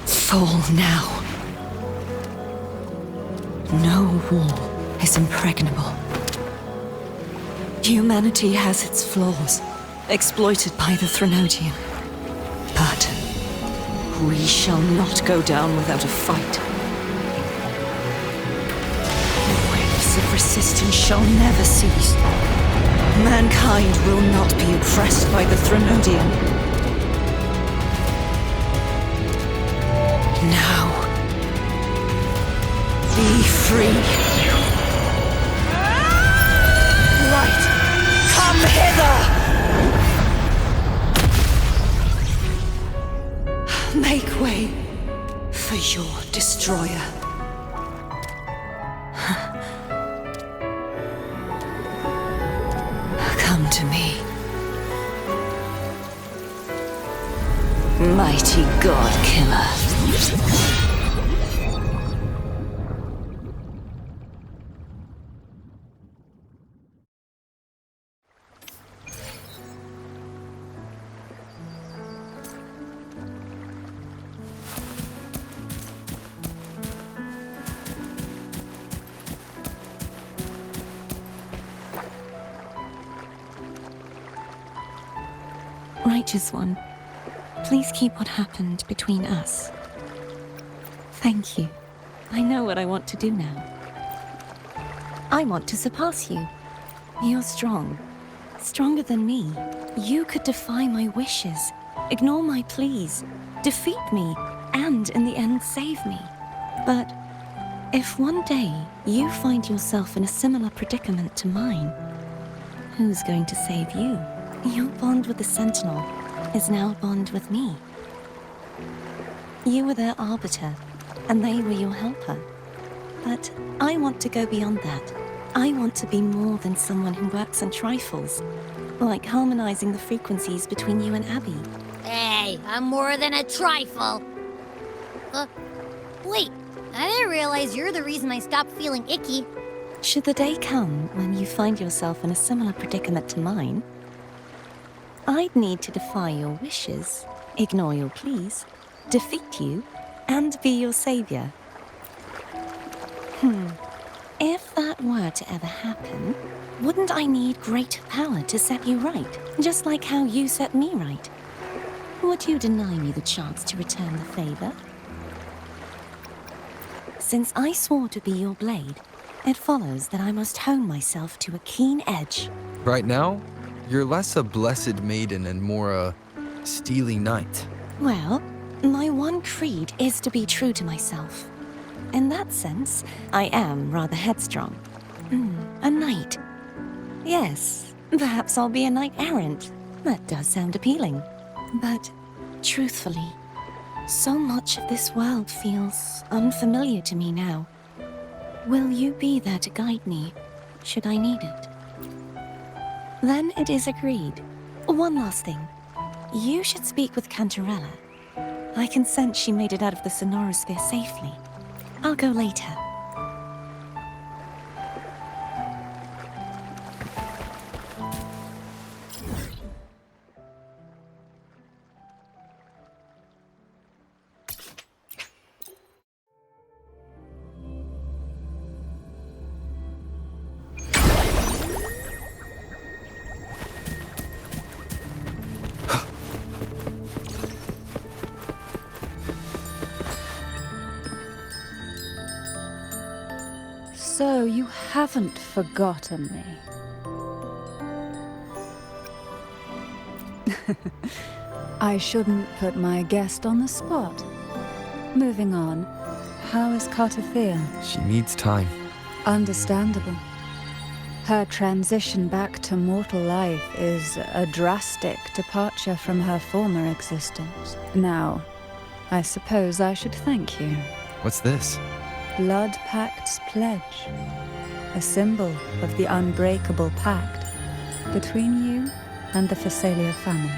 fall now. No wall is impregnable. Humanity has its flaws, exploited by the Threnodian. But we shall not go down without a fight. Waves of resistance shall never cease. Mankind will not be oppressed by the Threnodian. Now, be free. Light, come hither! Make way for your destroyer. Come to me. Mighty God Killer. Righteous One, please keep what happened between us. Thank you. I know what I want to do now. I want to surpass you. You're strong. Stronger than me. You could defy my wishes, ignore my pleas, defeat me, and in the end save me. But if one day you find yourself in a similar predicament to mine, who's going to save you? Your bond with the Sentinel is now a bond with me. You were their arbiter, and they were your helper. But I want to go beyond that. I want to be more than someone who works on trifles, like harmonizing the frequencies between you and Abby. Hey, I'm more than a trifle. Wait, I didn't realize you're the reason I stopped feeling icky. Should the day come when you find yourself in a similar predicament to mine, I'd need to defy your wishes, ignore your pleas, defeat you, and be your savior. If that were to ever happen, wouldn't I need greater power to set you right, just like how you set me right? Would you deny me the chance to return the favor? Since I swore to be your blade, it follows that I must hone myself to a keen edge. Right now, you're less a blessed maiden and more a steely knight. Well, my one creed is to be true to myself. In that sense, I am rather headstrong. A knight. Yes, perhaps I'll be a knight errant. That does sound appealing. But, truthfully, so much of this world feels unfamiliar to me now. Will you be there to guide me, should I need it? Then it is agreed. One last thing. You should speak with Cantarella. I can sense she made it out of the Sonorosphere safely. I'll go later. So you haven't forgotten me. I shouldn't put my guest on the spot. Moving on, how is Cartathea? She needs time. Understandable. Her transition back to mortal life is a drastic departure from her former existence. Now, I suppose I should thank you. What's this? Blood Pact's pledge. A symbol of the unbreakable pact between you and the Phasalia family.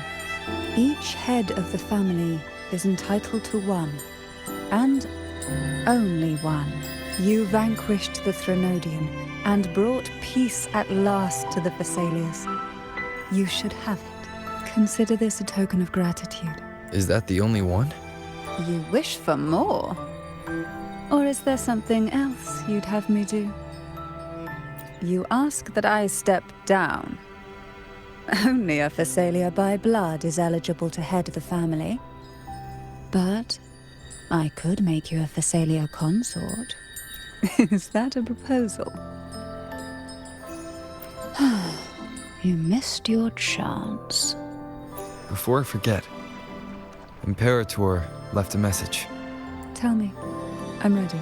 Each head of the family is entitled to one, and only one. You vanquished the Threnodian and brought peace at last to the Phasalias. You should have it. Consider this a token of gratitude. Is that the only one? You wish for more? Or is there something else you'd have me do? You ask that I step down. Only a Phasalia by blood is eligible to head the family. But I could make you a Phasalia consort. Is that a proposal? You missed your chance. Before I forget, Imperator left a message. Tell me. I'm ready.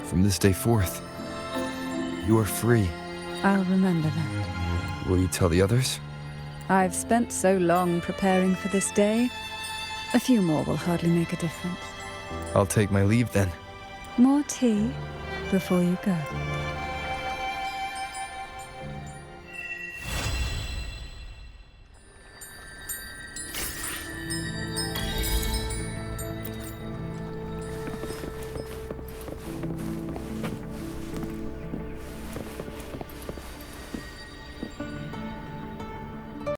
From this day forth, you are free. I'll remember that. Will you tell the others? I've spent so long preparing for this day. A few more will hardly make a difference. I'll take my leave then. More tea before you go.